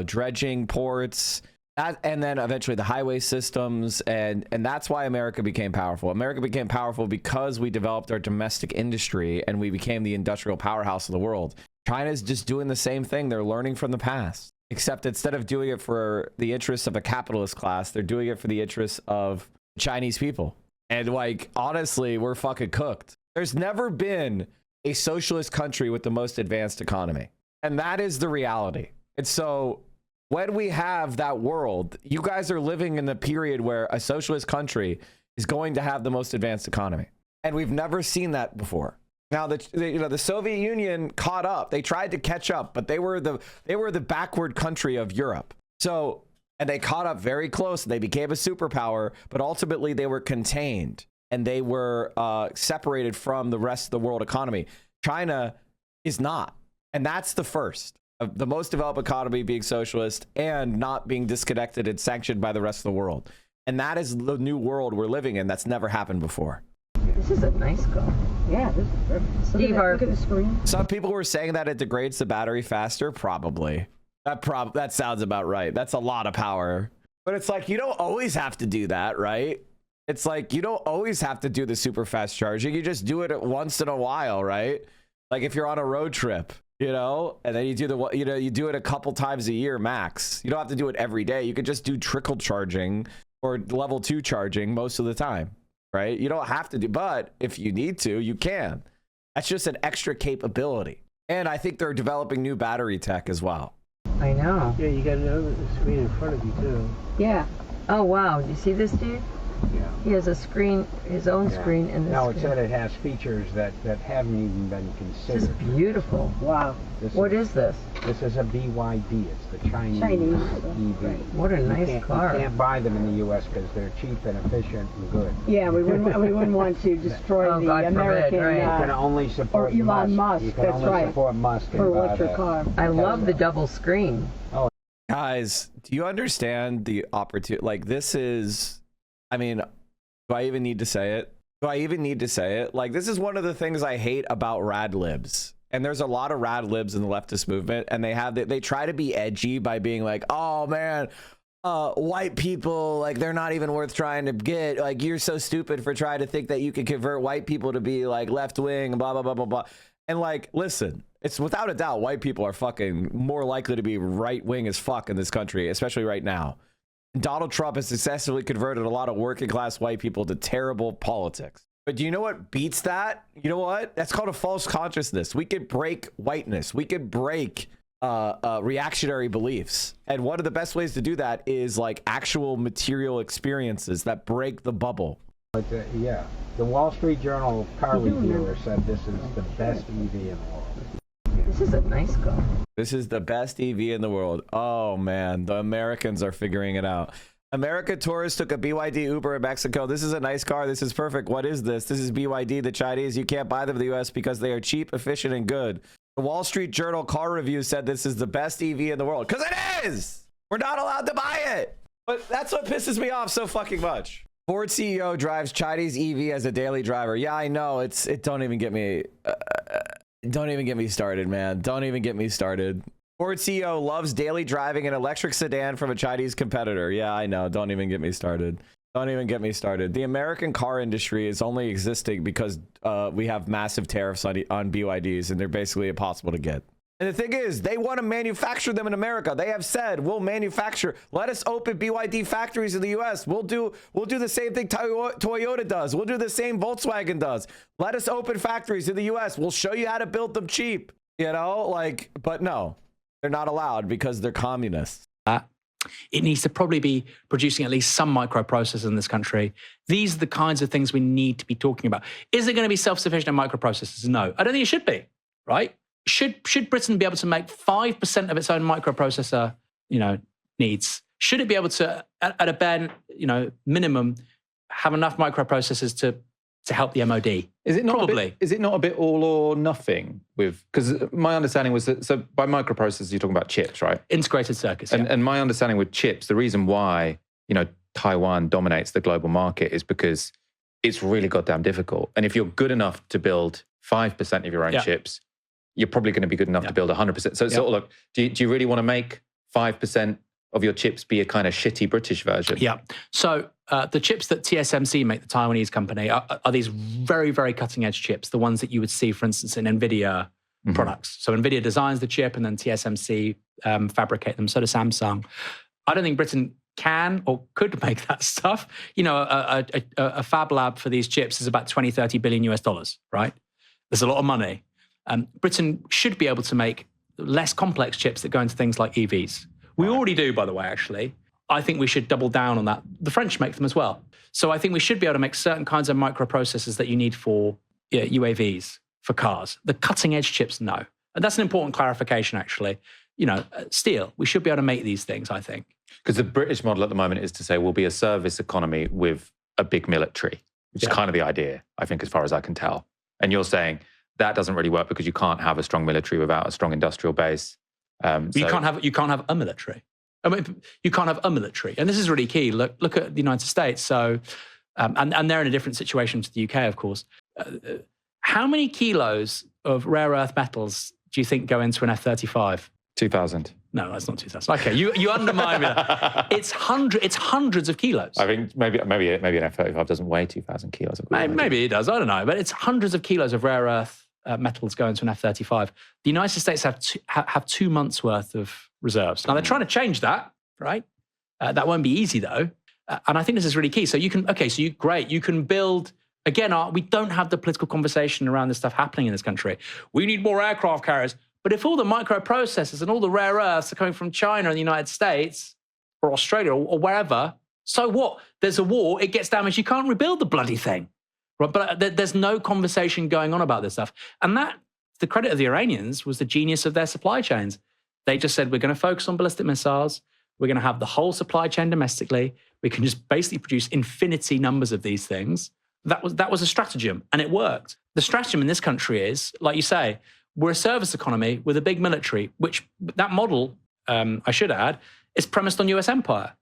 dredging ports, And then eventually the highway systems, and that's why America became powerful. America became powerful because we developed our domestic industry and we became the industrial powerhouse of the world. China's just doing the same thing. They're learning from the past, except instead of doing it for the interests of a capitalist class, they're doing it for the interests of Chinese people. And like, honestly, we're fucking cooked. There's never been a socialist country with the most advanced economy. And that is the reality. And so when we have that world, you guys are living in the period where a socialist country is going to have the most advanced economy. And we've never seen that before. Now, the Soviet Union caught up. They tried to catch up, but they were the backward country of Europe. So, and they caught up very close. They became a superpower, but ultimately they were contained and they were separated from the rest of the world economy. China is not. And that's the first. The most developed economy being socialist and not being disconnected and sanctioned by the rest of the world. And that is the new world we're living in. That's never happened before. This is a nice car. Yeah, this is perfect. Look at the screen. Some people were saying that it degrades the battery faster. Probably. That sounds about right. That's a lot of power. But it's like, you don't always have to do that, right? It's like, you don't always have to do the super fast charging. You just do it once in a while, right? Like if you're on a road trip, you know, and then you do you do it a couple times a year max. You don't have to do it every day. You could just do trickle charging or level 2 charging most of the time, right? You don't have to do, but if you need to, you can. That's just an extra capability. And I think they're developing new battery tech as well. I know. Yeah, you got another screen in front of you too. Yeah. Oh wow, do you see this dude? Yeah. He has a screen, his own screen in this. No, it said it has features that haven't even been considered. This is beautiful. Wow. What is this? This is a BYD. It's the Chinese EV. What a nice car. You can't buy them in the U.S. because they're cheap and efficient and good. Yeah, we wouldn't want to destroy the American. You can only support or Elon Musk. You can only support Musk for electric car. I love the double screen. Oh, guys, do you understand the opportunity? Like, this is, I mean, do I even need to say it? Do I even need to say it? Like, this is one of the things I hate about rad libs. And there's a lot of rad libs in the leftist movement, and they try to be edgy by being like, oh man, white people, like, they're not even worth trying to get. Like, you're so stupid for trying to think that you can convert white people to be like left wing, blah, blah, blah, blah, blah. And like, listen, it's without a doubt, white people are fucking more likely to be right wing as fuck in this country, especially right now. Donald Trump has successfully converted a lot of working class white people to terrible politics. But do you know what beats that? You know what? That's called a false consciousness. We could break whiteness. We could break reactionary beliefs. And one of the best ways to do that is like actual material experiences that break the bubble. But yeah, the Wall Street Journal car reviewer said this is the best EV in the world. This is a nice car. This is the best EV in the world. Oh man, the Americans are figuring it out. American tourists took a BYD Uber in Mexico. This is a nice car. This is perfect. What is this? This is BYD, the Chinese. You can't buy them in the US because they are cheap, efficient, and good. The Wall Street Journal car review said this is the best EV in the world. Because it is! We're not allowed to buy it. But that's what pisses me off so fucking much. Ford CEO drives Chinese EV as a daily driver. Yeah, I know. Don't even get me... don't even get me started, man. Don't even get me started. Ford CEO loves daily driving an electric sedan from a Chinese competitor. Yeah, I know. Don't even get me started. Don't even get me started. The American car industry is only existing because we have massive tariffs on BYDs, and they're basically impossible to get. And the thing is, they want to manufacture them in America. They have said, we'll manufacture. Let us open BYD factories in the U.S. We'll do the same thing Toyota does. We'll do the same Volkswagen does. Let us open factories in the U.S. We'll show you how to build them cheap. You know, like, but no. They're not allowed because they're communists. It needs to probably be producing at least some microprocessors in this country. These are the kinds of things we need to be talking about. Is it going to be self-sufficient in microprocessors? No. I don't think it should be, right? Should Britain be able to make 5% of its own microprocessor, needs? Should it be able to, at a bare, minimum, have enough microprocessors to help the MOD? Is it not probably? Is it not a bit all or nothing with? Because my understanding was that, so by microprocessors you're talking about chips, right? Integrated circuits. And my understanding with chips, the reason why Taiwan dominates the global market is because it's really goddamn difficult. And if you're good enough to build 5% of your own chips, you're probably going to be good enough to build 100%. So it's sort of like, do you really want to make 5% of your chips be a kind of shitty British version? Yeah. So the chips that TSMC make, the Taiwanese company, are these very, very cutting edge chips, the ones that you would see, for instance, in NVIDIA products. So NVIDIA designs the chip and then TSMC fabricate them. So does Samsung. I don't think Britain can or could make that stuff. You know, a fab lab for these chips is about 20, 30 billion US dollars, right? There's a lot of money. Britain should be able to make less complex chips that go into things like EVs. We already do, by the way, actually. I think we should double down on that. The French make them as well. So I think we should be able to make certain kinds of microprocessors that you need for UAVs, for cars. The cutting edge chips, no. And that's an important clarification, actually. You know, steel, we should be able to make these things, I think. Because the British model at the moment is to say we'll be a service economy with a big military, which is kind of the idea, I think, as far as I can tell. And you're saying that doesn't really work because you can't have a strong military without a strong industrial base. You can't have a military. I mean, you can't have a military. And this is really key. Look at the United States. So, and they're in a different situation to the UK, of course. How many kilos of rare earth metals do you think go into an F-35? 2,000. No, that's not 2,000. Okay, you undermine me. It's hundreds of kilos. I think maybe an F-35 doesn't weigh 2,000 kilos. Maybe it does. I don't know. But it's hundreds of kilos of rare earth metals go into an F-35. The United States have 2 months worth of reserves. Now, they're trying to change that, right? That won't be easy, though. And I think this is really key. So you can build, again, we don't have the political conversation around this stuff happening in this country. We need more aircraft carriers. But if all the microprocessors and all the rare earths are coming from China and the United States or Australia or wherever, so what? There's a war, it gets damaged, you can't rebuild the bloody thing. Right? But there's no conversation going on about this stuff. And that, to the credit of the Iranians, was the genius of their supply chains. They just said, we're going to focus on ballistic missiles. We're going to have the whole supply chain domestically. We can just basically produce infinity numbers of these things. That was a stratagem, and it worked. The stratagem in this country is, like you say, we're a service economy with a big military, which that model, I should add, is premised on US empire.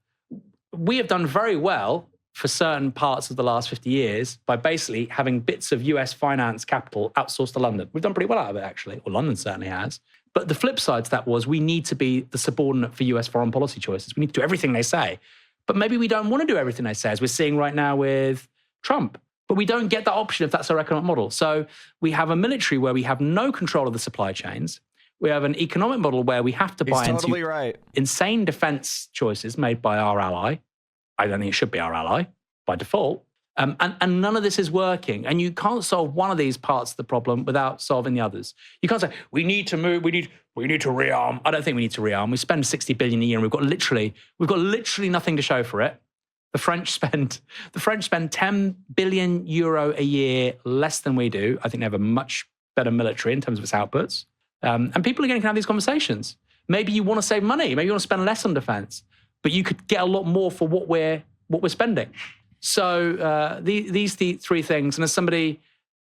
We have done very well for certain parts of the last 50 years by basically having bits of US finance capital outsourced to London. We've done pretty well out of it, actually, or London certainly has. But the flip side to that was we need to be the subordinate for US foreign policy choices. We need to do everything they say. But maybe we don't want to do everything they say, as we're seeing right now with Trump. But we don't get that option if that's our economic model. So we have a military where we have no control of the supply chains. We have an economic model where we have to buy into insane defense choices made by our ally. I don't think it should be our ally by default. And none of this is working. And you can't solve one of these parts of the problem without solving the others. You can't say, we need to move, we need to rearm. I don't think we need to rearm. We spend 60 billion a year and we've got literally nothing to show for it. The French spend 10 billion euro a year less than we do. I think they have a much better military in terms of its outputs. And people are going to have these conversations. Maybe you want to save money. Maybe you want to spend less on defense, but you could get a lot more for what we're spending. So these three things, and as somebody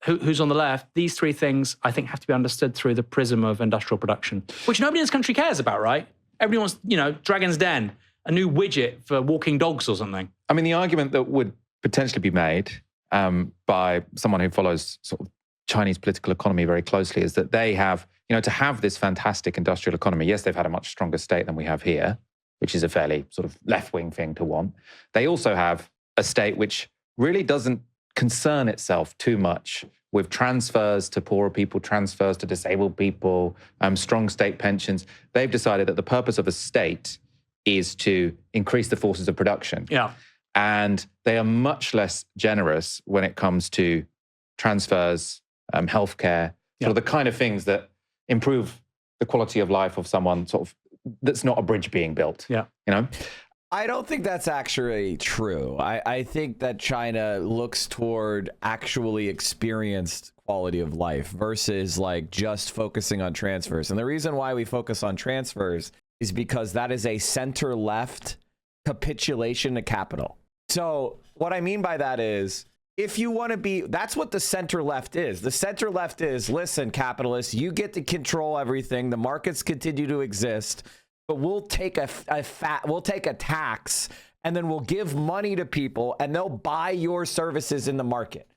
who's on the left, these three things I think have to be understood through the prism of industrial production, which nobody in this country cares about, right? Everybody wants, Dragon's Den, a new widget for walking dogs or something. I mean, the argument that would potentially be made by someone who follows sort of Chinese political economy very closely is that they have, to have this fantastic industrial economy, yes, they've had a much stronger state than we have here, which is a fairly sort of left-wing thing to want. They also have a state which really doesn't concern itself too much with transfers to poorer people, transfers to disabled people, strong state pensions. They've decided that the purpose of a state is to increase the forces of production. Yeah. And they are much less generous when it comes to transfers, healthcare, sort of the kind of things that improve the quality of life of someone sort of that's not a bridge being built. Yeah. I don't think that's actually true. I think that China looks toward actually experienced quality of life versus like just focusing on transfers. And the reason why we focus on transfers is because that is a center-left capitulation to capital. So what I mean by that is, if you want to be, that's what the center-left is. The center-left is, listen, capitalists, you get to control everything. The markets continue to exist, but we'll take we'll take a tax, and then we'll give money to people, and they'll buy your services in the market.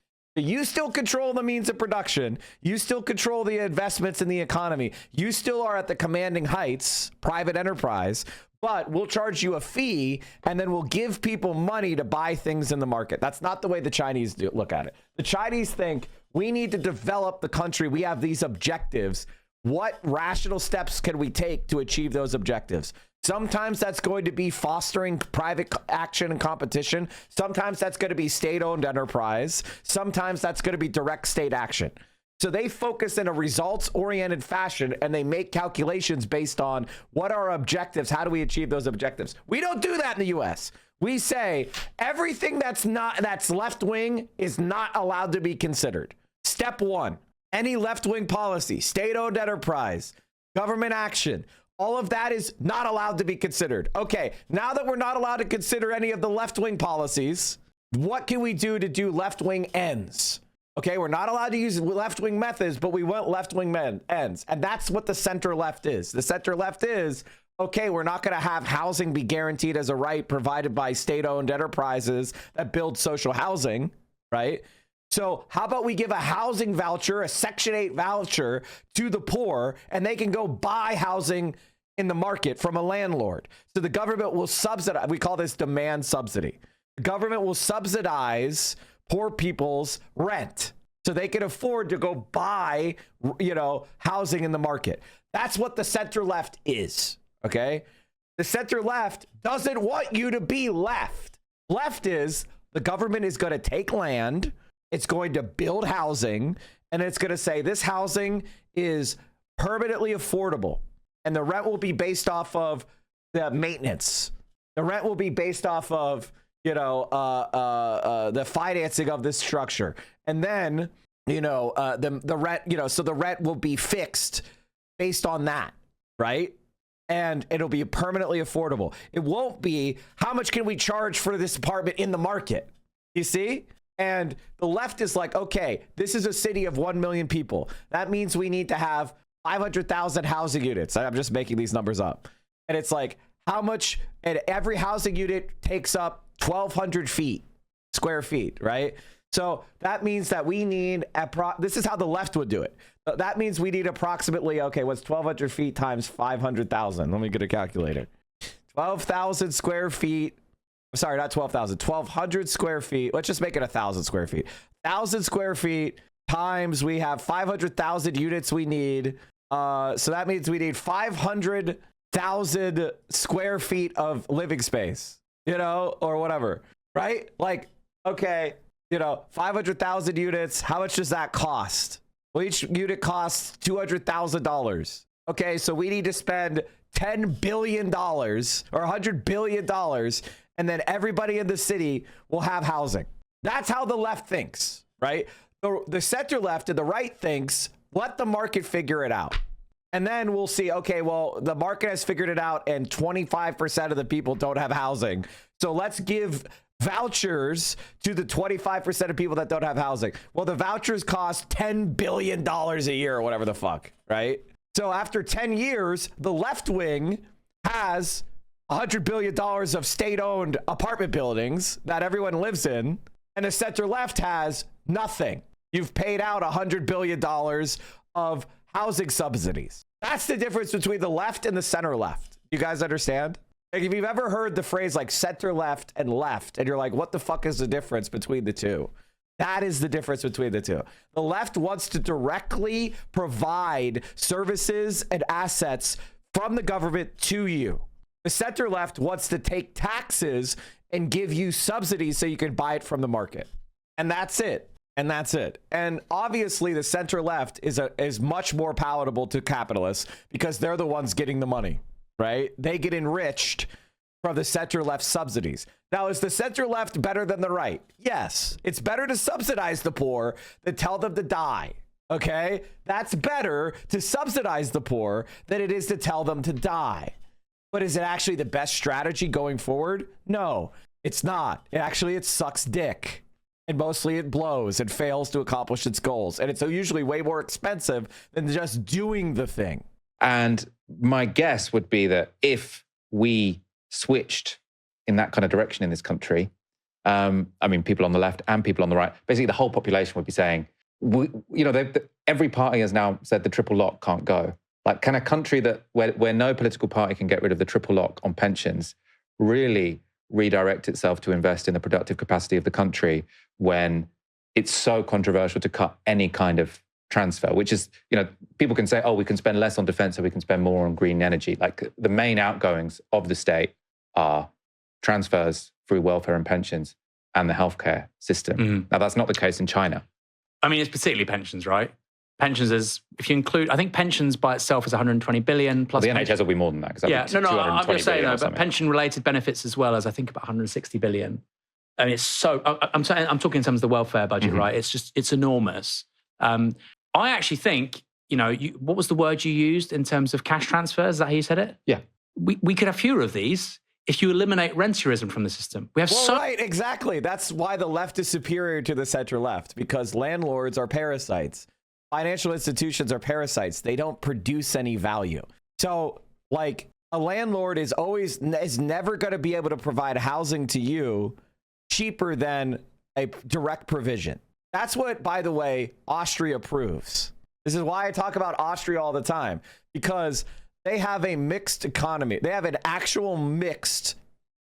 You still control the means of production. You still control the investments in the economy. You still are at the commanding heights, private enterprise, but we'll charge you a fee and then we'll give people money to buy things in the market. That's not the way the Chinese look at it. The Chinese think we need to develop the country. We have these objectives. What rational steps can we take to achieve those objectives? Sometimes that's going to be fostering private action and competition. Sometimes that's going to be state-owned enterprise. Sometimes that's going to be direct state action. So they focus in a results-oriented fashion, and they make calculations based on what are our objectives. How do we achieve those objectives? We don't do that in the U.S. We say everything that's left-wing is not allowed to be considered. Step one, any left-wing policy, state-owned enterprise, government action, all of that is not allowed to be considered. Okay, now that we're not allowed to consider any of the left-wing policies, what can we do to do left-wing ends? Okay, we're not allowed to use left-wing methods, but we want left-wing ends. And that's what the center left is. The center left is, okay, we're not going to have housing be guaranteed as a right provided by state-owned enterprises that build social housing, right? So how about we give a housing voucher, a Section 8 voucher to the poor, and they can go buy housing in the market from a landlord. So the government will subsidize, we call this demand subsidy. The government will subsidize poor people's rent so they can afford to go buy, housing in the market. That's what the center left is, okay? The center left doesn't want you to be left. Left is the government is going to take land, it's going to build housing, and it's going to say this housing is permanently affordable. And the rent will be based off of the maintenance. The rent will be based off of, the financing of this structure. And then, the rent, so the rent will be fixed based on that, right? And it'll be permanently affordable. It won't be, how much can we charge for this apartment in the market? You see? And the left is like, okay, this is a city of 1 million people. That means we need to have 500,000 housing units. I'm just making these numbers up. And it's like, how much, and every housing unit takes up 1,200 square feet, right? So that means that we need, this is how the left would do it. That means we need approximately, okay, what's 1,200 feet times 500,000? Let me get a calculator. 12,000 square feet. Sorry, not 12,000, 1,200 square feet. Let's just make it 1,000 square feet. 1,000 square feet times we have 500,000 units we need. So that means we need 500,000 square feet of living space, or whatever, right? Like, okay, 500,000 units. How much does that cost? Well, each unit costs $200,000. Okay, so we need to spend $10 billion or $100 billion, and then everybody in the city will have housing. That's how the left thinks, right? The center left and the right thinks, let the market figure it out. And then we'll see, okay, well, the market has figured it out and 25% of the people don't have housing. So let's give vouchers to the 25% of people that don't have housing. Well, the vouchers cost $10 billion a year or whatever the fuck, right? So after 10 years, the left wing has $100 billion of state-owned apartment buildings that everyone lives in, and the center left has nothing. You've paid out $100 billion of housing subsidies. That's the difference between the left and the center left. You guys understand? Like, if you've ever heard the phrase like center left, and you're like, what the fuck is the difference between the two? That is the difference between the two. The left wants to directly provide services and assets from the government to you. The center left wants to take taxes and give you subsidies so you can buy it from the market. And that's it. And that's it. And obviously the center left is much more palatable to capitalists because they're the ones getting the money, right? They get enriched from the center left subsidies. Now, is the center left better than the right? Yes. It's better to subsidize the poor than tell them to die. Okay? That's better to subsidize the poor than it is to tell them to die. But is it actually the best strategy going forward? No, it's not. It sucks dick. And mostly it blows and fails to accomplish its goals. And it's usually way more expensive than just doing the thing. And my guess would be that if we switched in that kind of direction in this country, I mean, people on the left and people on the right, basically the whole population would be saying, every party has now said the triple lock can't go. Like, can a country where no political party can get rid of the triple lock on pensions really redirect itself to invest in the productive capacity of the country when it's so controversial to cut any kind of transfer, which is, people can say, oh, we can spend less on defense so we can spend more on green energy. Like, the main outgoings of the state are transfers through welfare and pensions and the healthcare system. Now, that's not the case in China. I mean, it's particularly pensions, right? Pensions is, if you include, I think pensions by itself is 120 billion plus. Well, the NHS will be more than that. I'm just saying though, but pension-related benefits as well as I think about 160 billion. I mean, it's so. I'm talking in terms of the welfare budget, right? It's enormous. I actually think, what was the word you used in terms of cash transfers? Is that how you said it? Yeah. We could have fewer of these if you eliminate rentierism from the system. We have right, exactly. That's why the left is superior to the center left, because landlords are parasites. Financial institutions are parasites. They don't produce any value. So, like, a landlord is never going to be able to provide housing to you cheaper than a direct provision. That's what, by the way, Austria proves. This is why I talk about Austria all the time, because they have a mixed economy. They have an actual mixed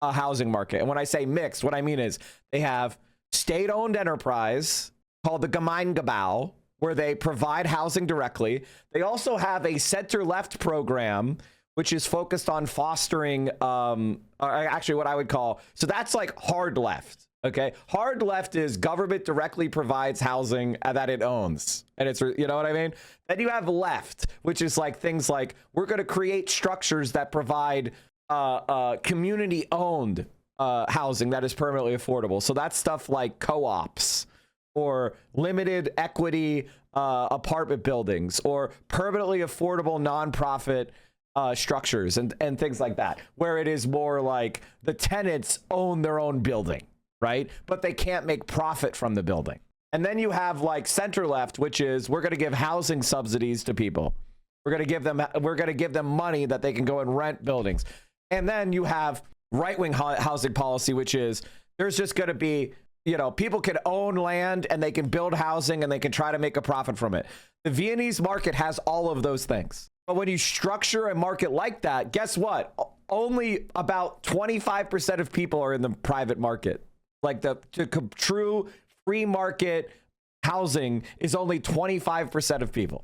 housing market. And when I say mixed, what I mean is they have state-owned enterprise called the Gemeingebau, where they provide housing directly. They also have a center-left program, which is focused on fostering, actually what I would call, so that's like hard left, okay? Hard left is government directly provides housing that it owns. And it's, you know what I mean? Then you have left, which is like things like, we're gonna create structures that provide community-owned housing that is permanently affordable. So that's stuff like co-ops, or limited equity apartment buildings, or permanently affordable nonprofit structures and things like that, where it is more like the tenants own their own building, right? But they can't make profit from the building. And then you have like center left, which is, we're going to give housing subsidies to people. We're going to give them money that they can go and rent buildings. And then you have right-wing housing policy, which is, there's just going to be, people can own land and they can build housing and they can try to make a profit from it. The Viennese market has all of those things. But when you structure a market like that, guess what? Only about 25% of people are in the private market. Like the true free market housing is only 25% of people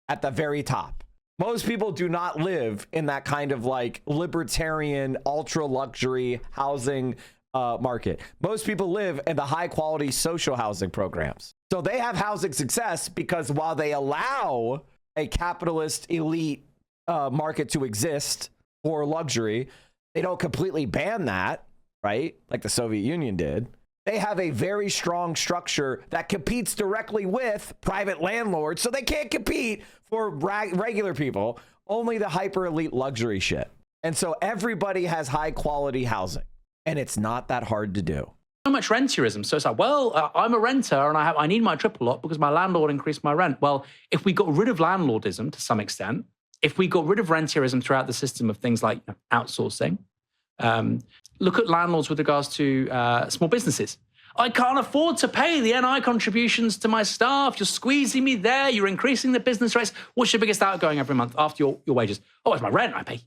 at the very top. Most people do not live in that kind of like libertarian, ultra luxury housing market. Most people live in the high quality social housing programs. So they have housing success because while they allow a capitalist elite market to exist for luxury, they don't completely ban that, right? Like the Soviet Union did. They have a very strong structure that competes directly with private landlords. So they can't compete for regular people, only the hyper elite luxury shit. And so everybody has high quality housing. And it's not that hard to do. So much rentierism. So it's like, well, I'm a renter and I need my triple lock because my landlord increased my rent. Well, if we got rid of landlordism to some extent, if we got rid of rentierism throughout the system of things like outsourcing, look at landlords with regards to small businesses. I can't afford to pay the NI contributions to my staff. You're squeezing me there. You're increasing the business rates. What's your biggest outgoing every month after your wages? Oh, it's my rent. I pay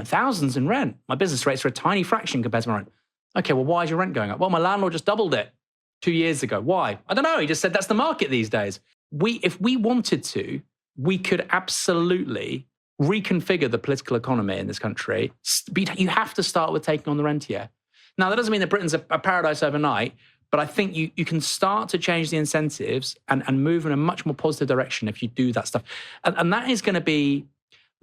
thousands in rent. My business rates are a tiny fraction compared to my rent. Okay, well, why is your rent going up? Well, my landlord just doubled it 2 years ago. Why? I don't know. He just said that's the market these days. If we wanted to, we could absolutely reconfigure the political economy in this country. You have to start with taking on the rentier. Now, that doesn't mean that Britain's a paradise overnight, but I think you can start to change the incentives and move in a much more positive direction if you do that stuff. And that is going to be...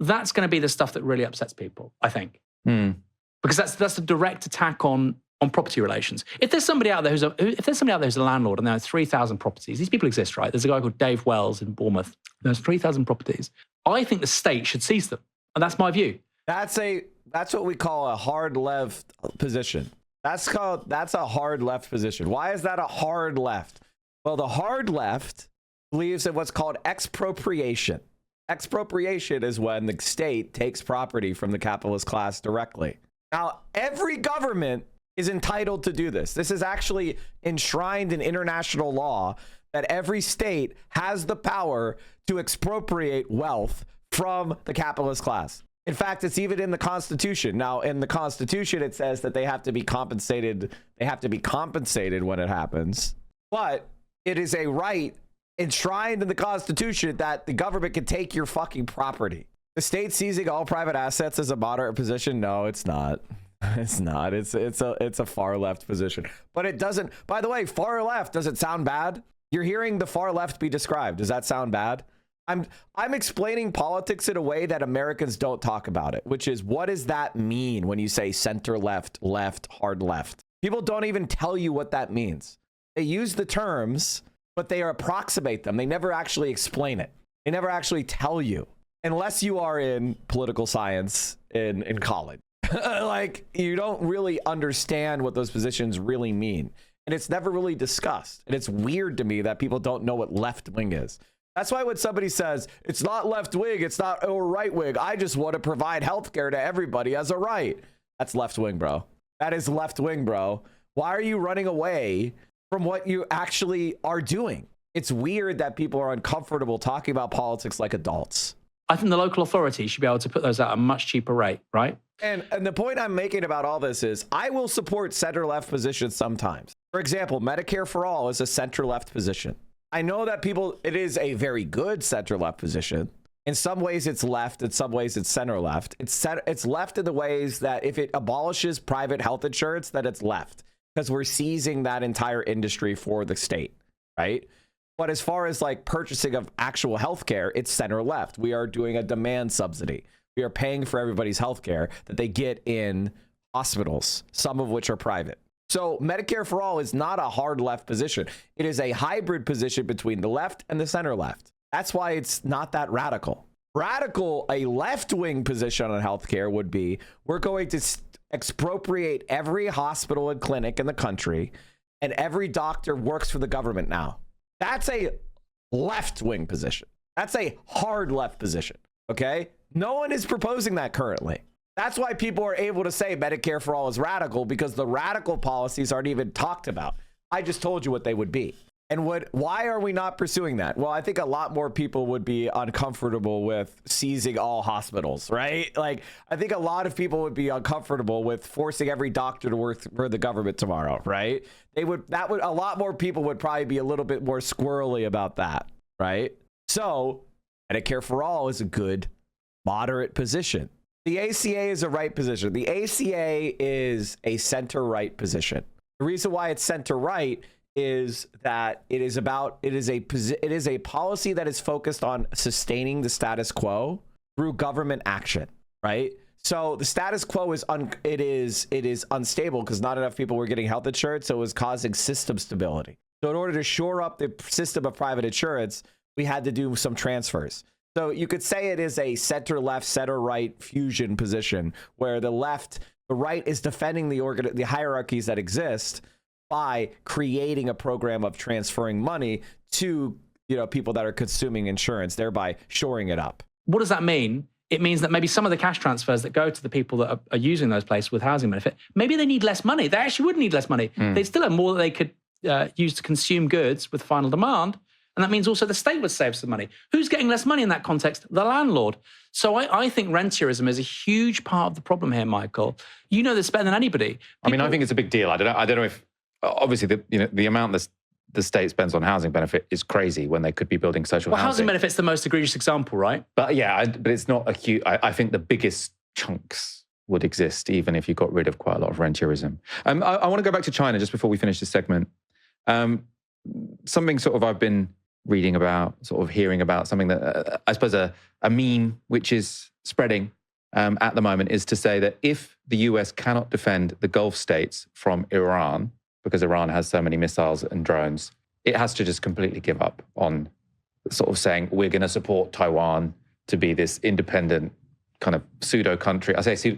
That's going to be the stuff that really upsets people, I think, because that's a direct attack on property relations. If there's somebody out there who's a landlord and there are 3,000 properties, these people exist, right? There's a guy called Dave Wells in Bournemouth. There's 3,000 properties. I think the state should seize them, and that's my view. That's what we call a hard left position. That's a hard left position. Why is that a hard left? Well, the hard left believes in what's called expropriation. Expropriation is when the state takes property from the capitalist class directly. Now, every government is entitled to do this. This is actually enshrined in international law that every state has the power to expropriate wealth from the capitalist class. In fact, it's even in the Constitution. Now, in the Constitution, it says that they have to be compensated. They have to be compensated when it happens. But it is a right enshrined in the Constitution that the government can take your fucking property. The state seizing all private assets is a moderate position. No, it's not. It's not. It's a far left position. But it doesn't. By the way, far left, does it sound bad? You're hearing the far left be described. Does that sound bad? I'm explaining politics in a way that Americans don't talk about it, which is, what does that mean when you say center left, left, hard left? People don't even tell you what that means. They use the terms, but they approximate them. They never actually explain it. They never actually tell you, unless you are in political science in college. Like, you don't really understand what those positions really mean. And it's never really discussed. And it's weird to me that people don't know what left wing is. That's why when somebody says, it's not left wing, it's not or right wing, I just want to provide healthcare to everybody as a right. That's left wing, bro. That is left wing, bro. Why are you running away from what you actually are doing? It's weird that people are uncomfortable talking about politics like adults. I think the local authorities should be able to put those at a much cheaper rate, right? And the point I'm making about all this is, I will support center-left positions sometimes. For example, Medicare for All is a center-left position. I know that it is a very good center-left position. In some ways it's left, in some ways it's center-left. It's left in the ways that if it abolishes private health insurance, that it's left, because we're seizing that entire industry for the state, right? But as far as like purchasing of actual healthcare, it's center-left. We are doing a demand subsidy. We are paying for everybody's healthcare that they get in hospitals, some of which are private. So Medicare for All is not a hard left position. It is a hybrid position between the left and the center left. That's why it's not that radical. Radical, a left-wing position on healthcare would be, we're going to expropriate every hospital and clinic in the country, and every doctor works for the government now. That's a left-wing position. That's a hard left position, okay? No one is proposing that currently. That's why people are able to say Medicare for All is radical, because the radical policies aren't even talked about. I just told you what they would be. And why are we not pursuing that? Well, I think a lot more people would be uncomfortable with seizing all hospitals, right? Like, I think a lot of people would be uncomfortable with forcing every doctor to work for the government tomorrow, right? A lot more people would probably be a little bit more squirrely about that, right? So Medicare for All is a good moderate position. The ACA is a right position. The ACA is a center-right position. The reason why it's center-right is that it is a policy that is focused on sustaining the status quo through government action, right? So the status quo is unstable because not enough people were getting health insurance, so it was causing system stability. So in order to shore up the system of private insurance, we had to do some transfers. So you could say it is a center-left, center-right fusion position where the right is defending the hierarchies that exist by creating a program of transferring money to, people that are consuming insurance, thereby shoring it up. What does that mean? It means that maybe some of the cash transfers that go to the people that are using those places with housing benefit, maybe they need less money. They actually would need less money. They'd still have more that they could use to consume goods with final demand. And that means also the state would save some money. Who's getting less money in that context? The landlord. So I think rentierism is a huge part of the problem here, Michael. You know this better than anybody. I think it's a big deal. I don't know if, obviously, the amount the state spends on housing benefit is crazy when they could be building social housing. Well, housing benefit's the most egregious example, right? But yeah, but it's not acute. I think the biggest chunks would exist even if you got rid of quite a lot of rentierism. I want to go back to China just before we finish this segment. Something sort of I've been reading about, sort of hearing about, something that I suppose a meme which is spreading at the moment is to say that if the US cannot defend the Gulf states from Iran, because Iran has so many missiles and drones, it has to just completely give up on sort of saying we're going to support Taiwan to be this independent kind of pseudo country. I say,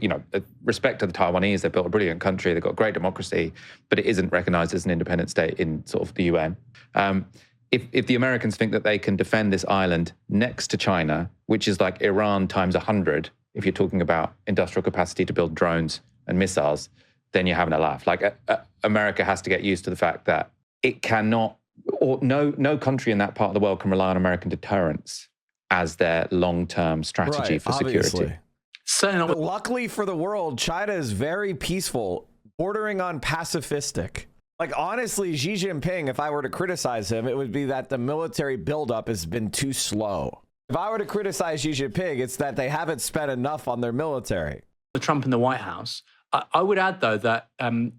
respect to the Taiwanese, they've built a brilliant country, they've got great democracy, but it isn't recognized as an independent state in sort of the UN. If the Americans think that they can defend this island next to China, which is like Iran times 100, if you're talking about industrial capacity to build drones and missiles, then you're having a laugh. Like America has to get used to the fact that it cannot, or no country in that part of the world can rely on American deterrence as their long-term strategy for security. But luckily for the world, China is very peaceful, bordering on pacifistic. Like, honestly, Xi Jinping, if I were to criticize him, it would be that the military buildup has been too slow. If I were to criticize Xi Jinping, it's that they haven't spent enough on their military. Trump in the White House. I would add, though, that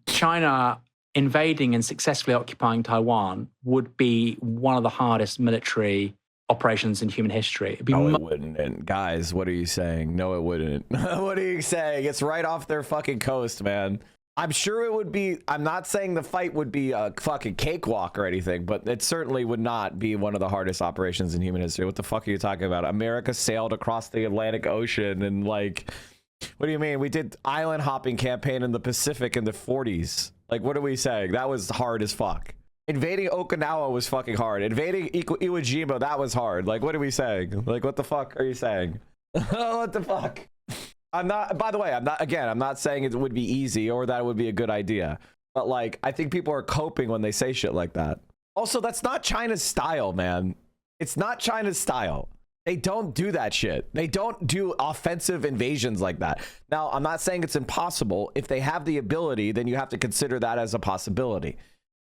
China invading and successfully occupying Taiwan would be one of the hardest military operations in human history. No, it wouldn't. And guys, what are you saying? No, it wouldn't. What are you saying? It's right off their fucking coast, man. I'm sure it would be. I'm not saying the fight would be a fucking cakewalk or anything, but it certainly would not be one of the hardest operations in human history. What the fuck are you talking about? America sailed across the Atlantic Ocean and, like, what do you mean? We did island hopping campaign in the Pacific in the 40s. Like, what are we saying? That was hard as fuck. Invading Okinawa was fucking hard. Invading Iwo Jima, that was hard. Like, what are we saying? Like, what the fuck are you saying? What the fuck? I'm not, by the way, I'm not saying it would be easy or that it would be a good idea. But, like, I think people are coping when they say shit like that. Also, that's not China's style, man. It's not China's style. They don't do that shit. They don't do offensive invasions like that. Now, I'm not saying it's impossible. If they have the ability, then you have to consider that as a possibility.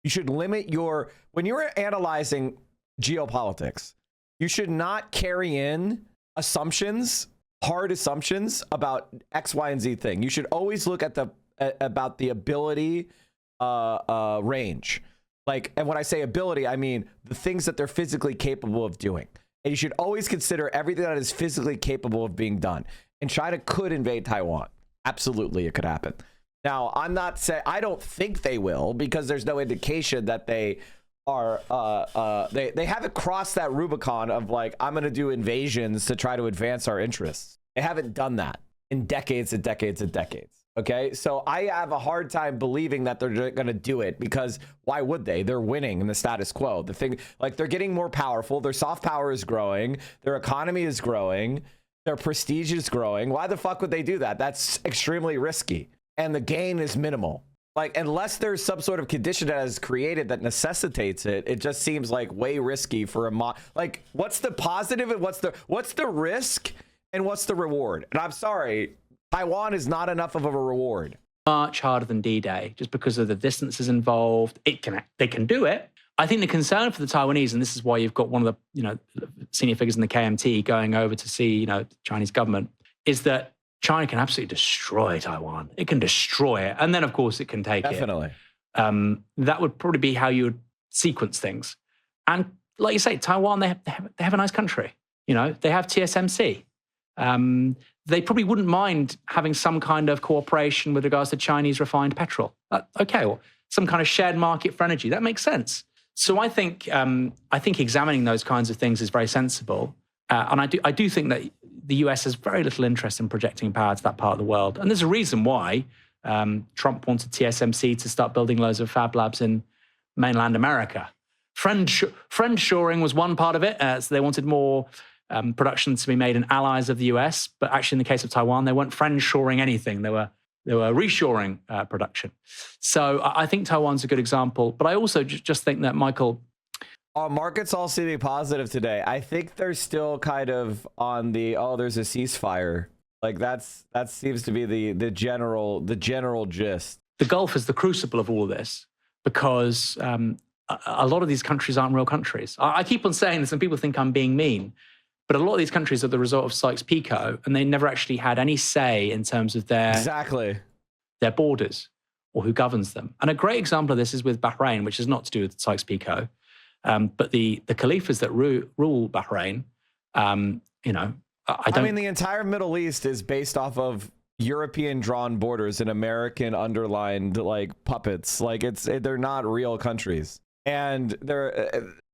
You should limit your, when you're analyzing geopolitics, you should not carry in assumptions, hard assumptions about X, Y, and Z thing. You should always look at about the ability range. Like, and when I say ability, I mean the things that they're physically capable of doing. And you should always consider everything that is physically capable of being done. And China could invade Taiwan. Absolutely, it could happen. Now, I'm not saying, I don't think they will, because there's no indication that they are, they haven't crossed that Rubicon of, like, I'm going to do invasions to try to advance our interests. They haven't done that in decades and decades and decades. Okay, so I have a hard time believing that they're going to do it, because why would they? They're winning in the status quo. The thing, like, they're getting more powerful. Their soft power is growing. Their economy is growing. Their prestige is growing. Why the fuck would they do that? That's extremely risky. And the gain is minimal. Like, unless there's some sort of condition that is created that necessitates it, it just seems like way risky for like, what's the positive and what's the risk and what's the reward? And I'm sorry, Taiwan is not enough of a reward. Much harder than D-Day, just because of the distances involved. They can do it. I think the concern for the Taiwanese, and this is why you've got one of the senior figures in the KMT going over to see the Chinese government, is that China can absolutely destroy Taiwan. It can destroy it. And then, of course, it can take it. Definitely. That would probably be how you would sequence things. And like you say, Taiwan, they have a nice country. They have TSMC. They probably wouldn't mind having some kind of cooperation with regards to Chinese refined petrol. Okay, well, some kind of shared market for energy. That makes sense. So I think examining those kinds of things is very sensible. And I do think that the US has very little interest in projecting power to that part of the world. And there's a reason why Trump wanted TSMC to start building loads of fab labs in mainland America. Friendshoring was one part of it. So they wanted more production to be made in allies of the US. But actually, in the case of Taiwan, they weren't friendshoring anything. They were reshoring production. So I think Taiwan's a good example. But I also just think that, Michael, markets all seeming positive today. I think they're still kind of on the, there's a ceasefire. Like, that seems to be the general gist. The Gulf is the crucible of all of this, because a lot of these countries aren't real countries. I keep on saying this, and people think I'm being mean, but a lot of these countries are the result of Sykes-Picot, and they never actually had any say in terms of their borders or who governs them. And a great example of this is with Bahrain, which is not to do with Sykes-Picot. But the caliphs that rule Bahrain, I mean, the entire Middle East is based off of European drawn borders and American underlined, like, puppets. Like, they're not real countries. And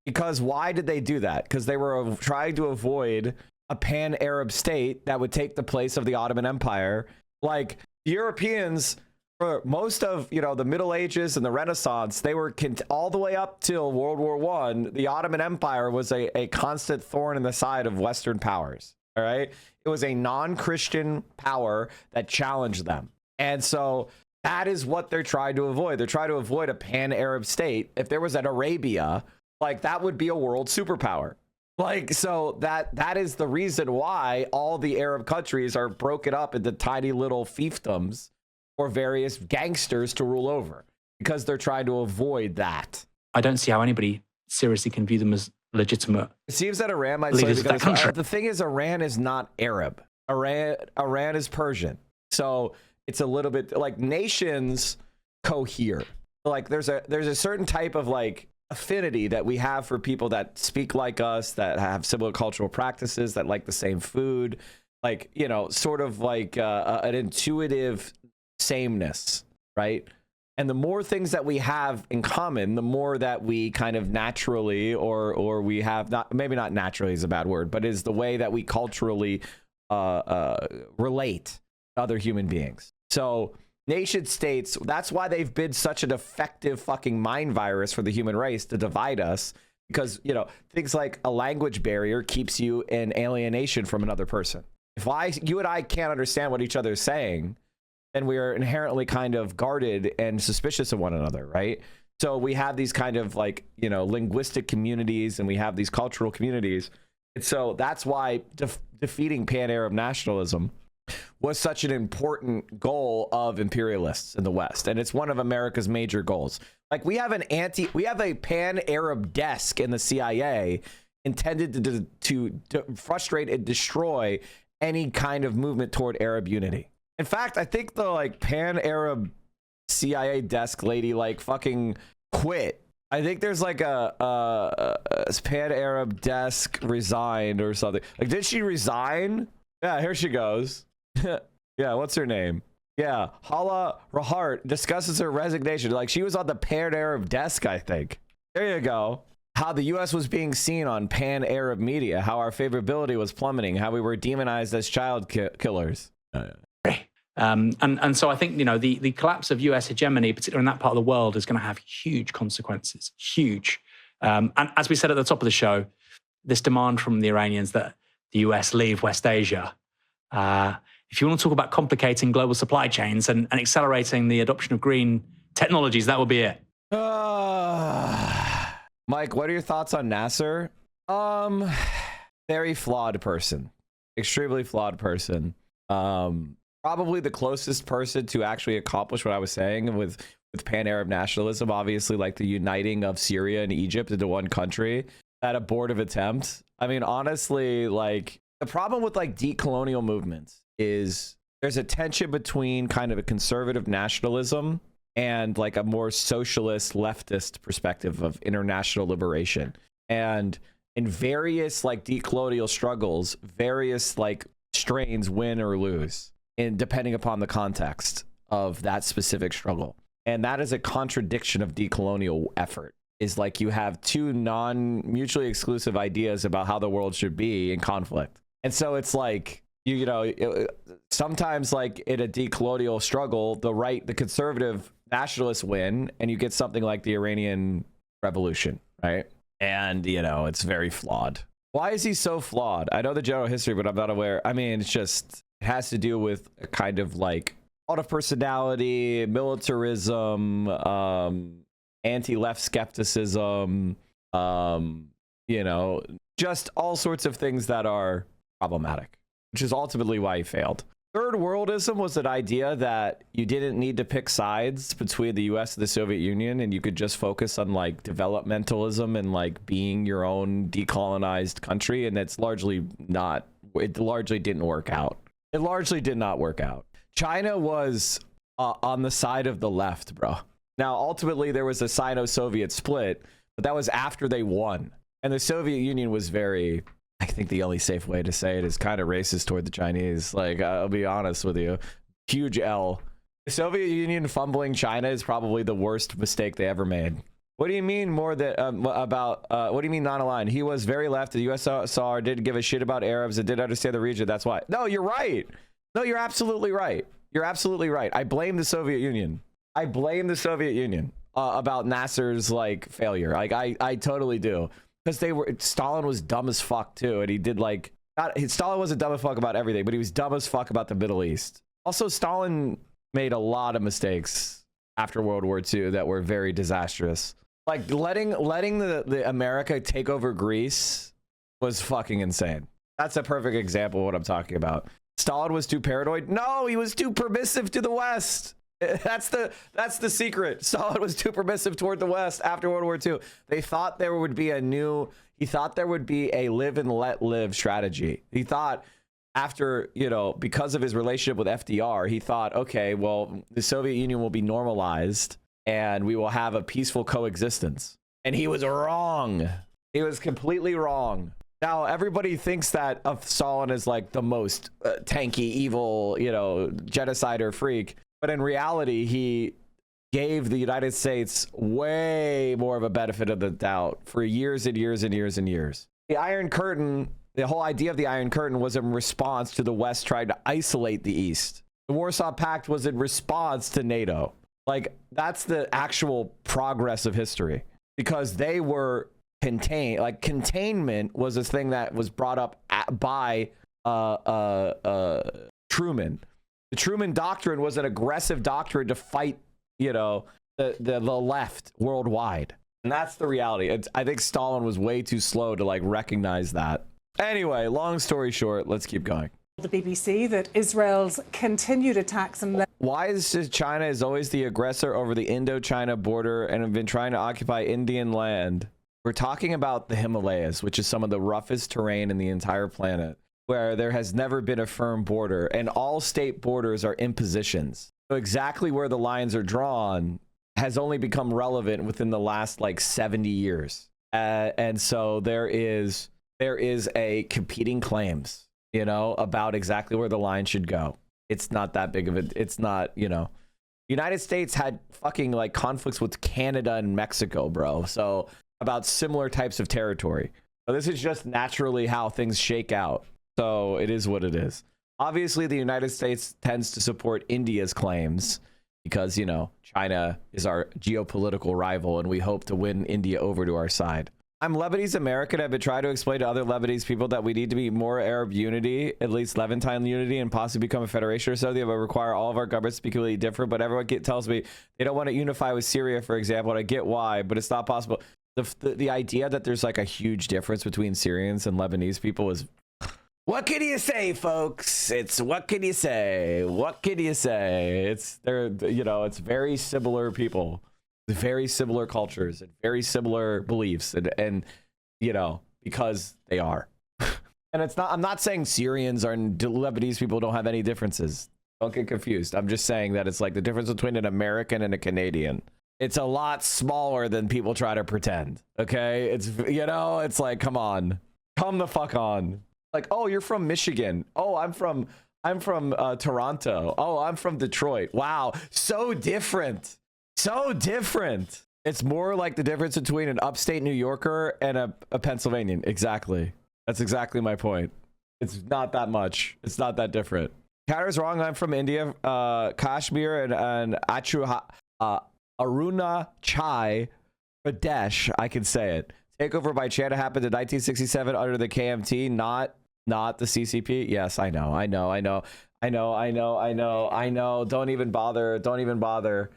because why did they do that? Because they were trying to avoid a pan-Arab state that would take the place of the Ottoman Empire. Like, Europeans, for most of the Middle Ages and the Renaissance, they were all the way up till World War I. The Ottoman Empire was a constant thorn in the side of Western powers. All right, it was a non-Christian power that challenged them, and so That is what they're trying to avoid. They're trying to avoid a pan-Arab state. If there was an Arabia, like that would be a world superpower. Like, so that is the reason why all the Arab countries are broken up into tiny little fiefdoms for various gangsters to rule over, because they're trying to avoid that. I don't see how anybody seriously can view them as legitimate. It seems that Iran might leaders say, of that country. the thing is, Iran is not Arab. Iran is Persian. So it's a little bit like nations cohere. Like there's a certain type of like affinity that we have for people that speak like us, that have similar cultural practices, that like the same food, like, you know, sort of like an intuitive sameness, right? And the more things that we have in common, the more that we kind of naturally, or we have not, maybe not naturally is a bad word, but is the way that we culturally relate to other human beings. So nation states, that's why they've been such an effective fucking mind virus for the human race to divide us, because, you know, things like a language barrier keeps you in alienation from another person. If you and I can't understand what each other is saying, then we are inherently kind of guarded and suspicious of one another, right? So we have these kind of like, you know, linguistic communities, and we have these cultural communities. And so that's why defeating pan-Arab nationalism was such an important goal of imperialists in the West. And it's one of America's major goals. Like we have a pan-Arab desk in the CIA intended to frustrate and destroy any kind of movement toward Arab unity. In fact, I think the like pan-Arab CIA desk lady like fucking quit. I think there's like a pan-Arab desk resigned or something. Like, did she resign? Yeah, here she goes. Yeah, what's her name? Yeah, Hala Rahart discusses her resignation. Like, she was on the pan-Arab desk, I think. There you go. How the U.S. was being seen on pan-Arab media. How our favorability was plummeting. How we were demonized as child killers. And so I think, you know, the collapse of US hegemony, particularly in that part of the world, is going to have huge consequences. Huge. And as we said at the top of the show, this demand from the Iranians that the US leave West Asia. If you want to talk about complicating global supply chains and accelerating the adoption of green technologies, that would be it. Mike, what are your thoughts on Nasser? Very flawed person. Extremely flawed person. Probably the closest person to actually accomplish what I was saying with pan-Arab nationalism, obviously, like the uniting of Syria and Egypt into one country, that abortive attempt. I mean, honestly, like the problem with like decolonial movements is there's a tension between kind of a conservative nationalism and like a more socialist leftist perspective of international liberation. And in various like decolonial struggles, various like strains win or lose, and depending upon the context of that specific struggle. And that is a contradiction of decolonial effort, is like you have two non-mutually exclusive ideas about how the world should be in conflict. And so it's like, you know, sometimes like in a decolonial struggle, the conservative nationalists win, and you get something like the Iranian Revolution, right? And, you know, it's very flawed. Why is he so flawed? I know the general history, but I'm not aware. I mean, it's just, it has to do with a kind of like cult of personality, militarism, anti-left skepticism, you know, just all sorts of things that are problematic, which is ultimately why he failed. Third worldism was an idea that you didn't need to pick sides between the US and the Soviet Union, and you could just focus on like developmentalism and like being your own decolonized country. And that's largely not, it largely didn't work out. It largely did not work out. China was on the side of the left, bro. Now, ultimately, there was a Sino-Soviet split, but that was after they won. And the Soviet Union was very, I think the only safe way to say it is kind of racist toward the Chinese. Like, I'll be honest with you. Huge L. The Soviet Union fumbling China is probably the worst mistake they ever made. What do you mean more that what do you mean non-aligned? He was very left. The USSR didn't give a shit about Arabs and didn't understand the region. That's why. No, you're right. No, you're absolutely right. You're absolutely right. I blame the Soviet Union. I blame the Soviet Union about Nasser's like failure. Like I totally do. Because Stalin was dumb as fuck too, and he did like Stalin wasn't dumb as fuck about everything, but he was dumb as fuck about the Middle East. Also, Stalin made a lot of mistakes after World War II that were very disastrous. Like letting the America take over Greece was fucking insane. That's a perfect example of what I'm talking about. Stalin was too paranoid. No, he was too permissive to the West. That's the secret. Stalin was too permissive toward the West after World War II. They thought there would be he thought there would be a live and let live strategy. He thought after, because of his relationship with FDR, he thought, okay, well, the Soviet Union will be normalized and we will have a peaceful coexistence. And he was wrong. He was completely wrong. Now, everybody thinks that of Stalin as like the most tanky, evil, genocider freak. But in reality, he gave the United States way more of a benefit of the doubt for years and years and years and years. The Iron Curtain, the whole idea of the Iron Curtain was in response to the West trying to isolate the East. The Warsaw Pact was in response to NATO. Like, that's the actual progress of history, because they were contained. Like, containment was a thing that was brought up by Truman. The Truman Doctrine was an aggressive doctrine to fight, the left worldwide. And that's the reality. I think Stalin was way too slow to recognize that. Anyway, long story short, let's keep going. The BBC that Israel's continued attacks in Why is China is always the aggressor over the Indo-China border and have been trying to occupy Indian land? We're talking about the Himalayas, which is some of the roughest terrain in the entire planet, where there has never been a firm border, and all state borders are impositions. So exactly where the lines are drawn has only become relevant within the last 70 years. And so there is a competing claims, about exactly where the line should go. It's not that big of a, it's not, United States had fucking conflicts with Canada and Mexico, bro. So about similar types of territory. So this is just naturally how things shake out. So it is what it is. Obviously, the United States tends to support India's claims because, China is our geopolitical rival and we hope to win India over to our side. I'm Lebanese American. I've been trying to explain to other Lebanese people that we need to be more Arab unity, at least Levantine unity, and possibly become a federation or so. They will require all of our governments to be completely different, but everyone tells me they don't want to unify with Syria, for example, and I get why, but it's not possible. The idea that there's a huge difference between Syrians and Lebanese people is... What can you say, folks? What can you say? What can you say? It's very similar people, very similar cultures, and very similar beliefs, and because they are. And it's not. I'm not saying Syrians or Lebanese people don't have any differences. Don't get confused. I'm just saying that it's the difference between an American and a Canadian. It's a lot smaller than people try to pretend. Okay, it's come on, come the fuck on. Oh, you're from Michigan. Oh, I'm from Toronto. Oh, I'm from Detroit. Wow, so different. So different. It's more like the difference between an upstate New Yorker and a Pennsylvanian. Exactly. That's exactly my point. It's not that much. It's not that different. Counter's wrong. I'm from India, Kashmir, and Aruna Chai Pradesh. I can say it. Takeover by China happened in 1967 under the KMT, not the CCP. Yes, I know. Don't even bother.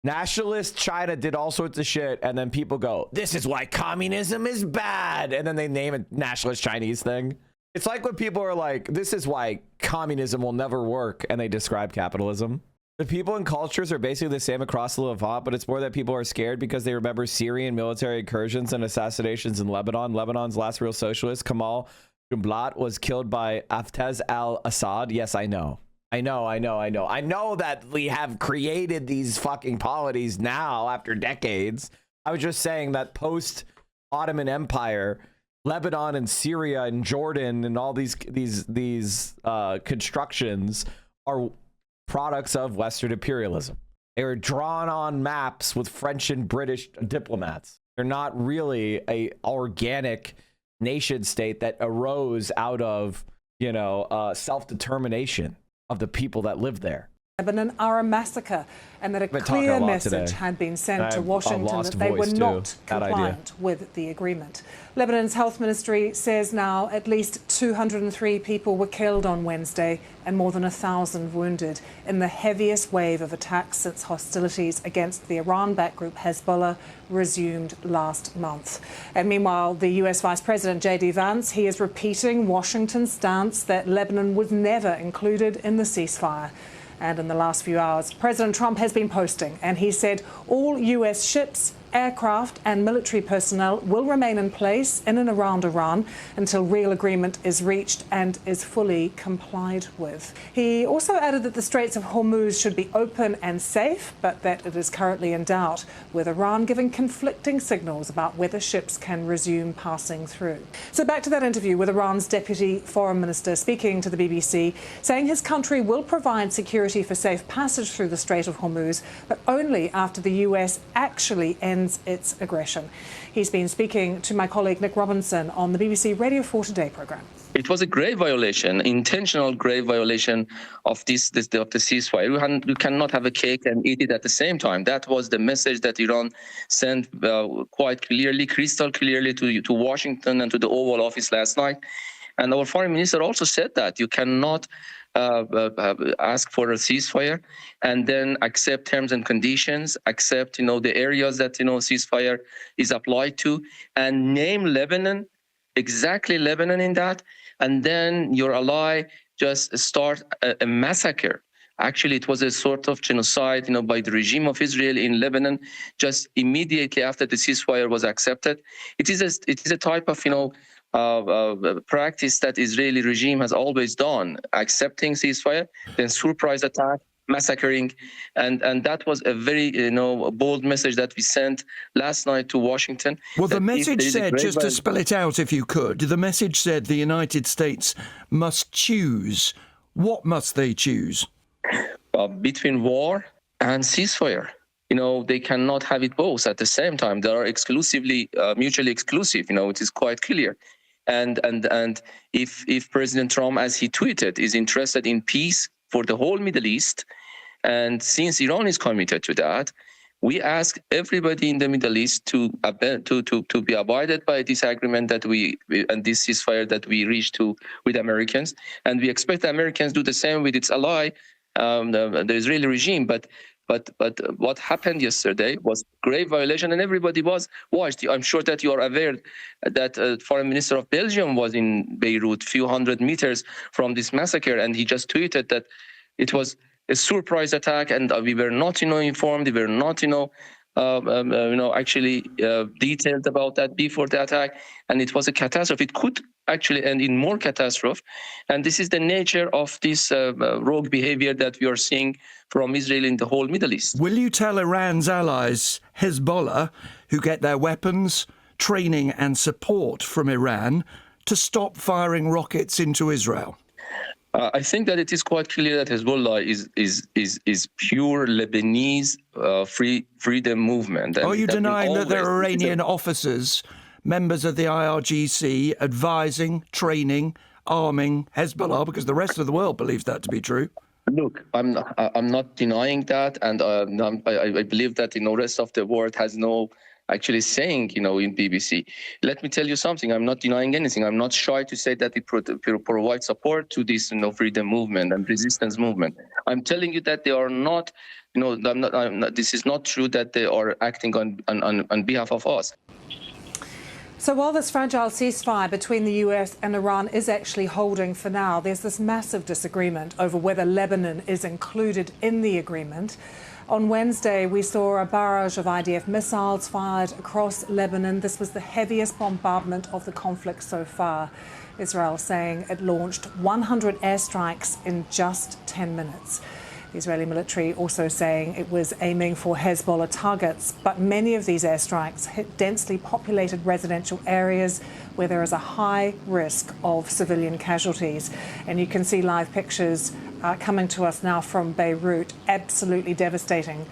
Nationalist China did all sorts of shit, and then people go, this is why communism is bad, and then they name a nationalist Chinese thing. It's like when people are like, this is why communism will never work, and they describe capitalism. The people and cultures are basically the same across the Levant, but it's more that people are scared because they remember Syrian military incursions and assassinations in Lebanon. Lebanon's last real socialist, Kamal Jumblat, was killed by Hafez al-Assad. Yes, I know. I know that we have created these fucking polities now after decades. I was just saying that post Ottoman Empire, Lebanon and Syria and Jordan and all these constructions are products of Western imperialism. They were drawn on maps with French and British diplomats. They're not really a organic nation state that arose out of self-determination of the people that live there. Lebanon are a massacre, and that a clear message had been sent to Washington that they were not compliant with the agreement. Lebanon's health ministry says now at least 203 people were killed on Wednesday and more than 1,000 wounded in the heaviest wave of attacks since hostilities against the Iran-backed group Hezbollah resumed last month. And meanwhile, the US Vice President J.D. Vance, he is repeating Washington's stance that Lebanon was never included in the ceasefire. And in the last few hours, President Trump has been posting, and he said all US ships, aircraft and military personnel will remain in place in and around Iran until real agreement is reached and is fully complied with. He also added that the Straits of Hormuz should be open and safe, but that it is currently in doubt, with Iran giving conflicting signals about whether ships can resume passing through. So back to that interview with Iran's Deputy Foreign Minister speaking to the BBC, saying his country will provide security for safe passage through the Strait of Hormuz, but only after the US actually ends its aggression. He's been speaking to my colleague Nick Robinson on the BBC Radio 4 Today programme. It was a grave violation, intentional grave violation of the ceasefire. You cannot have a cake and eat it at the same time. That was the message that Iran sent quite clearly, crystal clearly to Washington and to the Oval Office last night. And our foreign minister also said that you cannot ask for a ceasefire and then accept terms and conditions, accept the areas that ceasefire is applied to, and name Lebanon, exactly Lebanon in that, and then your ally just start a massacre. Actually, it was a sort of genocide, by the regime of Israel in Lebanon, just immediately after the ceasefire was accepted. It is a type of practice that Israeli regime has always done, accepting ceasefire, then surprise attack, massacring, and that was a very bold message that we sent last night to Washington. Well, the message said, just to spell it out if you could, the message said the United States must choose. What must they choose? Between war and ceasefire. They cannot have it both at the same time. They are exclusively, mutually exclusive. It is quite clear. And if President Trump, as he tweeted, is interested in peace for the whole Middle East, and since Iran is committed to that, we ask everybody in the Middle East to be abided by this agreement that and this ceasefire that we reached with Americans, and we expect the Americans do the same with its ally, the Israeli regime. But what happened yesterday was grave violation, and everybody was watched. I'm sure that you are aware that Foreign Minister of Belgium was in Beirut, few hundred meters from this massacre, and he just tweeted that it was a surprise attack, and we were not, informed. We were not, actually detailed about that before the attack, and it was a catastrophe. It could actually end in more catastrophe, and this is the nature of this rogue behavior that we are seeing from Israel in the whole Middle East. Will you tell Iran's allies, Hezbollah, who get their weapons, training and support from Iran, to stop firing rockets into Israel? I think that it is quite clear that Hezbollah is pure Lebanese freedom movement. Are you denying that there are Iranian officers, members of the IRGC, advising, training, arming Hezbollah, because the rest of the world believes that to be true? Look, I'm not denying that, and I believe that the rest of the world has no actually saying, in BBC. Let me tell you something. I'm not denying anything. I'm not shy to say that we provide support to this, freedom movement and resistance movement. I'm telling you that they are not, this is not true that they are acting on behalf of us. So while this fragile ceasefire between the US and Iran is actually holding for now, there's this massive disagreement over whether Lebanon is included in the agreement. On Wednesday, we saw a barrage of IDF missiles fired across Lebanon. This was the heaviest bombardment of the conflict so far. Israel saying it launched 100 airstrikes in just 10 minutes. The Israeli military also saying it was aiming for Hezbollah targets, but many of these airstrikes hit densely populated residential areas where there is a high risk of civilian casualties. And you can see live pictures coming to us now from Beirut. Absolutely devastating,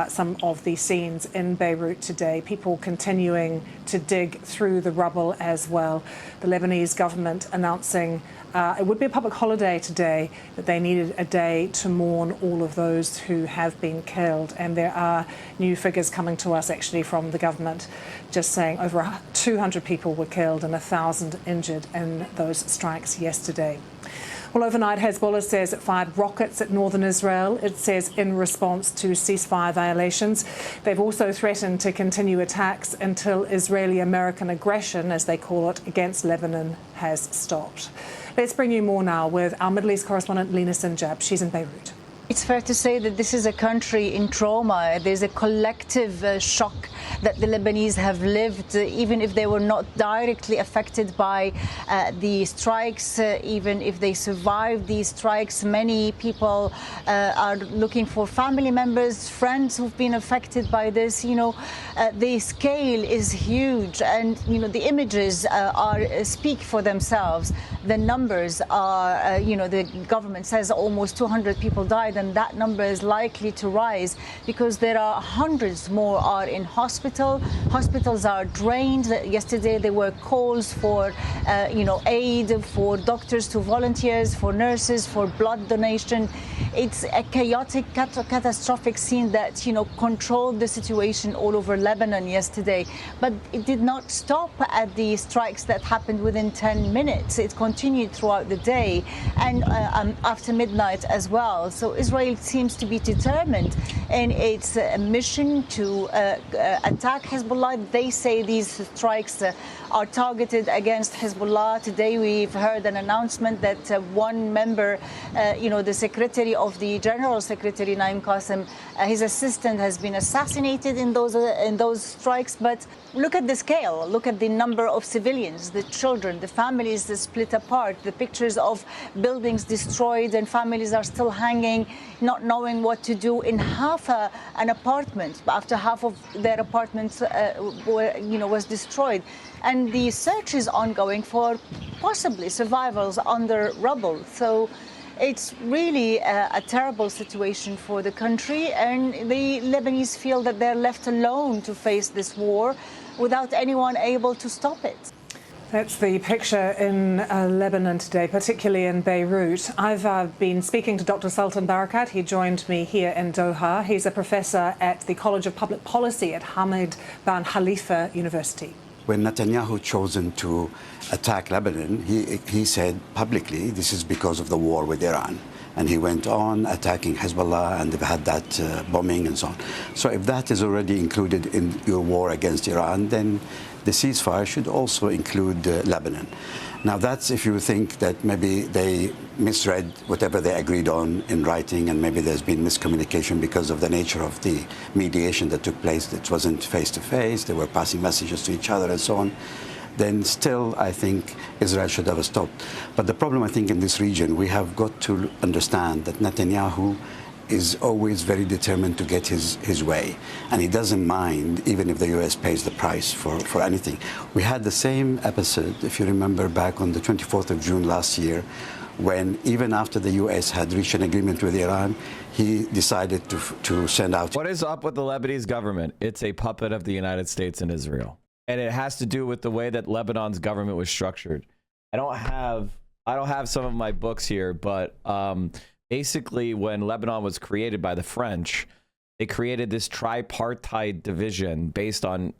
some of the scenes in Beirut today. People continuing to dig through the rubble as well. The Lebanese government announcing it would be a public holiday today, that they needed a day to mourn all of those who have been killed. And there are new figures coming to us actually from the government, just saying over 200 people were killed and 1,000 injured in those strikes yesterday. Well, overnight, Hezbollah says it fired rockets at northern Israel. It says in response to ceasefire violations. They've also threatened to continue attacks until Israeli-American aggression, as they call it, against Lebanon has stopped. Let's bring you more now with our Middle East correspondent, Lina Sinjab. She's in Beirut. It's fair to say that this is a country in trauma. There's a collective shock that the Lebanese have lived, even if they were not directly affected by the strikes, even if they survived these strikes. Many people are looking for family members, friends who've been affected by this. The scale is huge, and the images speak for themselves. The numbers are, the government says almost 200 people died, and that number is likely to rise because there are hundreds more are in hospital. Hospitals are drained. Yesterday there were calls for, aid for doctors to volunteers, for nurses, for blood donation. It's a chaotic, catastrophic scene that, controlled the situation all over Lebanon yesterday. But it did not stop at the strikes that happened within 10 minutes. It continued throughout the day and after midnight as well. So Israel seems to be determined in its mission to attack Hezbollah. They say these strikes are targeted against Hezbollah. Today we've heard an announcement that one member, the secretary of the General Secretary, Naim Qassem, his assistant has been assassinated in those strikes. But look at the scale. Look at the number of civilians, the children, the families split apart, the pictures of buildings destroyed and families are still hanging, not knowing what to do in half an apartment after half of their apartments was destroyed. And the search is ongoing for possibly survivors under rubble. So it's really a terrible situation for the country, and the Lebanese feel that they're left alone to face this war without anyone able to stop it. That's the picture in Lebanon today, particularly in Beirut. I've been speaking to Dr. Sultan Barakat. He joined me here in Doha. He's a professor at the College of Public Policy at Hamad bin Khalifa University. When Netanyahu chosen to attack Lebanon, he said publicly this is because of the war with Iran. And he went on attacking Hezbollah, and they've had that bombing and so on. So if that is already included in your war against Iran, then the ceasefire should also include Lebanon. Now that's if you think that maybe they misread whatever they agreed on in writing, and maybe there's been miscommunication because of the nature of the mediation that took place. It wasn't face-to-face. They were passing messages to each other and so on. Then still, I think Israel should have stopped. But the problem, I think, in this region, we have got to understand that Netanyahu is always very determined to get his way. And he doesn't mind, even if the U.S. pays the price for anything. We had the same episode, if you remember, back on the 24th of June last year, when even after the U.S. had reached an agreement with Iran, he decided to send out... What is up with the Lebanese government? It's a puppet of the United States and Israel. And it has to do with the way that Lebanon's government was structured. I don't have some of my books here, but basically when Lebanon was created by the French, they created this tripartite division based on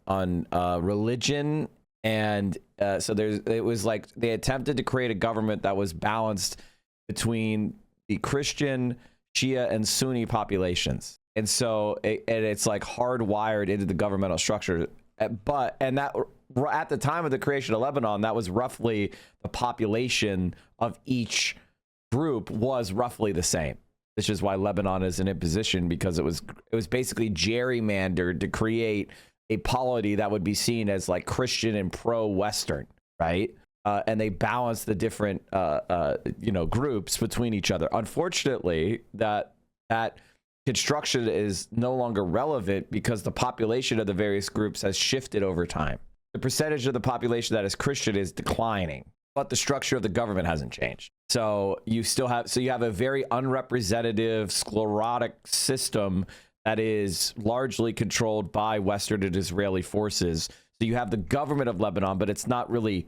religion, and so it was like they attempted to create a government that was balanced between the Christian, Shia, and Sunni populations, and so it's like hardwired into the governmental structure. And that at the time of the creation of Lebanon, that was roughly the population of each group was roughly the same. Which is why Lebanon is in a position, because it was basically gerrymandered to create a polity that would be seen as like Christian and pro-Western, right? And they balanced the different groups between each other. Unfortunately, that construction is no longer relevant because the population of the various groups has shifted over time. The percentage of the population that is Christian is declining. but the structure of the government hasn't changed. So you have a very unrepresentative, sclerotic system that is largely controlled by Western and Israeli forces. So you have the government of Lebanon, but it's not really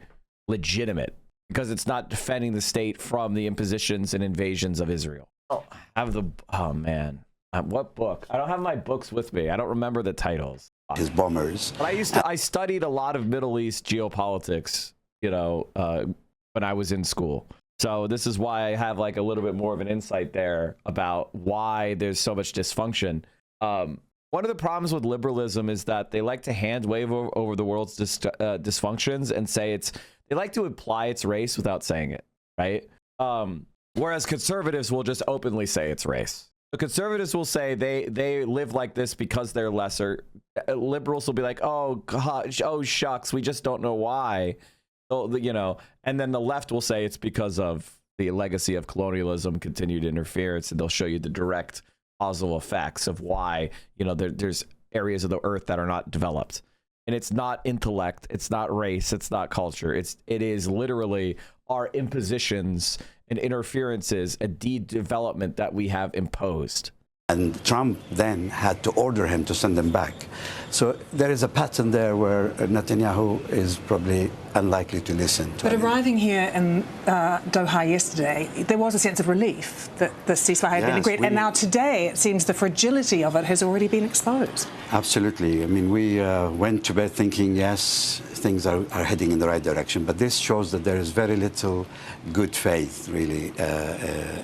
legitimate because it's not defending the state from the impositions and invasions of Israel. Oh man. What book? I don't have my books with me. I don't remember the titles. His bombers. But I studied a lot of Middle East geopolitics, when I was in school. So this is why I have like a little bit more of an insight there about why there's so much dysfunction. One of the problems with liberalism is that they like to hand wave over the world's dysfunctions and say they like to imply it's race without saying it, right? Whereas conservatives will just openly say it's race. The conservatives will say they live like this because they're lesser. Liberals will be like, oh gosh, oh shucks, we just don't know why. So, and then the left will say it's because of the legacy of colonialism, continued interference, and they'll show you the direct causal effects of why, there's areas of the earth that are not developed. And it's not intellect, it's not race, it's not culture. It is literally our impositions and interferences and de-development that we have imposed. And Trump then had to order him to send them back. So there is a pattern there where Netanyahu is probably unlikely to listen to him. But arriving here in Doha yesterday, there was a sense of relief that the ceasefire had been agreed. And now today, it seems the fragility of it has already been exposed. Absolutely. I mean, we went to bed thinking, yes, things are heading in the right direction. But this shows that there is very little good faith, really,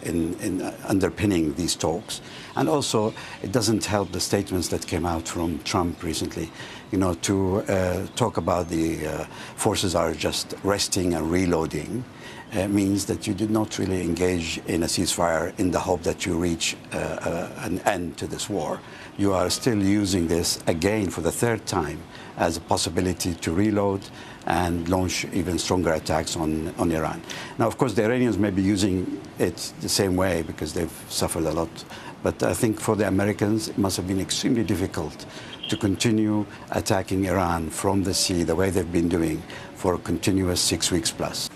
in underpinning these talks. And also, it doesn't help the statements that came out from Trump recently. To talk about the forces are just resting and reloading means that you did not really engage in a ceasefire in the hope that you reach an end to this war. You are still using this again for the third time as a possibility to reload and launch even stronger attacks on Iran. Now, of course, the Iranians may be using it the same way because they've suffered a lot. But I think for the Americans, it must have been extremely difficult to continue attacking Iran from the sea the way they've been doing for a continuous 6 weeks plus.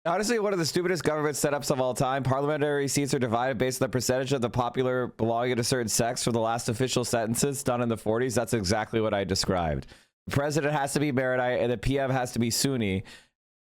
Honestly, one of the stupidest government setups of all time. Parliamentary seats are divided based on the percentage of the popular belonging to a certain sex for the last official census done in the 40s. That's exactly what I described. The president has to be Maronite and the PM has to be Sunni.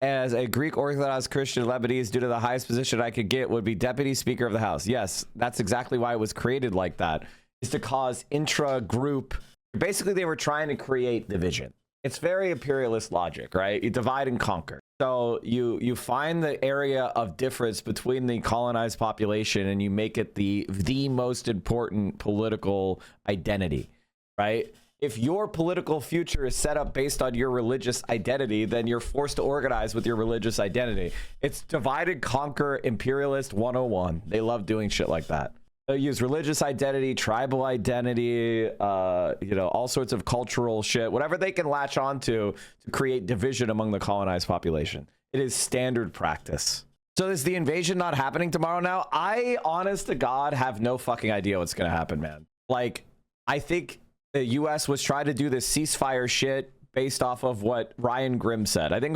As a Greek Orthodox Christian Lebanese, due to the highest position I could get, would be Deputy Speaker of the House. Yes, that's exactly why it was created like that, is to cause intra-group. Basically, they were trying to create division. It's very imperialist logic, right? You divide and conquer. So you find the area of difference between the colonized population and you make it the most important political identity, right? If your political future is set up based on your religious identity, then you're forced to organize with your religious identity. It's divide and conquer imperialist 101. They love doing shit like that. They use religious identity, tribal identity, all sorts of cultural shit, whatever they can latch onto to create division among the colonized population. It is standard practice. So is the invasion not happening tomorrow now? I, honest to God, have no fucking idea what's going to happen, man. Like, I think the U.S. was trying to do this ceasefire shit based off of what Ryan Grimm said. I think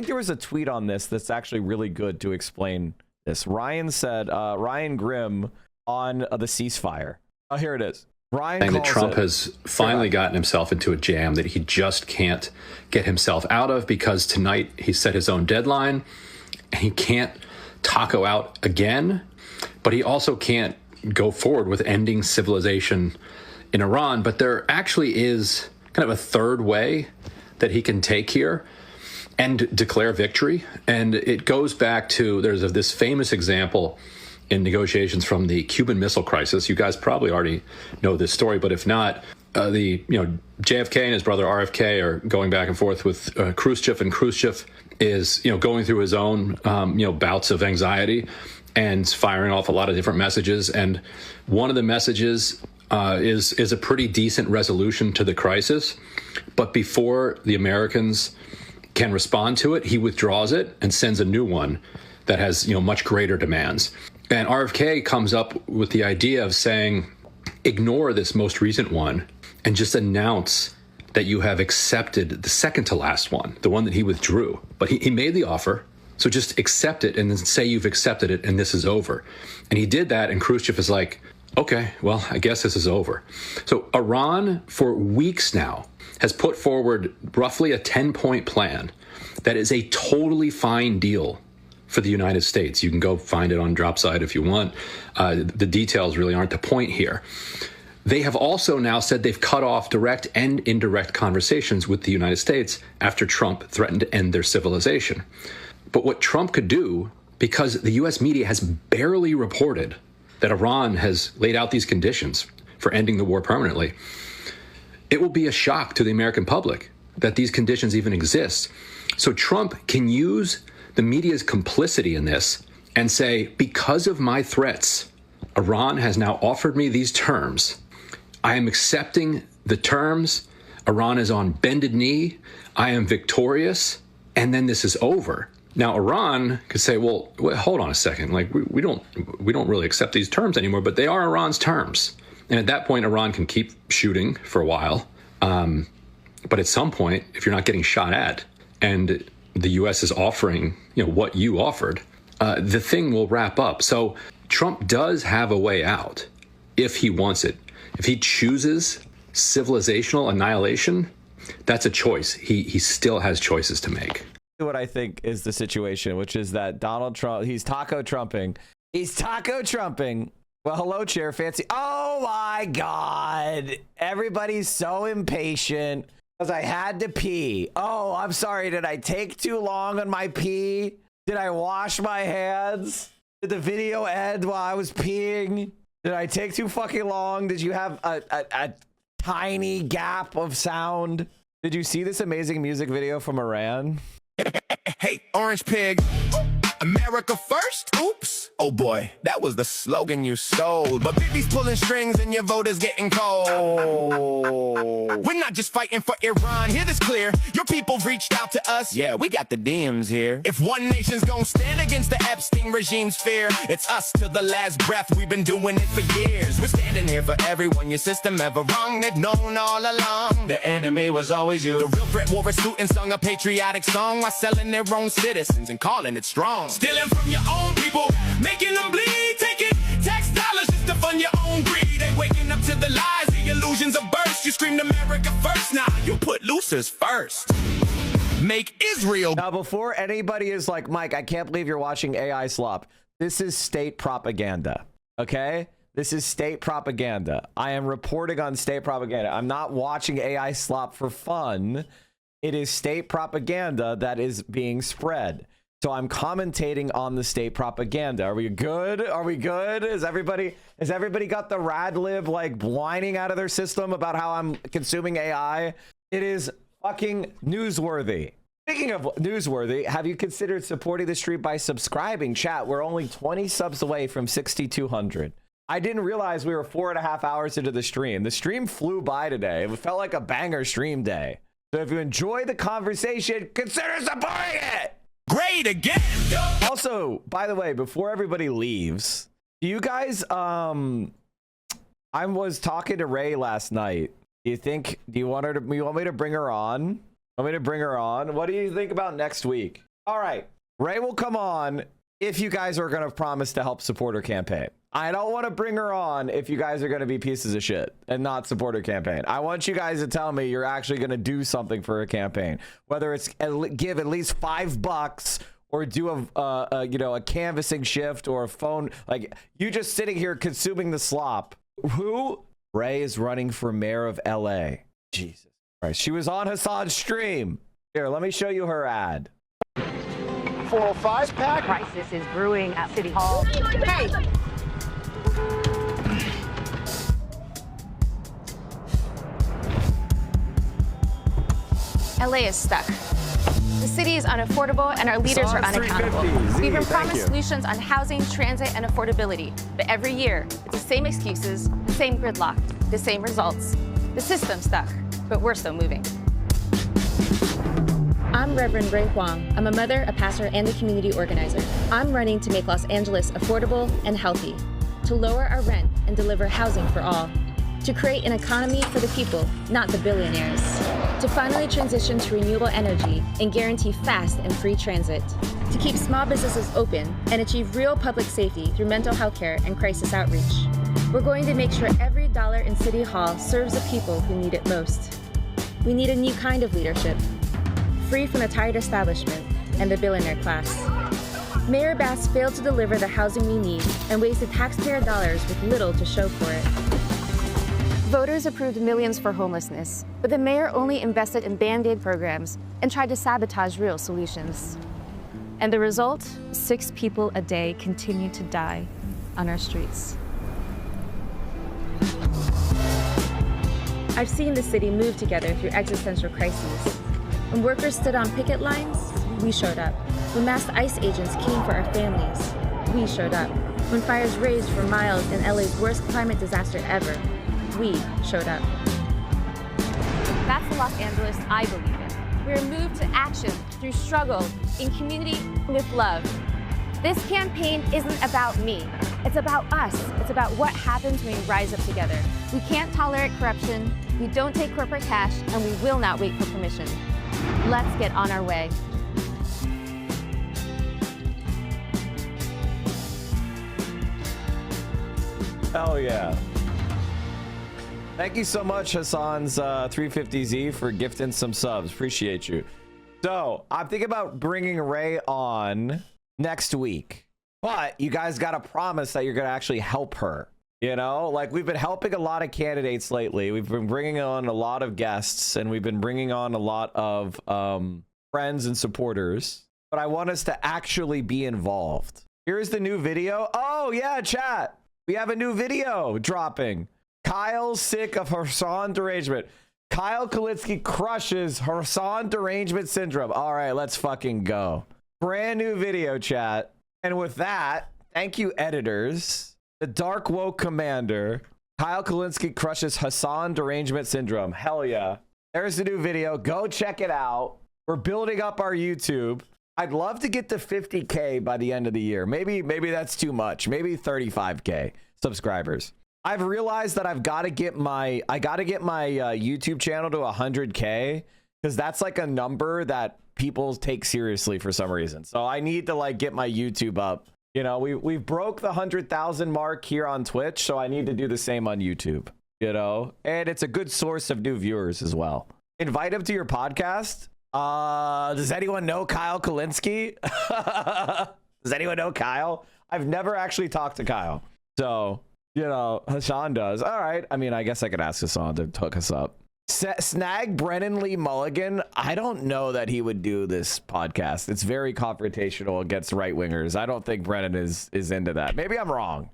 there was a tweet on this that's actually really good to explain this. Ryan said, Ryan Grimm on the ceasefire. Oh, here it is. Ryan saying that Trump has finally gotten himself into a jam that he just can't get himself out of because tonight he set his own deadline and he can't taco out again, but he also can't go forward with ending civilization in Iran. But there actually is kind of a third way that he can take here and declare victory. And it goes back to, there's this famous example in negotiations from the Cuban Missile Crisis. You guys probably already know this story, but if not, JFK and his brother RFK are going back and forth with Khrushchev, and Khrushchev is, going through his own, bouts of anxiety and firing off a lot of different messages. And one of the messages is a pretty decent resolution to the crisis. But before the Americans can respond to it, he withdraws it and sends a new one that has, much greater demands. And RFK comes up with the idea of saying, ignore this most recent one and just announce that you have accepted the second to last one, the one that he withdrew. But he made the offer, so just accept it and then say you've accepted it and this is over. And he did that, and Khrushchev is like, okay, well, I guess this is over. So Iran, for weeks now, has put forward roughly a 10-point plan that is a totally fine deal for the United States. You can go find it on Dropside if you want. The details really aren't the point here. They have also now said they've cut off direct and indirect conversations with the United States after Trump threatened to end their civilization. But what Trump could do, because the U.S. media has barely reported that Iran has laid out these conditions for ending the war permanently, it will be a shock to the American public that these conditions even exist. So Trump can use the media's complicity in this and say, because of my threats, Iran has now offered me these terms. I am accepting the terms. Iran is on bended knee. I am victorious. And then this is over. Now, Iran could say, well, hold on a second. Like, we don't really accept these terms anymore, but they are Iran's terms. And at that point, Iran can keep shooting for a while. But at some point, if you're not getting shot at and the U.S. is offering, what you offered, the thing will wrap up. So Trump does have a way out if he wants it. If he chooses civilizational annihilation, that's a choice. He still has choices to make. What I think is the situation, which is that Donald Trump, he's taco trumping. He's taco trumping. Well, hello, Chair Fancy. Oh my God. Everybody's so impatient because I had to pee. Oh, I'm sorry. Did I take too long on my pee? Did I wash my hands? Did the video end while I was peeing? Did I take too fucking long? Did you have a tiny gap of sound? Did you see this amazing music video from Iran? Hey, Orange Pig, America first? Oops. Oh boy, that was the slogan you stole. But Bibi's pulling strings and your vote is getting cold. We're not just fighting for Iran, hear this clear. Your people reached out to us, yeah, we got the DMs here. If one nation's gonna stand against the Epstein regime's fear, it's us till the last breath, we've been doing it for years. We're standing here for everyone, your system ever wrong, they've known all along. The enemy was always you. The real threat wore a suit and sung a patriotic song while selling their own citizens and calling it strong. Stealing from your own people, making them bleed, taking tax dollars just to fund your own greed. They waking up to the lies, the illusions of burst. You screamed America first, now you put losers first. Make Israel. Now, before anybody is like, Mike, I can't believe you're watching AI slop. This is state propaganda, okay? This is state propaganda. I am reporting on state propaganda. I'm not watching AI slop for fun. It is state propaganda that is being spread. So I'm commentating on the state propaganda. Are we good? Are we good? Has everybody got the rad lib like whining out of their system about how I'm consuming AI? It is fucking newsworthy. Speaking of newsworthy, have you considered supporting the stream by subscribing? Chat, we're only 20 subs away from 6,200. I didn't realize we were 4.5 hours into the stream. The stream flew by today. It felt like a banger stream day. So if you enjoy the conversation, consider supporting it. Great again. Also, by the way, before everybody leaves, do you guys I was talking to Ray last night. Do you want me to bring her on? Want me to bring her on? What do you think about next week? All right. Ray will come on if you guys are going to promise to help support her campaign. I don't want to bring her on if you guys are going to be pieces of shit and not support her campaign. I want you guys to tell me you're actually going to do something for her campaign, whether it's give at least $5 or do a canvassing shift or a phone. Like, you just sitting here consuming the slop. Who? Ray is running for mayor of LA. Jesus Christ. She was on Hassan's stream. Here, let me show you her ad. 405 pack. Crisis is brewing at City Hall. Hey. LA is stuck. The city is unaffordable and our leaders are unaccountable. We've been promised solutions on housing, transit, and affordability. But every year, it's the same excuses, the same gridlock, the same results. The system's stuck, but we're still moving. I'm Reverend Ray Huang. I'm a mother, a pastor, and a community organizer. I'm running to make Los Angeles affordable and healthy, to lower our rent and deliver housing for all, to create an economy for the people, not the billionaires. to finally transition to renewable energy and guarantee fast and free transit, to keep small businesses open and achieve real public safety through mental health care and crisis outreach. We're going to make sure every dollar in City Hall serves the people who need it most. We need a new kind of leadership, free from the tired establishment and the billionaire class. Mayor Bass failed to deliver the housing we need and wasted taxpayer dollars with little to show for it. Voters approved millions for homelessness, but the mayor only invested in Band-Aid programs and tried to sabotage real solutions. And the result? 6 people a day continue to die on our streets. I've seen the city move together through existential crises. When workers stood on picket lines, we showed up. When masked ICE agents came for our families, we showed up. When fires raged for miles in LA's worst climate disaster ever, we showed up. That's the Los Angeles I believe in. We're moved to action through struggle, in community, with love. This campaign isn't about me. It's about us. It's about what happens when we rise up together. We can't tolerate corruption, we don't take corporate cash, and we will not wait for permission. Let's get on our way. Hell yeah. Thank you so much, Hassan's 350Z, for gifting some subs. Appreciate you. So, I'm thinking about bringing Ray on next week. But you guys got to promise that you're going to actually help her. You know, like we've been helping a lot of candidates lately. We've been bringing on a lot of guests and we've been bringing on a lot of friends and supporters. But I want us to actually be involved. Here's the new video. Oh, yeah, chat. We have a new video dropping. Kyle's sick of Hassan derangement. Kyle Kalinske crushes Hassan derangement syndrome. All right, let's fucking go. Brand new video, chat. And with that, thank you, editors. The Dark Woke Commander. Kyle Kalinske crushes Hassan derangement syndrome. Hell yeah. There's the new video. Go check it out. We're building up our YouTube. I'd love to get to 50K by the end of the year. Maybe that's too much. Maybe 35K subscribers. I've realized that I got to get my YouTube channel to 100K because that's like a number that people take seriously for some reason. So I need to like get my YouTube up. You know, we've broke the 100,000 mark here on Twitch, so I need to do the same on YouTube. You know, and it's a good source of new viewers as well. Invite him to your podcast. Does anyone know Kyle Kalinske? Does anyone know Kyle? I've never actually talked to Kyle. So, you know, Hassan does. All right. I mean, I guess I could ask Hassan to hook us up. Snag Brennan Lee Mulligan. I don't know that he would do this podcast. It's very confrontational against right-wingers. I don't think Brennan is into that. Maybe I'm wrong.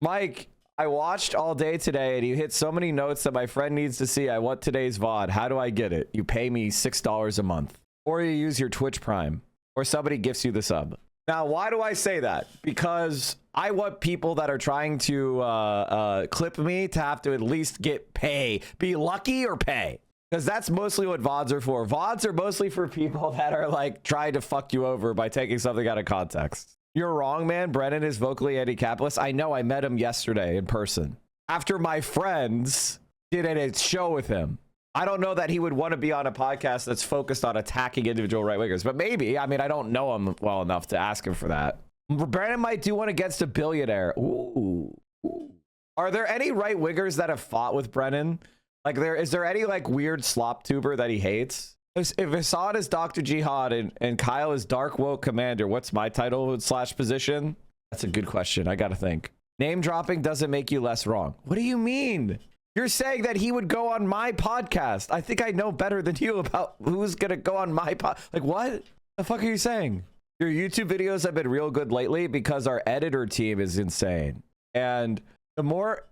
Mike, I watched all day today and you hit so many notes that my friend needs to see. I want today's VOD. How do I get it? You pay me $6 a month, or you use your Twitch Prime, or somebody gifts you the sub. Now, why do I say that? Because I want people that are trying to clip me to have to at least get pay. Be lucky or pay. Because that's mostly what VODs are for. VODs are mostly for people that are like trying to fuck you over by taking something out of context. You're wrong, man. Brennan is vocally anti-capitalist. I know. I met him yesterday in person. After my friends did a show with him. I don't know that he would want to be on a podcast that's focused on attacking individual right-wingers, but maybe. I mean, I don't know him well enough to ask him for that. Brandon might do one against a billionaire. Ooh. Are there any right-wingers that have fought with Brennan? Like, is there any like weird slop tuber that he hates? If Hassan is Dr. Jihad and Kyle is Dark Woke Commander, what's my title / position? That's a good question. I gotta think. Name dropping doesn't make you less wrong. What do you mean? You're saying that he would go on my podcast. I think I know better than you about who's going to go on my pod. Like, what the fuck are you saying? Your YouTube videos have been real good lately because our editor team is insane. And the more,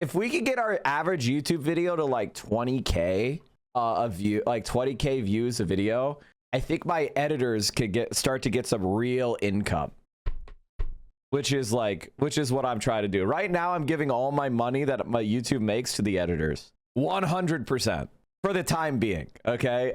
if we could get our average YouTube video to like 20K like 20K views a video, I think my editors could start to get some real income. Which is what I'm trying to do. Right now, I'm giving all my money that my YouTube makes to the editors. 100% for the time being. Okay.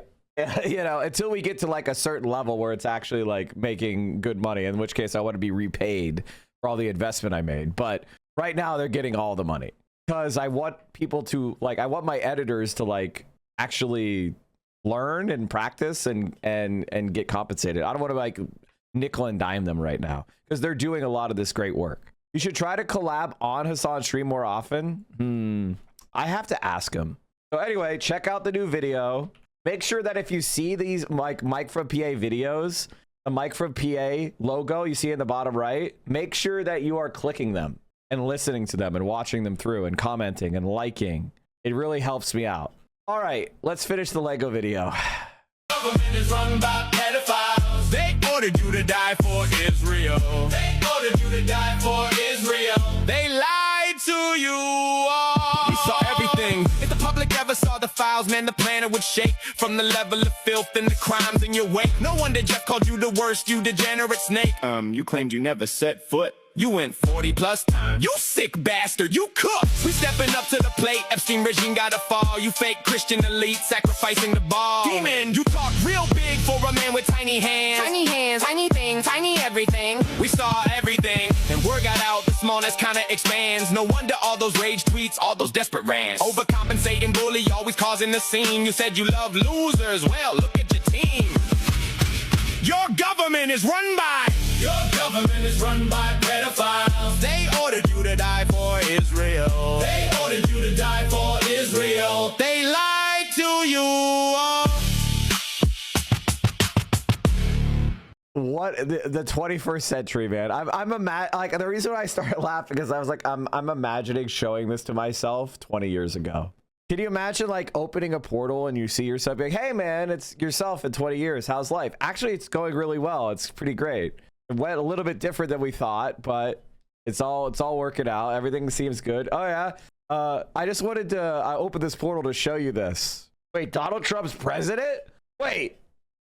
You know, until we get to like a certain level where it's actually like making good money, in which case I want to be repaid for all the investment I made. But right now they're getting all the money because I want people to like, I want my editors to like actually learn and practice and get compensated. I don't want to like nickel and dime them right now because they're doing a lot of this great work. You should try to collab on Hassan's stream more often. I have to ask him. So anyway, check out the new video. Make sure that if you see these like Mike from PA videos, the Mike from PA logo you see in the bottom right, make sure that you are clicking them and listening to them and watching them through and commenting and liking. It really helps me out. All right, let's finish the Lego video. Government is run by pedophiles. They ordered you to die for Israel. They ordered you to die for Israel. They lied to you all. We saw everything. If the public ever saw the files, man, the planet would shake from the level of filth and the crimes in your wake. No wonder Jeff called you the worst, you degenerate snake. You claimed you never set foot. You went 40 plus times. You sick bastard, you cooked. We stepping up to the plate. Epstein regime gotta fall. You fake Christian elite sacrificing the ball. Demon, you talk real big for a man with tiny hands. Tiny hands, tiny things, tiny everything. We saw everything, and word got out. The smallness kinda expands. No wonder all those rage tweets, all those desperate rants. Overcompensating bully, always causing the scene. You said you love losers. Well, look at your team. Your government is run by. Your government is run by pedophiles. They ordered you to die for Israel. They ordered you to die for Israel. They lied to you all. What the 21st century, man. I'm like the reason why I started laughing is I was like I'm imagining showing this to myself 20 years ago. Can you imagine like opening a portal and you see yourself like, hey man, it's yourself in 20 years. How's life? Actually, it's going really well. It's pretty great. It went a little bit different than we thought, but it's all working out. Everything seems good. Oh yeah. I just wanted to open this portal to show you this. Wait, Donald Trump's president? Wait,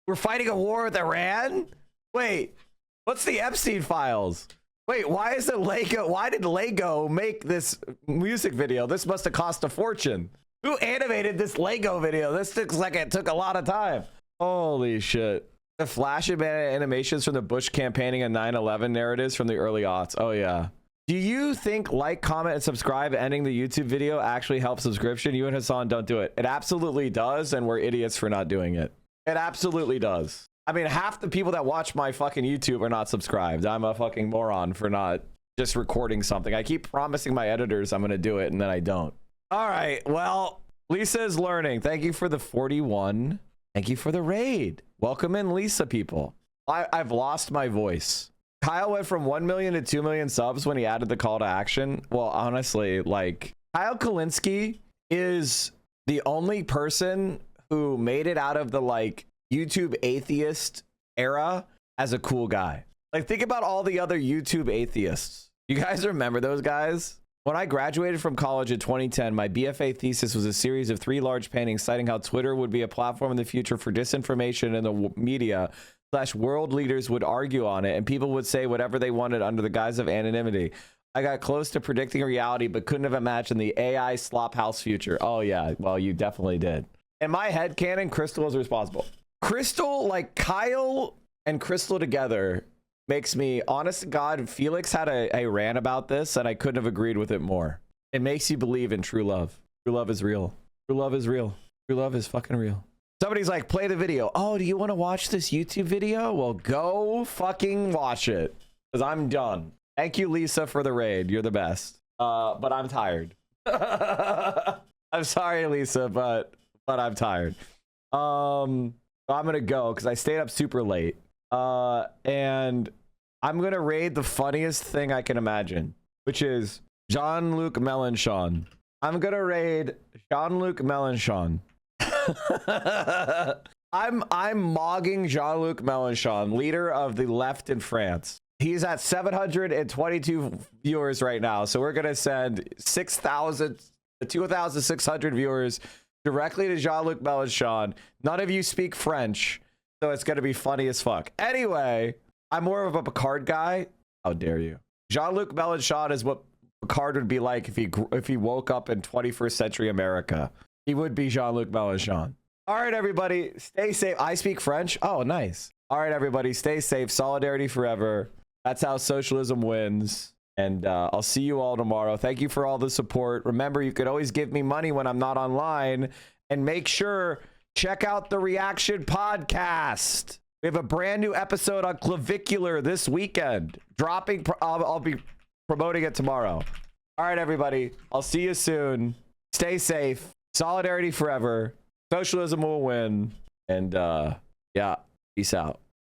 we're fighting a war with Iran? Wait, what's the Epstein files? Wait, why did Lego make this music video? This must have cost a fortune. Who animated this Lego video? This looks like it took a lot of time. Holy shit. The flash animations from the Bush campaigning and 9/11 narratives from the early aughts. Oh yeah. Do you think like, comment, and subscribe ending the YouTube video actually helps subscription? You and Hassan don't do it. It absolutely does, and we're idiots for not doing it. It absolutely does. I mean, half the people that watch my fucking YouTube are not subscribed. I'm a fucking moron for not just recording something. I keep promising my editors I'm gonna do it, and then I don't. All right, well, Lisa is learning. Thank you for the 41. Thank you for the raid. Welcome in, Lisa, people. I've lost my voice. Kyle went from 1 million to 2 million subs when he added the call to action. Well, honestly, like, Kyle Kalinske is the only person who made it out of the, like, YouTube atheist era as a cool guy. Like, think about all the other YouTube atheists. You guys remember those guys? When I graduated from college in 2010, my BFA thesis was a series of 3 large paintings citing how Twitter would be a platform in the future for disinformation, and the media / world leaders would argue on it, and people would say whatever they wanted under the guise of anonymity. I got close to predicting reality, but couldn't have imagined the AI slophouse future. Oh yeah, well, you definitely did. In my head canon, Crystal is responsible. Crystal, like Kyle and Crystal together, makes me, honest to God, Felix had a rant about this, and I couldn't have agreed with it more. It makes you believe in true love. True love is real. True love is real. True love is fucking real. Somebody's like, play the video. Oh, do you want to watch this YouTube video? Well, go fucking watch it, because I'm done. Thank you, Lisa, for the raid. You're the best. But I'm tired. I'm sorry, Lisa, but I'm tired. I'm gonna go because I stayed up super late. And I'm gonna raid the funniest thing I can imagine, which is Jean-Luc Mélenchon. I'm gonna raid Jean-Luc Mélenchon. I'm mogging Jean-Luc Mélenchon, leader of the left in France. He's at 722 viewers right now, so we're gonna send 2,600 viewers directly to Jean-Luc Mélenchon. None of you speak French, so it's going to be funny as fuck. Anyway, I'm more of a Picard guy. How dare you? Jean-Luc Mélenchon is what Picard would be like if he woke up in 21st century America. He would be Jean-Luc Mélenchon. All right, everybody, stay safe. I speak French. Oh, nice. All right, everybody, stay safe. Solidarity forever. That's how socialism wins. And I'll see you all tomorrow. Thank you for all the support. Remember, you could always give me money when I'm not online And make sure, check out the Reaction Podcast. We have a brand new episode on clavicular this weekend. Dropping, I'll be promoting it tomorrow. All right, everybody. I'll see you soon. Stay safe. Solidarity forever. Socialism will win. And yeah, peace out.